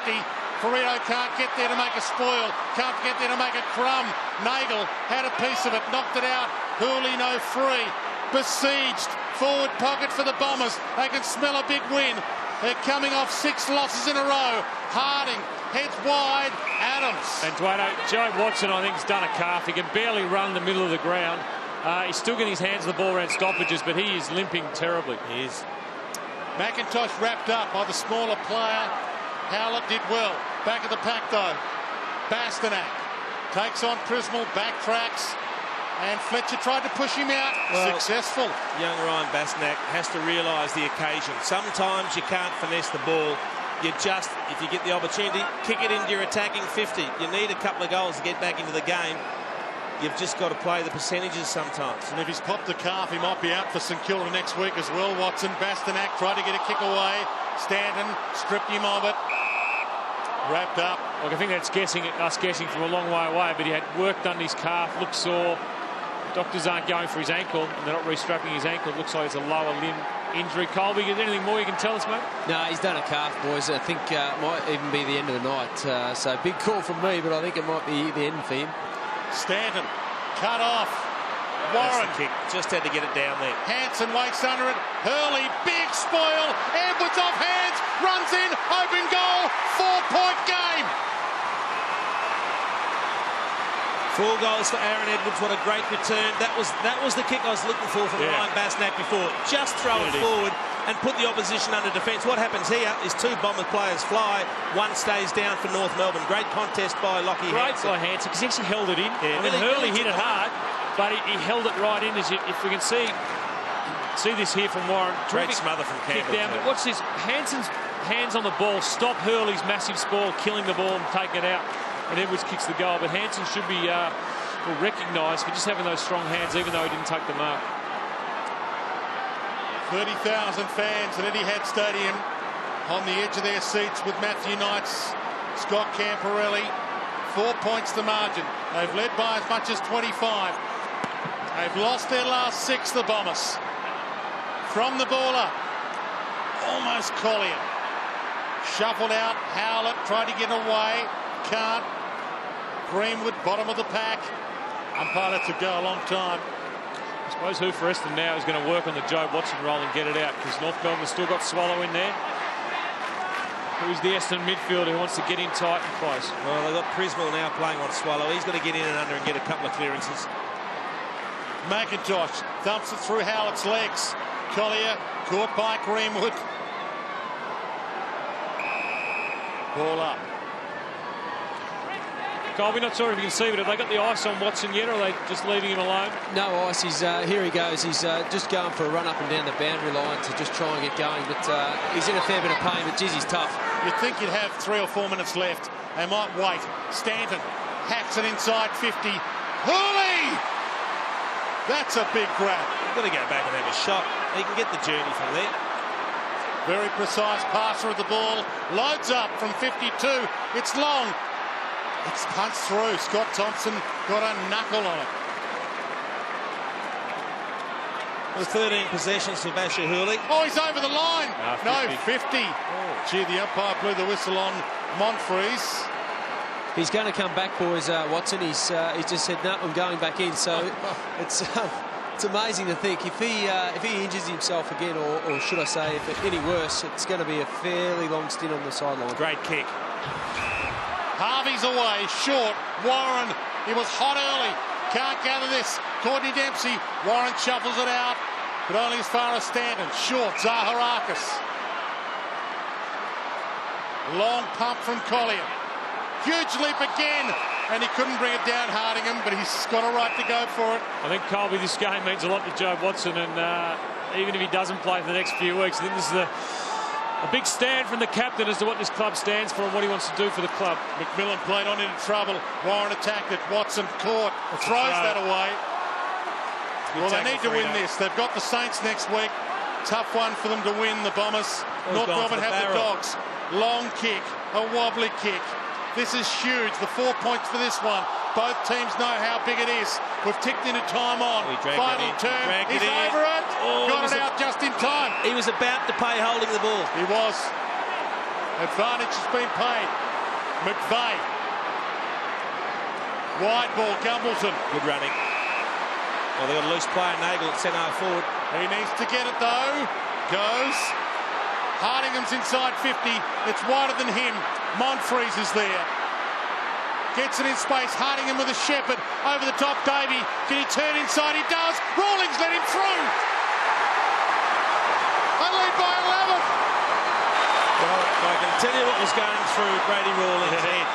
Ferrito can't get there to make a spoil, can't get there to make a crumb. Neagle had a piece of it, knocked it out. Hooley no free. Besieged forward pocket for the Bombers. They can smell a big win. They're coming off 6 losses in a row. Harding heads wide. Adams. And Dwayne, Joe Watson, I think, has done a calf. He can barely run the middle of the ground. He's still getting his hands on the ball around stoppages, but he is limping terribly. He is. McIntosh wrapped up by the smaller player. Howlett did well. Back of the pack, though. Bastanak takes on Prismal, backtracks. And Fletcher tried to push him out. Well, successful. Young Ryan Bastanak has to realise the occasion. Sometimes you can't finesse the ball. You just, if you get the opportunity, kick it into your attacking 50. You need a couple of goals to get back into the game. You've just got to play the percentages sometimes. And if he's popped the calf, he might be out for St Kilda next week as well. Watson, Bastanak tried to get a kick away. Stanton stripped him of it. Wrapped up. Look, I think that's us guessing from a long way away, but he had work done his calf, looked sore. Doctors aren't going for his ankle, and they're not restrapping his ankle. It looks like it's a lower limb injury. Colby, is there anything more you can tell us, mate? No, he's done a calf, boys. I think it might even be the end of the night. So big call from me, but I think it might be the end for him. Stanton cut off. Warren kick. Just had to get it down there. Hanson waits under it. Hurley, big spoil. Edwards off hands, runs in, open goal, 4-point game. 4 goals for Aaron Edwards. What a great return. That was the kick I was looking for from Ryan Bastanak before. Just throw it forward and put the opposition under defence. What happens here is 2 Bomber players fly. 1 stays down for North Melbourne. Great contest by Lockie Hanson. Great by Hanson, because he actually held it in. Yeah, I mean, Hurley hit it hard, but he held it right in. If we can see this here from Warren. Great smother from Campbell. Down, but watch this. Hanson's hands on the ball stop Hurley's massive spoil, killing the ball and take it out. And Edwards kicks the goal, but Hanson should be recognised for just having those strong hands, even though he didn't take the mark. 30,000 fans at Etihad Stadium on the edge of their seats with Matthew Knights, Scott Camporelli. 4 points the margin. They've led by as much as 25. They've lost their last 6, the Bombers. From the ball up, almost Collier. Shuffled out, Howlett tried to get away, can't. Greenwood, bottom of the pack. Umpire lets it go a long time. I suppose who for Essendon now is going to work on the Joe Watson role and get it out, because North Melbourne still got Swallow in there. Who's the Essendon midfielder who wants to get in tight and close? Well, they've got Prismal now playing on Swallow. He's got to get in and under and get a couple of clearances. McIntosh dumps it through Howlett's legs. Collier caught by Greenwood. Ball up. Colby, not sure if you can see, but have they got the ice on Watson yet, or are they just leaving him alone? No ice. He's here he goes. He's just going for a run up and down the boundary line to just try and get going. But he's in a fair bit of pain. But geez, he's tough. You'd think you'd have 3 or 4 minutes left. They might wait. Stanton hacks it inside 50. Hooley! That's a big grab. He's got to go back and have a shot. He can get the journey from there. Very precise passer of the ball. Loads up from 52. It's long. It's punched through. Scott Thompson got a knuckle on it. There's 13 possessions for Basher Hurley. Oh, he's over the line. No, 50. Oh. Gee, the umpire blew the whistle on Monfries. He's going to come back, boys, Watson. He's just said, no, I'm going back in. So it's amazing to think if he injures himself again, or should I say, if it's any worse, it's going to be a fairly long stint on the sideline. Great kick. Harvey's away, short. Warren, he was hot early. Can't gather this. Courtney Dempsey. Warren shuffles it out, but only as far as Stanton. Short, Zaharakis. Long pump from Collier. Huge leap again, and he couldn't bring it down Hardingham, but he's got a right to go for it. I think, Colby, this game means a lot to Joe Watson, and even if he doesn't play for the next few weeks, I think this is a big stand from the captain as to what this club stands for and what he wants to do for the club. McMillan played on into trouble. Warren attacked it. Watson caught. Throws that away. Well, they need to win this. They've got the Saints next week. Tough one for them to win, the Bombers. North Melbourne have the Dogs. Long kick, a wobbly kick. This is huge. The 4 points for this one. Both teams know how big it is. We've ticked into time on. Final turn. He's over it. Got it out just in time. He was about to pay holding the ball. He was. Advantage has been paid. McVeigh. Wide ball, Gumbleton. Good running. Well, they got a loose player, Neagle, at centre forward. He needs to get it though. Goes. Hardingham's inside 50. It's wider than him. Monfries is there. Gets it in space. Hardingham with a shepherd. Over the top, Davey. Can he turn inside? He does. Rawlings let him through. They lead by 11. Well, I can tell you what was going through Brady Rawlings' head.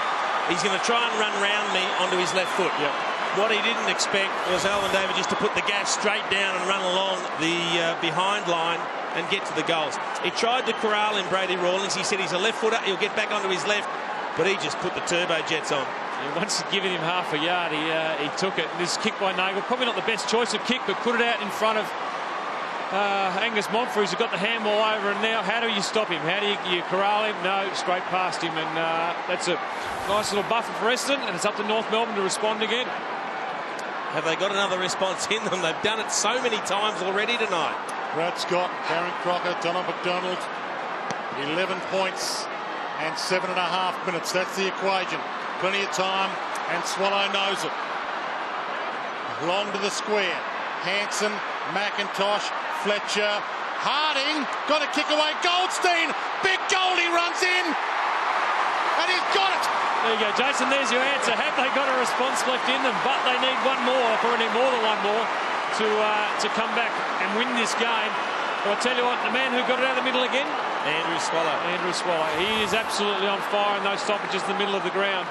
He's going to try and run round me onto his left foot. Yep. What he didn't expect was Alvin David just to put the gas straight down and run along the behind line and get to the goals. He tried to corral in Brady Rawlings. He said he's a left footer. He'll get back onto his left, but he just put the turbo jets on. Yeah, once he'd given him half a yard, he took it. This kick by Neagle, probably not the best choice of kick, but put it out in front of Angus Monfries, who got the handball over, and now how do you stop him? How do you corral him? No, straight past him, and that's a nice little buffer for Essendon, and it's up to North Melbourne to respond again. Have they got another response in them? They've done it so many times already tonight. Brad Scott, Darren Crocker, Donald McDonald, 11 points and 7.5 minutes. That's the equation. Plenty of time, and Swallow knows it. Long to the square. Hanson, McIntosh, Fletcher, Harding, got a kick away. Goldstein, big Goldie runs in, and he's got it. There you go, Jason, there's your answer. Have they got a response left in them? But they need one more, probably more than one more, to come back and win this game. But I tell you what, the man who got it out of the middle again? Andrew Swallow. Andrew Swallow. He is absolutely on fire in those stoppages in the middle of the ground.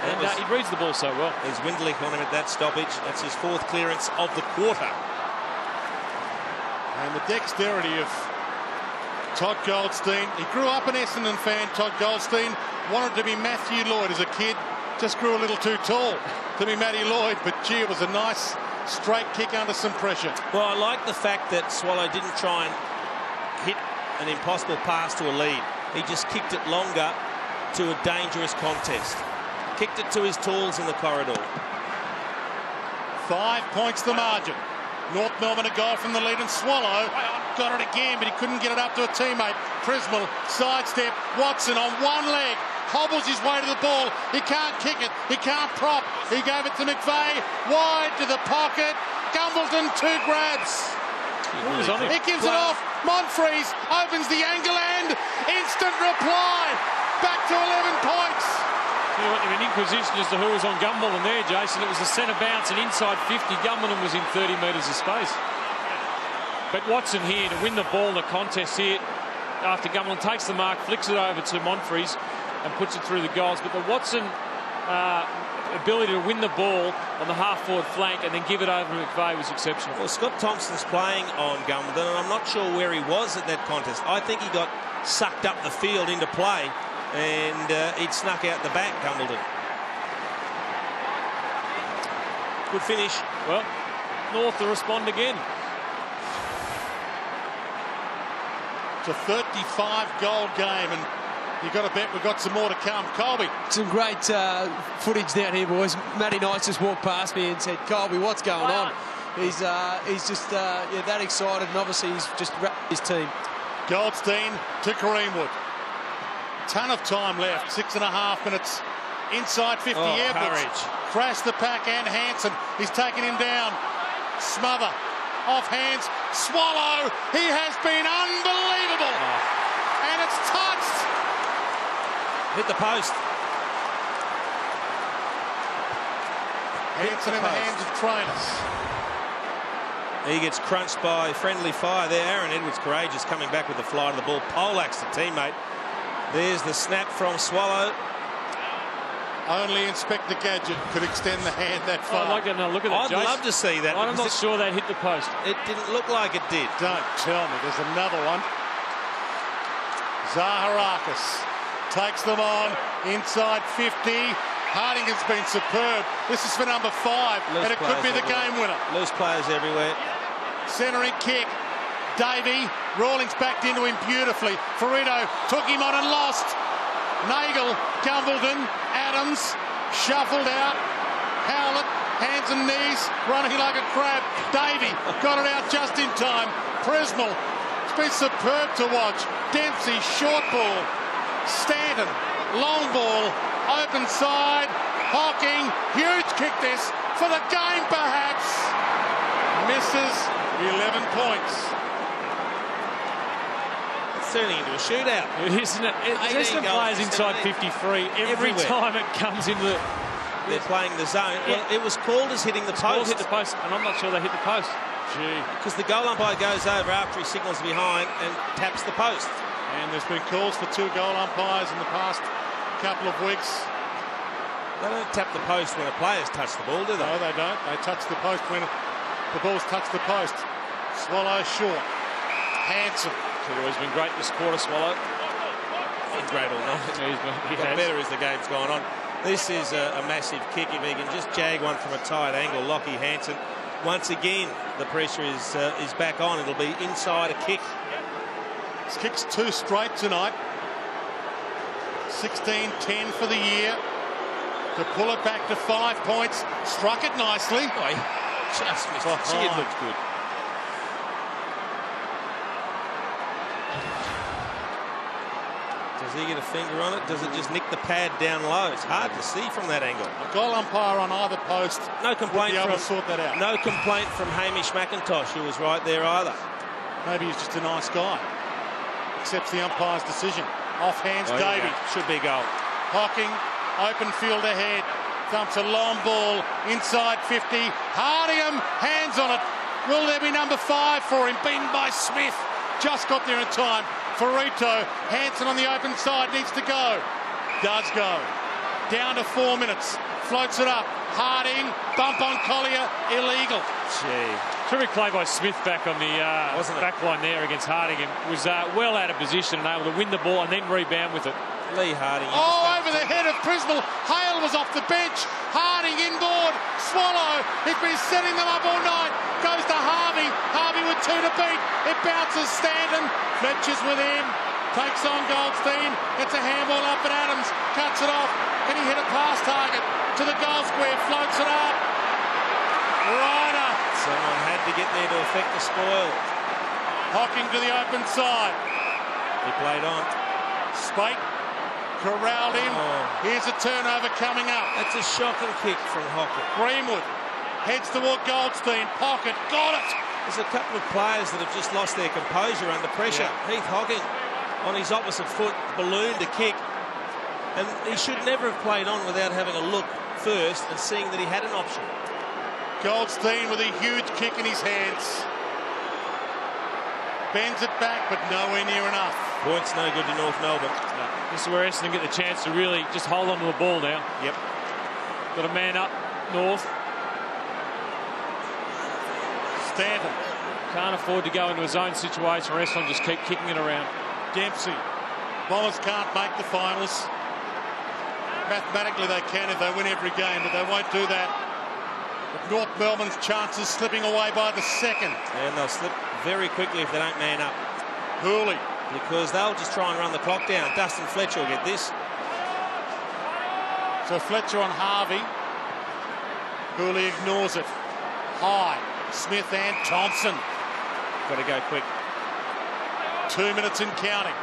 And he reads the ball so well. There's Windlick on him at that stoppage. That's his 4th clearance of the quarter. And the dexterity of Todd Goldstein. He grew up an Essendon fan, Todd Goldstein. Wanted to be Matthew Lloyd as a kid. Just grew a little too tall to be Matty Lloyd. But gee, it was a nice straight kick under some pressure. Well, I like the fact that Swallow didn't try and hit an impossible pass to a lead. He just kicked it longer to a dangerous contest. Kicked it to his tools in the corridor. 5 points the margin. North Melbourne a goal from the lead, and Swallow got it again, but he couldn't get it up to a teammate. Prismal, sidestep, Watson on one leg, hobbles his way to the ball. He can't kick it, he can't prop. He gave it to McVeigh, wide to the pocket. Gumbleton, 2 grabs. He gives it off. Monfries opens the angle and instant reply. Back to 11 points. You know what, they're in inquisition as to who was on Gumbleton there, Jason. It was a centre bounce and inside 50. Gumbleton was in 30 metres of space. But Watson here to win the ball in the contest here after Gumbleton takes the mark, flicks it over to Monfries and puts it through the goals. But the Watson ability to win the ball on the half-forward flank and then give it over to McVeigh was exceptional. Well, Scott Thompson's playing on Gumbleton, and I'm not sure where he was at that contest. I think he got sucked up the field into play, and he'd snuck out the back, Gumbleton. Good finish. Well, North to respond again. It's a 35-goal game, and you've got to bet we've got some more to come. Colby. Some great footage down here, boys. Matty Knights just walked past me and said, Colby, what's going on? He's just that excited, and obviously he's just wrapped his team. Goldstein to Greenwood. Ton of time left, 6.5 minutes. Inside 50, Edwards. Crashed the pack, and Hanson. He's taken him down. Smother. Off hands. Swallow. He has been unbelievable. And it's touched. Hit the post. Hanson in the hands of trainers. He gets crunched by friendly fire there. Aaron Edwards courageous coming back with the fly to the ball. Poleaxed the teammate. There's the snap from Swallow. Only Inspector Gadget could extend the hand that far. I'd like to look at that, I'd love to see that. I'm not sure that hit the post. It didn't look like it did. Don't tell me. There's another one. Zaharakis takes them on. Inside 50. Hardingham's been superb. This is for number 5, and it could be the game winner. Loose players everywhere. Centering kick. Davey, Rawlings backed into him beautifully. Ferrito took him on and lost. Neagle, Gumbleton, Adams, shuffled out. Howlett, hands and knees, running like a crab. Davey got it out just in time. Presnell, it's been superb to watch. Dempsey, short ball. Stanton, long ball, open side. Hocking, huge kick this for the game perhaps. Misses 11 points. It's turning into a shootout. Isn't it? Essendon players inside 53 every time it comes into the... They're playing the zone. Well, it was called as hitting the post. Hit the post, and I'm not sure they hit the post. Gee. Because the goal umpire goes over after he signals behind and taps the post. And there's been calls for 2 goal umpires in the past couple of weeks. They don't tap the post when a player's touched the ball, do they? No, they don't. They touch the post when the ball's touched the post. Swallow short. Hanson. He's always been great this quarter, Swallow. Been great all night. He Got has. better as the game's gone on. This is a massive kick. If he can just jag one from a tight angle, Lockie Hanson. Once again, the pressure is back on. It'll be inside a kick. His kick's 2 straight tonight. 16-10 for the year. To pull it back to 5 points. Struck it nicely. Oh, he just missed it. Gee, it looks good. Does he get a finger on it? Does it just nick the pad down low? It's hard to see from that angle. A goal umpire on either post. No complaint Be able from to sort that out. No complaint from Hamish McIntosh, who was right there either. Maybe he's just a nice guy. Accepts the umpire's decision. Off hands, Davey. Should be a goal. Hocking, open field ahead. Thumps a long ball inside 50. Hardingham, hands on it. Will there be number 5 for him? Beaten by Smith. Just got there in time. Ferrito, Hanson on the open side, needs to go. Does go. Down to 4 minutes. Floats it up. Harding, bump on Collier, illegal. Gee. Terrific play by Smith back on the back line there against Hardingham. Was well out of position and able to win the ball and then rebound with it. Lee Harding. Over the head of Prismal. Hale was off the bench. Harding inboard. Swallow. He's been setting them up all night. Goes to Harvey. Harvey with 2 to beat. It bounces Stanton. Fletcher's with him. Takes on Goldstein. Gets a handball up at Adams. Cuts it off. Can he hit a pass target to the goal square? Floats it up. Ryder. Someone had to get there to affect the spoil. Hocking to the open side. He played on. Spate corralled him. Here's a turnover coming up. That's a shocking kick from Hocking. Greenwood heads toward Goldstein. Pocket. Got it. There's a couple of players that have just lost their composure under pressure. Yeah. Heath Hocking on his opposite foot ballooned a kick. And he should never have played on without having a look first and seeing that he had an option. Goldstein with a huge kick in his hands. Bends it back, but nowhere near enough. Points no good to North Melbourne. No. This is where Essendon get the chance to really just hold on to the ball now. Yep. Got a man up North. Stanton. Can't afford to go into his own situation where Essendon just keep kicking it around. Dempsey. Bombers can't make the finals. Mathematically they can if they win every game, but they won't do that. But North Melbourne's chances slipping away by the second. And they'll slip very quickly if they don't man up. Hooley. Because they'll just try and run the clock down. Dustin Fletcher will get this. So Fletcher on Harvey. Hooley ignores it. High. Smith and Thompson. Got to go quick. 2 minutes and counting.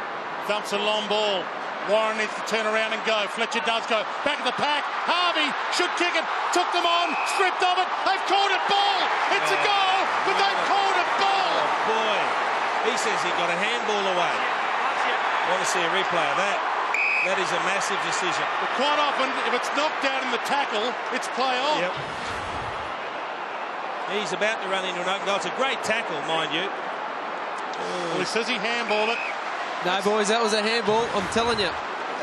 Thumps a long ball. Warren needs to turn around and go. Fletcher does go. Back of the pack. Harvey should kick it. Took them on. Stripped of it. They've called it ball. It's a goal, but they've called it ball. Oh, boy. He says he got a handball away. Want to see a replay of that. That is a massive decision. But quite often, if it's knocked out in the tackle, it's play on. Yep. He's about to run into an open goal. It's a great tackle, mind you. Well, he says he handballed it. No, boys, that was a handball. I'm telling you.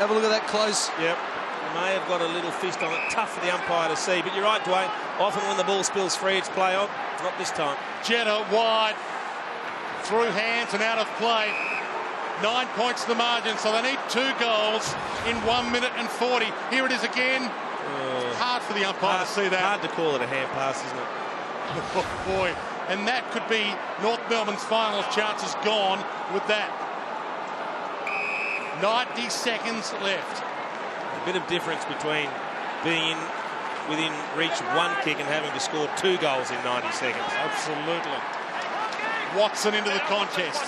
Have a look at that close. Yep. He may have got a little fist on it. Tough for the umpire to see. But you're right, Dwayne. Often when the ball spills free, it's play on. Not this time. Jetta wide. Through hands and out of play. 9 points the margin, so they need 2 goals in 1 minute and 40. Here it is again. Hard for the umpire to see that. Hard to call it a hand pass, isn't it? Oh, boy. and that could be North Melbourne's final chances gone with that. 90 seconds left. A bit of difference between being within reach of one kick and having to score 2 goals in 90 seconds. Absolutely. Watson into the contest.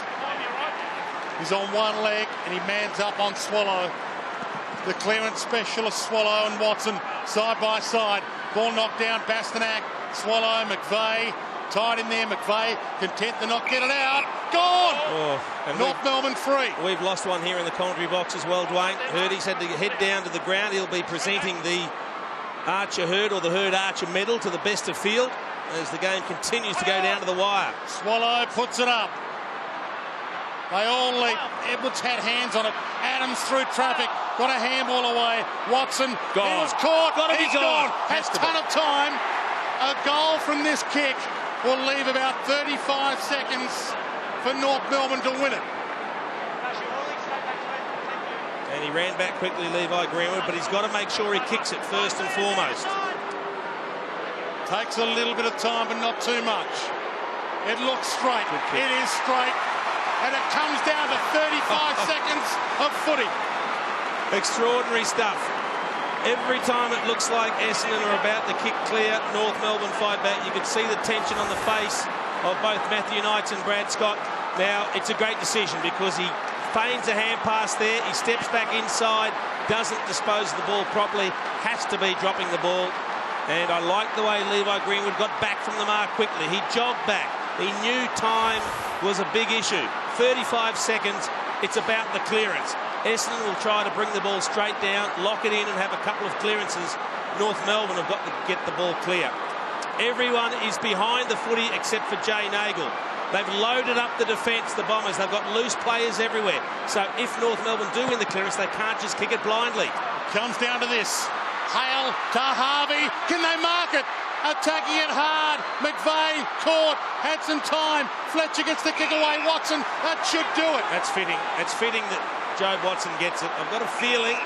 He's on one leg and he mans up on Swallow. The clearance specialist, Swallow and Watson, side by side. Ball knocked down, Bastanak, Swallow, McVeigh, tied in there. McVeigh content to not get it out. Gone! Oh, North Melbourne free. We've lost one here in the commentary box as well, Dwayne. Hurdy's had to head down to the ground. He'll be presenting the Archer Hurd or the Hurd Archer medal to the best of field as the game continues to go down to the wire. Swallow puts it up. They all leap. Edwards had hands on it. Adams through traffic. Got a handball away. Watson. Gone. He was caught. He's gone. Has a ton of time. A goal from this kick will leave about 35 seconds for North Melbourne to win it. And he ran back quickly, Levi Greenwood, but he's got to make sure he kicks it first and foremost. Takes a little bit of time, but not too much. It looks straight. It is straight. And it comes down to 35 seconds of footy. Extraordinary stuff. Every time it looks like Essendon are about to kick clear, North Melbourne fight back. You can see the tension on the face of both Matthew Knights and Brad Scott. Now, it's a great decision because he feigns a hand pass there. He steps back inside, doesn't dispose of the ball properly, has to be dropping the ball. And I like the way Levi Greenwood got back from the mark quickly. He jogged back. He knew time was a big issue. 35 seconds, it's about the clearance. Essendon will try to bring the ball straight down, lock it in and have a couple of clearances. North Melbourne have got to get the ball clear. Everyone is behind the footy except for Jay Neagle. They've loaded up the defence, the Bombers. They've got loose players everywhere. So if North Melbourne do win the clearance, they can't just kick it blindly. Comes down to this. Hale to Harvey. Can they mark it? Attacking it hard. McVeigh caught. Had some time. Fletcher gets the kick away. Watson. That should do it. That's fitting. It's fitting that Jobe Watson gets it. I've got a feeling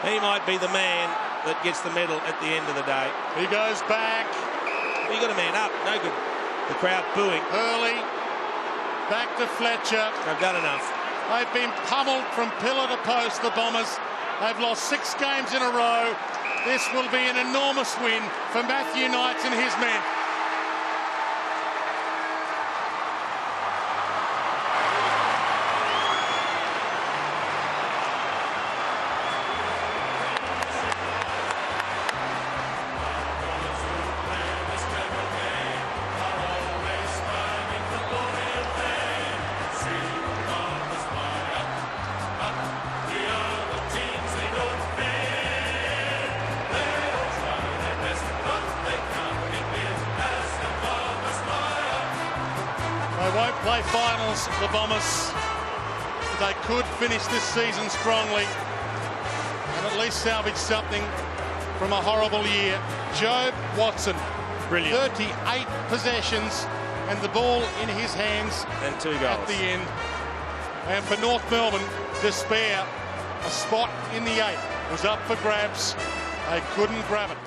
he might be the man that gets the medal at the end of the day. He goes back. You got a man up. No good. The crowd booing. Early. Back to Fletcher. They've done enough. They've been pummeled from pillar to post, the Bombers. They've lost 6 games in a row. This will be an enormous win for Matthew Knights and his men. They won't play finals, the Bombers. They could finish this season strongly and at least salvage something from a horrible year. Jobe Watson, Brilliant. 38 possessions and the ball in his hands And 2 goals. at the end. And for North Melbourne, despair. A spot in the 8 was up for grabs. They couldn't grab it.